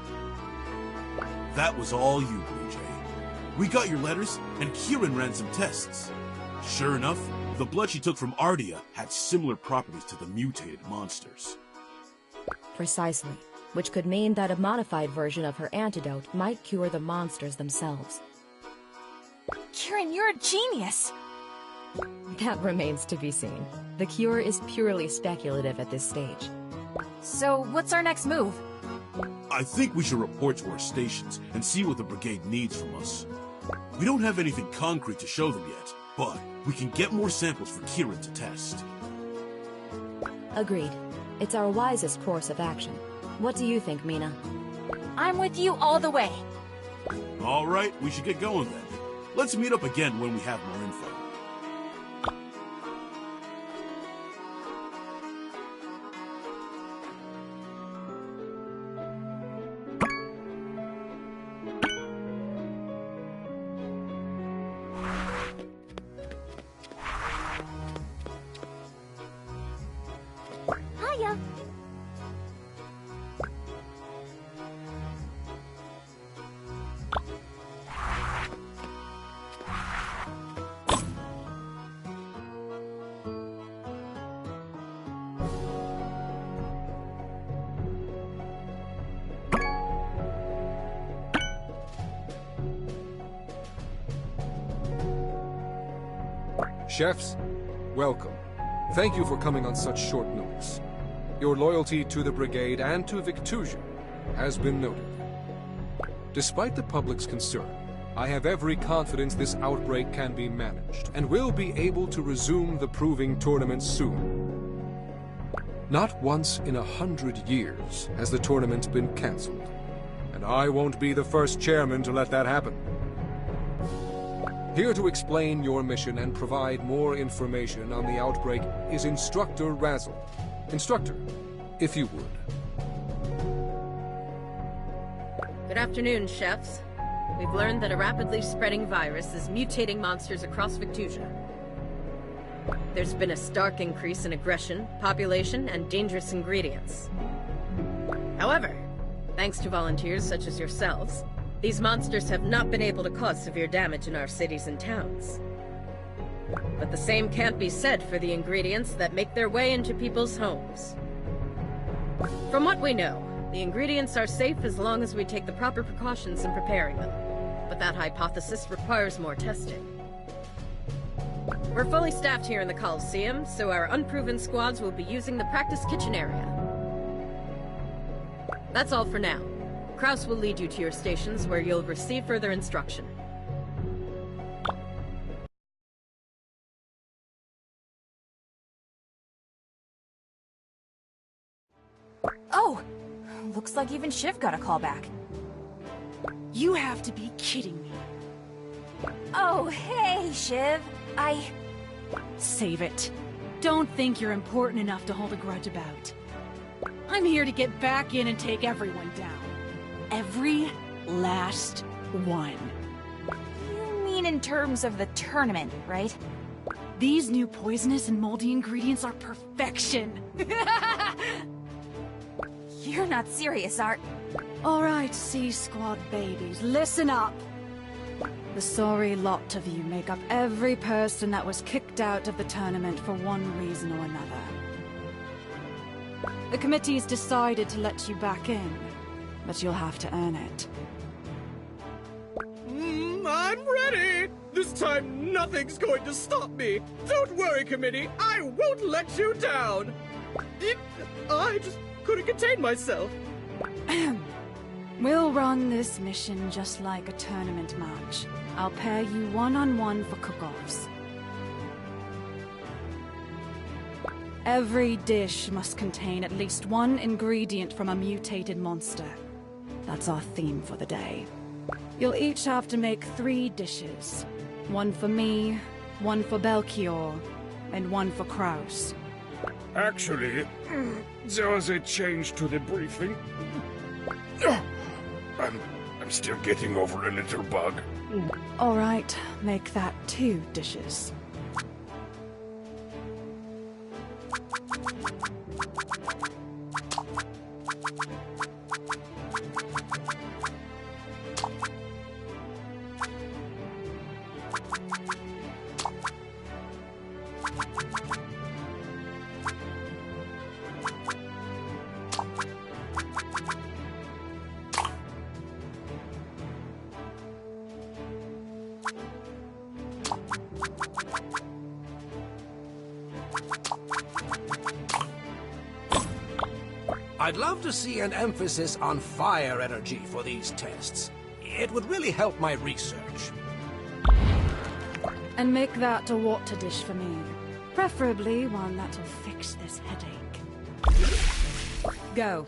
That was all you, Blue Jay. We got your letters, and Kieran ran some tests. Sure enough, the blood she took from Ardia had similar properties to the mutated monsters. Precisely, which could mean that a modified version of her antidote might cure the monsters themselves. Kieran, you're a genius! That remains to be seen. The cure is purely speculative at this stage. So, what's our next move? I think we should report to our stations and see what the Brigade needs from us. We don't have anything concrete to show them yet, but we can get more samples for Kieran to test. Agreed. It's our wisest course of action. What do you think, Mina? I'm with you all the way. All right, we should get going then. Let's meet up again when we have more info. Hiya. Chefs, welcome. Thank you for coming on such short notice. Your loyalty to the Brigade and to Victusia has been noted. Despite the public's concern, I have every confidence this outbreak can be managed, and will be able to resume the proving tournament soon. Not once in 100 years has the tournament been cancelled, and I won't be the first chairman to let that happen. Here to explain your mission and provide more information on the outbreak is Instructor Razzle. Instructor, if you would. Good afternoon, chefs. We've learned that a rapidly spreading virus is mutating monsters across Victusia. There's been a stark increase in aggression, population, and dangerous ingredients. However, thanks to volunteers such as yourselves, these monsters have not been able to cause severe damage in our cities and towns. But the same can't be said for the ingredients that make their way into people's homes. From what we know, the ingredients are safe as long as we take the proper precautions in preparing them. But that hypothesis requires more testing. We're fully staffed here in the Coliseum, so our unproven squads will be using the practice kitchen area. That's all for now. Kraus will lead you to your stations where you'll receive further instruction. Oh! Looks like even Shiv got a call back. You have to be kidding me. Oh, hey, Shiv. Save it. Don't think you're important enough to hold a grudge about. I'm here to get back in and take everyone down. Every last one. You mean in terms of the tournament, right? These new poisonous and moldy ingredients are perfection. You're not serious, Art. All right, C-Squad babies, listen up. The sorry lot of you make up every person that was kicked out of the tournament for one reason or another. The committee's decided to let you back in, but you'll have to earn it. I'm ready! This time nothing's going to stop me! Don't worry, committee, I won't let you down! I just couldn't contain myself. We'll run this mission just like a tournament match. I'll pair you one-on-one for cook-offs. Every dish must contain at least one ingredient from a mutated monster. That's our theme for the day. You'll each have to make 3 dishes. One for me, one for Belchior, and one for Kraus. Actually, there was a change to the briefing. I'm still getting over a little bug. All right, make that 2 dishes. I'd love to see an emphasis on fire energy for these tests. It would really help my research. And make that a water dish for me. Preferably one that'll fix this headache. Go.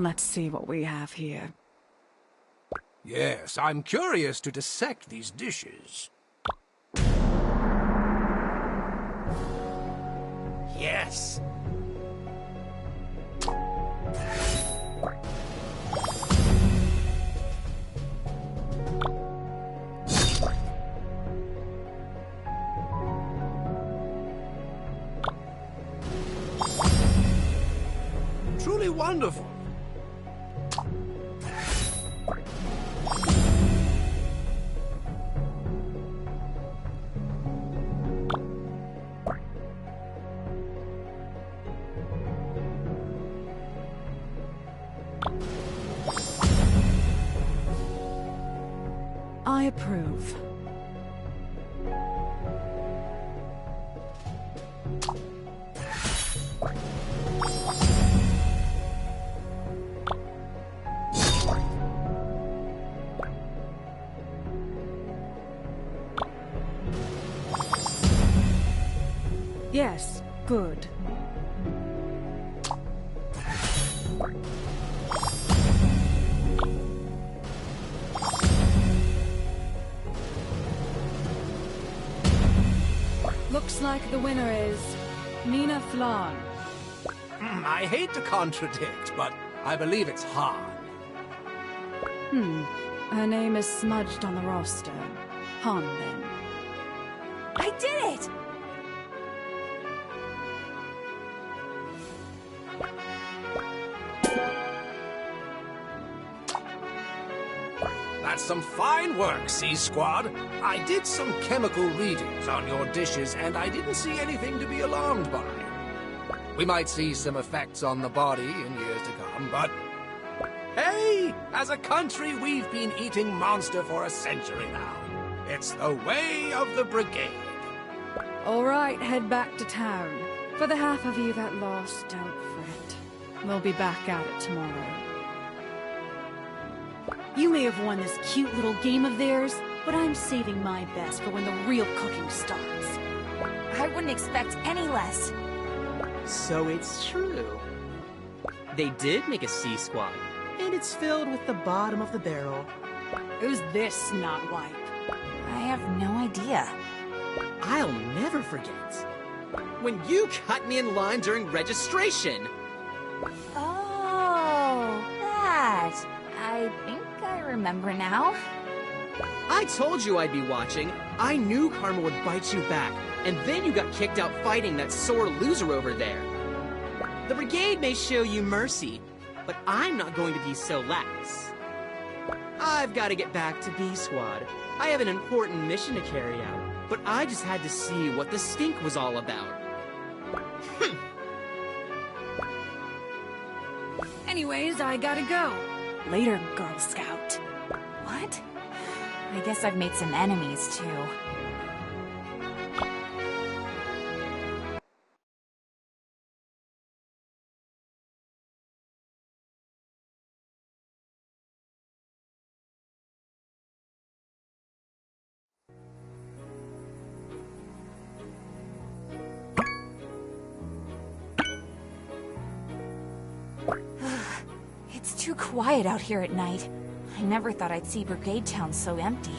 Let's see what we have here. Yes, I'm curious to dissect these dishes. Yes! Truly wonderful. I approve. Yes, good. Looks like the winner is Nina Flan. I hate to contradict, but I believe it's Han. Her name is smudged on the roster. Han, then. I did it! That's some fine work, C-Squad. I did some chemical readings on your dishes, and I didn't see anything to be alarmed by. We might see some effects on the body in years to come, but... Hey! As a country, we've been eating monster for a century now. It's the way of the Brigade. All right, head back to town. For the half of you that lost, don't fret. We'll be back at it tomorrow. You may have won this cute little game of theirs, but I'm saving my best for when the real cooking starts. I wouldn't expect any less. So it's true. They did make a C-Squad, and it's filled with the bottom of the barrel. Who's this snot wipe? I have no idea. I'll never forget when you cut me in line during registration. Oh, that. I think I remember now. I told you I'd be watching. I knew Karma would bite you back, and then you got kicked out fighting that sore loser over there. The Brigade may show you mercy, but I'm not going to be so lax. I've got to get back to B-Squad. I have an important mission to carry out, but I just had to see what the stink was all about. Anyways, I gotta go. Later, Girl Scout. What? I guess I've made some enemies, too. It's too quiet out here at night. I never thought I'd see Brigade Town so empty.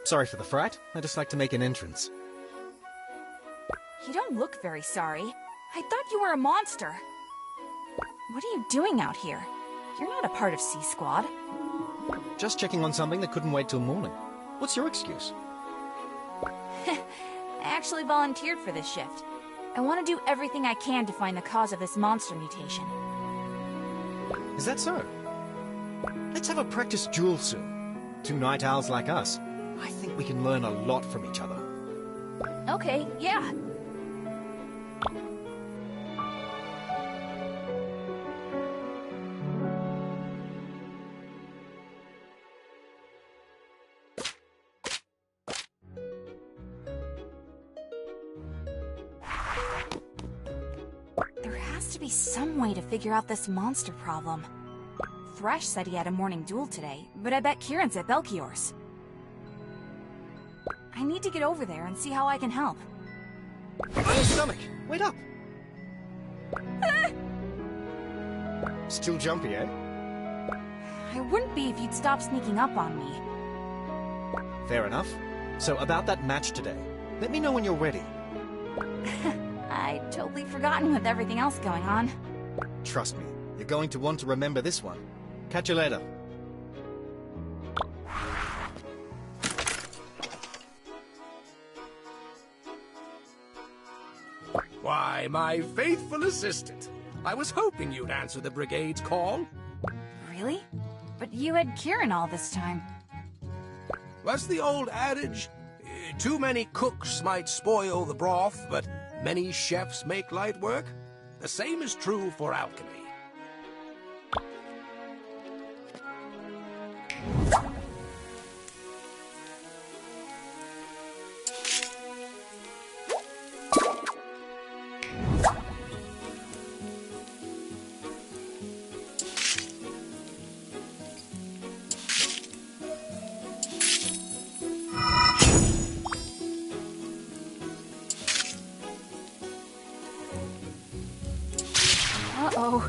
Sorry for the fright. I just like to make an entrance. You don't look very sorry. I thought you were a monster. What are you doing out here? You're not a part of C-Squad. Just checking on something that couldn't wait till morning. What's your excuse? I actually volunteered for this shift. I want to do everything I can to find the cause of this monster mutation. Is that so? Let's have a practice duel soon. Two night owls like us. I think we can learn a lot from each other. Okay, yeah. There has to be some way to figure out this monster problem. Thresh said he had a morning duel today, but I bet Kieran's at Belchior's. I need to get over there and see how I can help. My stomach! Wait up! Still jumpy, eh? I wouldn't be if you'd stop sneaking up on me. Fair enough. So about that match today, let me know when you're ready. I'd totally forgotten with everything else going on. Trust me, you're going to want to remember this one. Catch you later. Why, my faithful assistant. I was hoping you'd answer the Brigade's call. Really? But you had Kieran all this time. What's the old adage? Too many cooks might spoil the broth, but many chefs make light work? The same is true for alchemy. Uh-oh.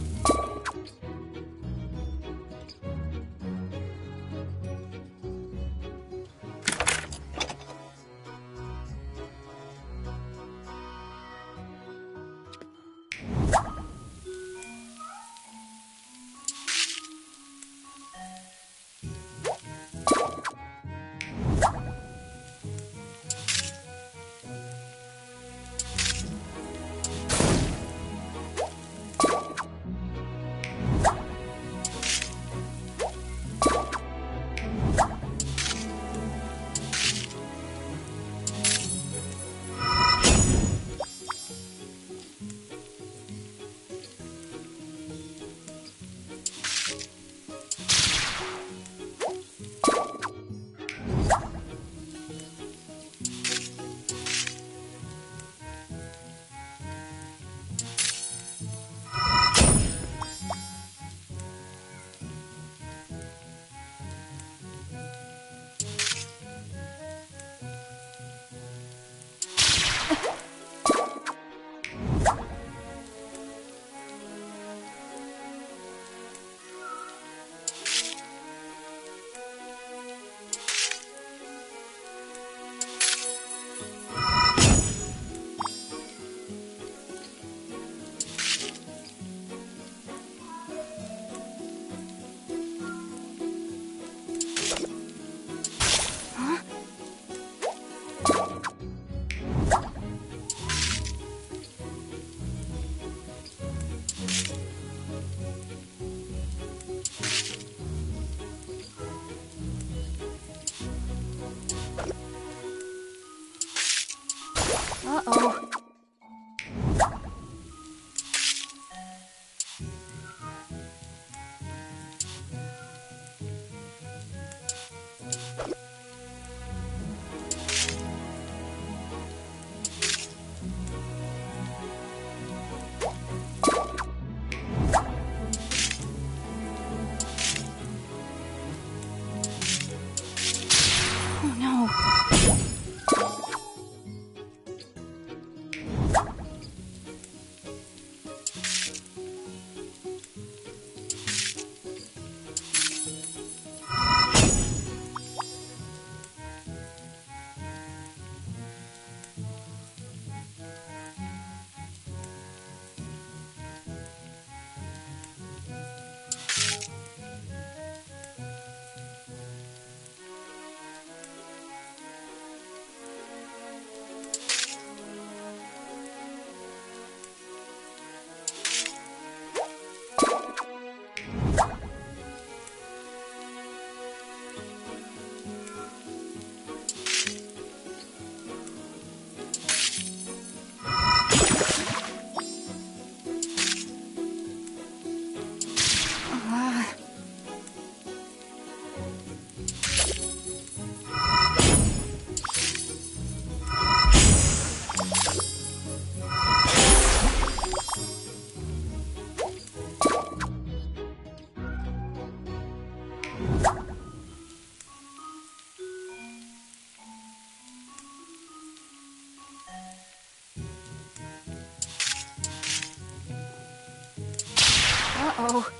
Uh-oh.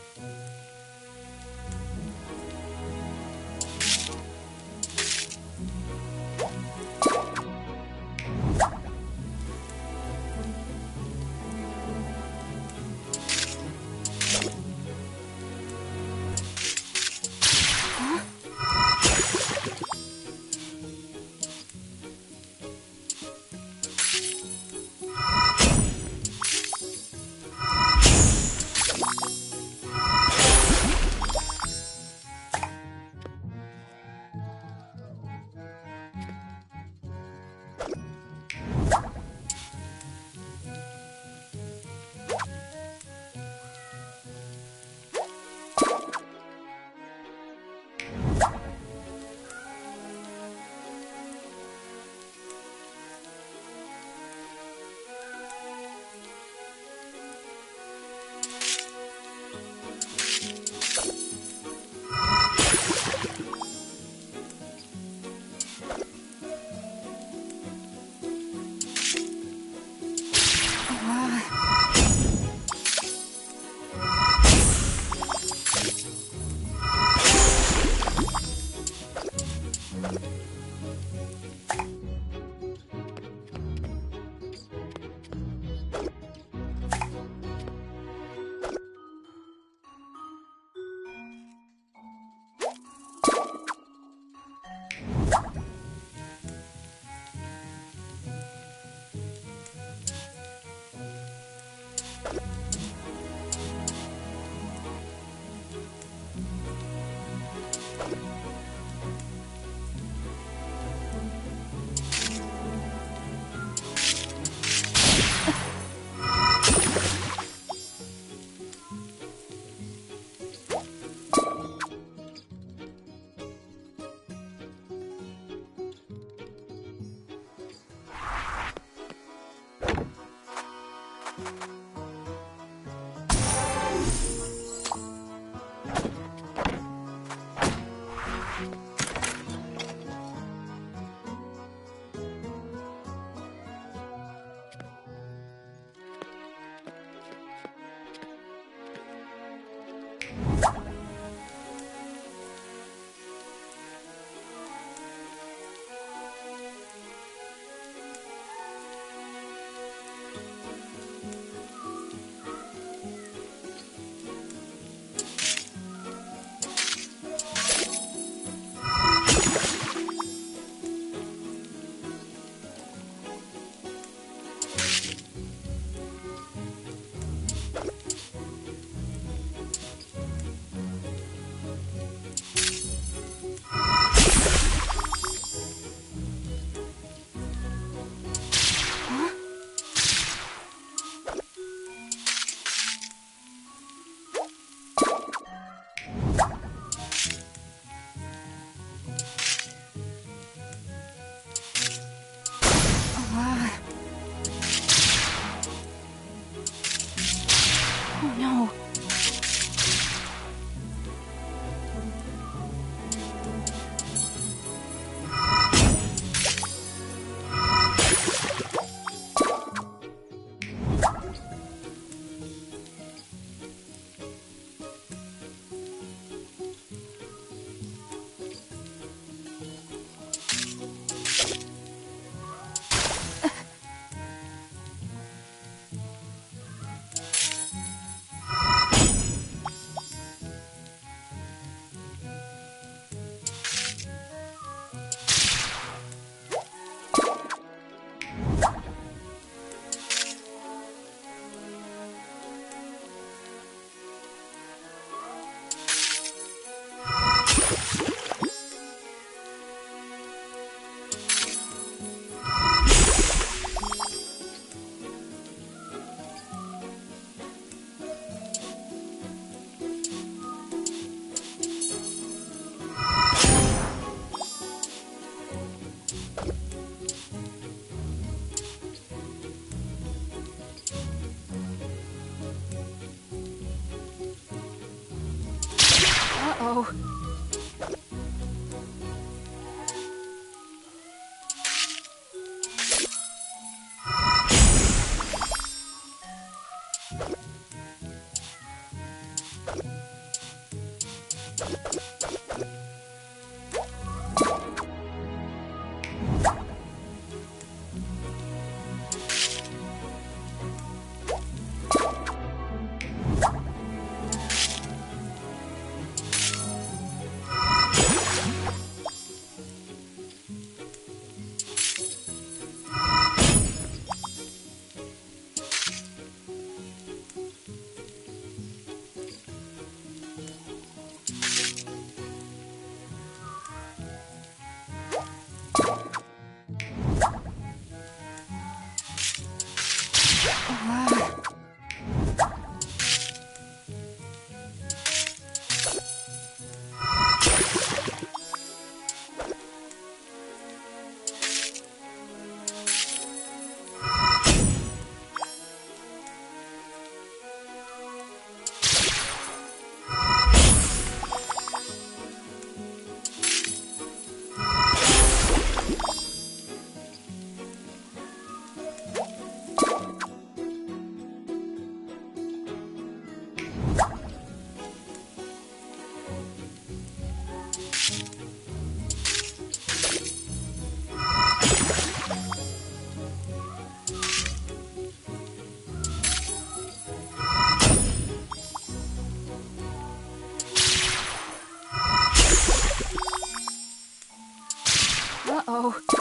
Uh-oh. Uh-oh.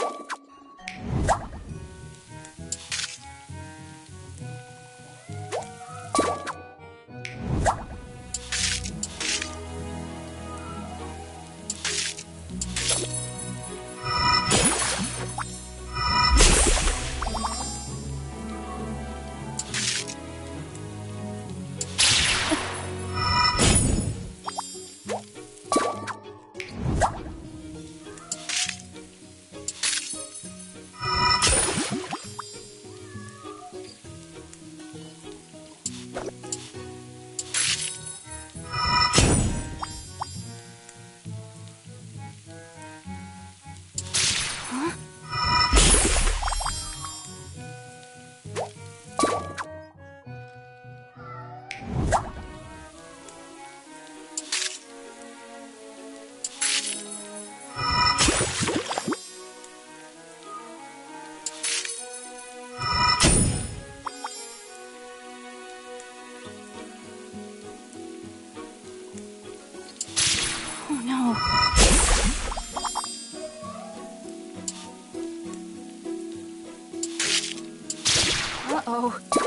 Oh no. Uh-oh.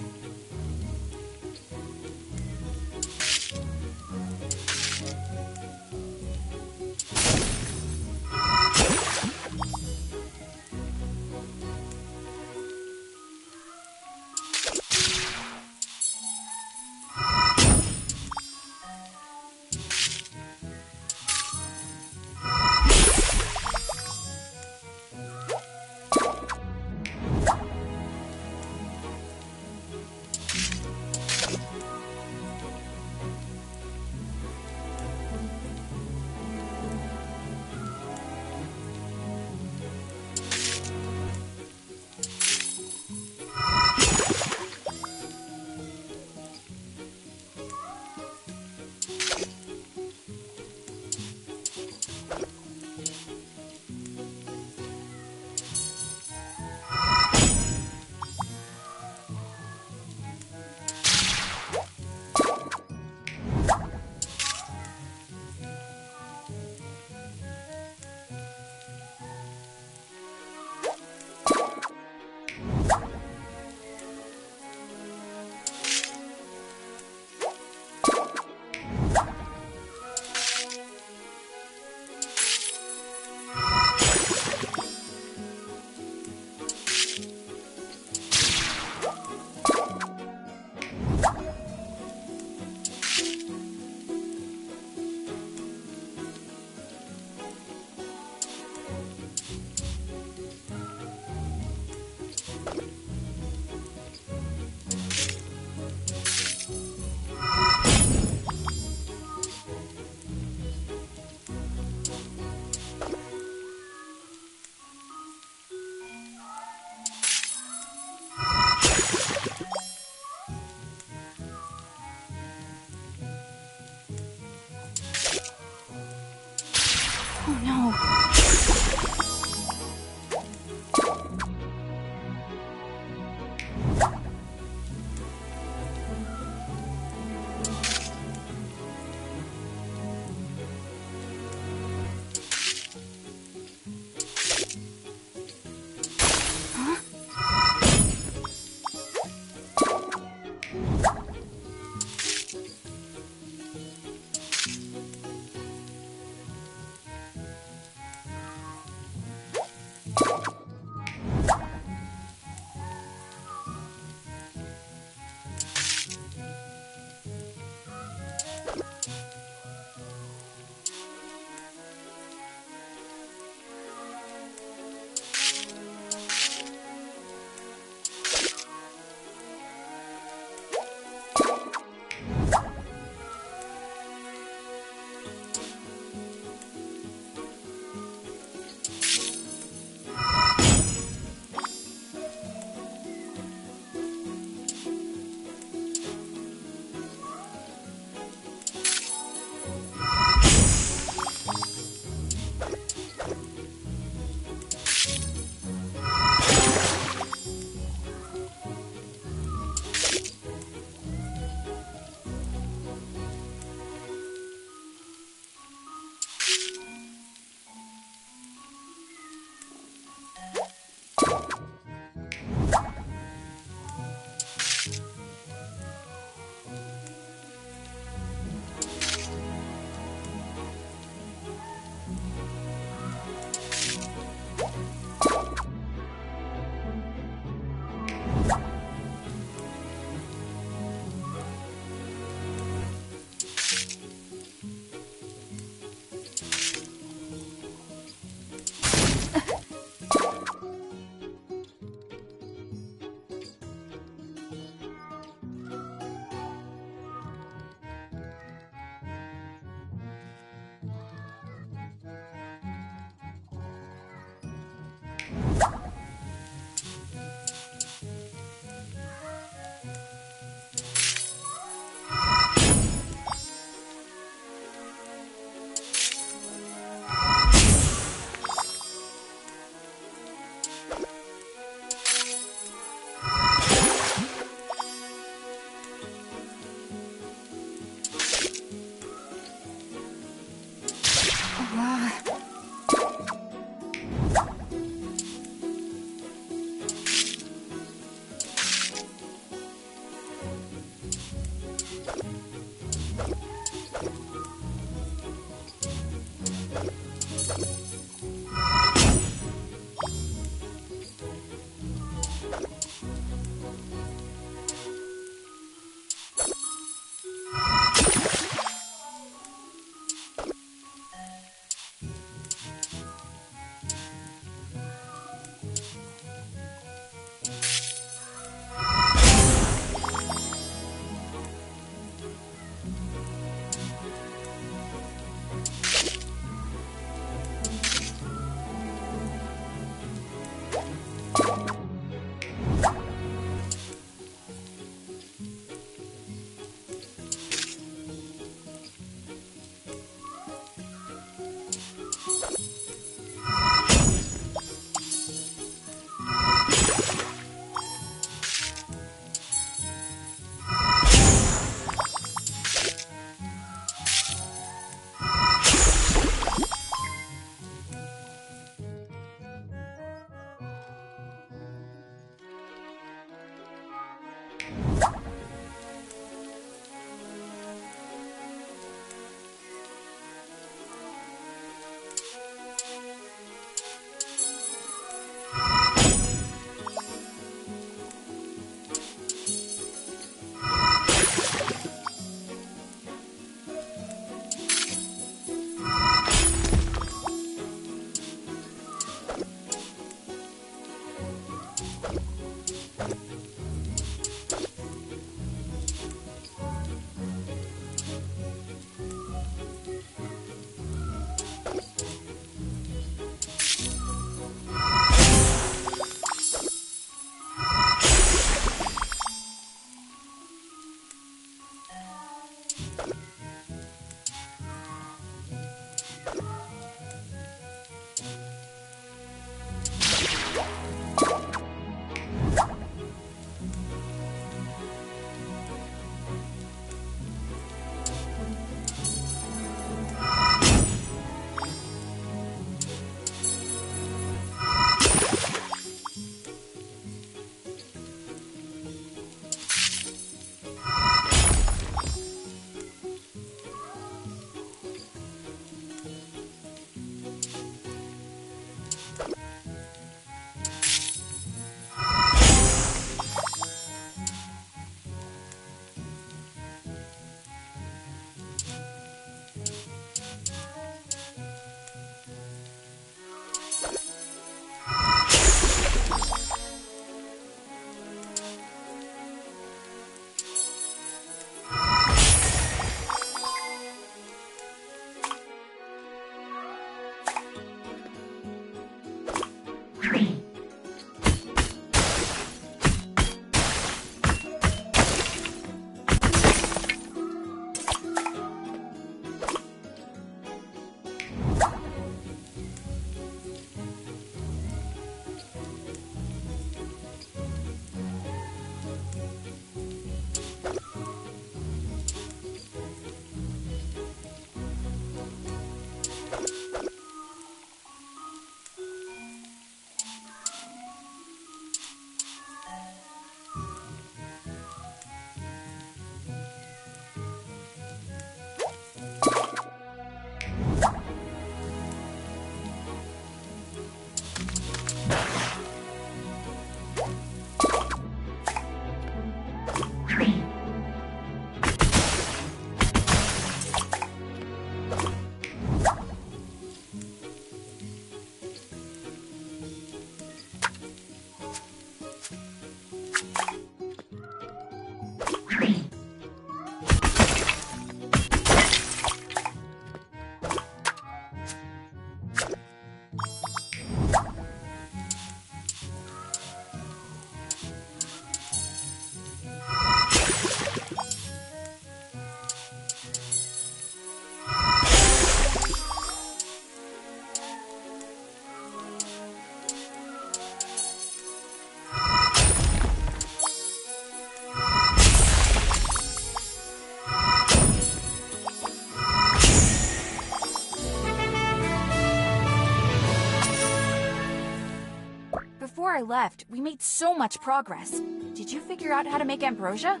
Before I left, we made so much progress. Did you figure out how to make ambrosia?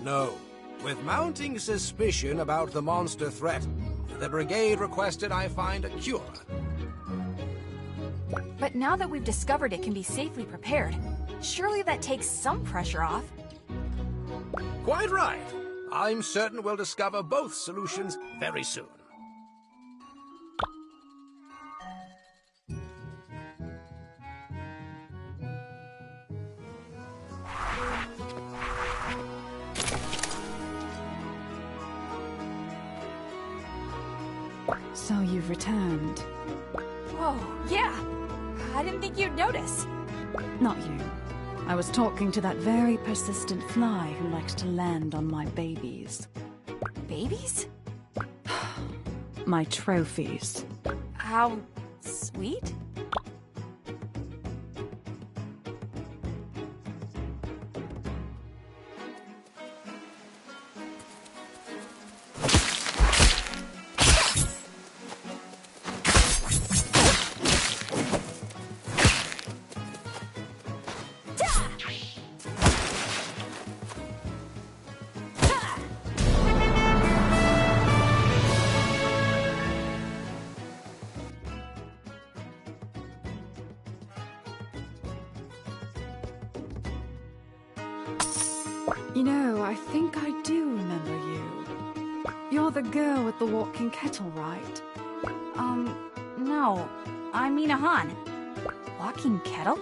No. With mounting suspicion about the monster threat, the Brigade requested I find a cure. But now that we've discovered it can be safely prepared, surely that takes some pressure off. Quite right. I'm certain we'll discover both solutions very soon. So you've returned. Whoa, yeah. I didn't think you'd notice. Not you. I was talking to that very persistent fly who likes to land on my babies. Babies? My trophies. How sweet? You know, I think I do remember you. You're the girl with the walking kettle, right? No. I mean Han. Walking kettle?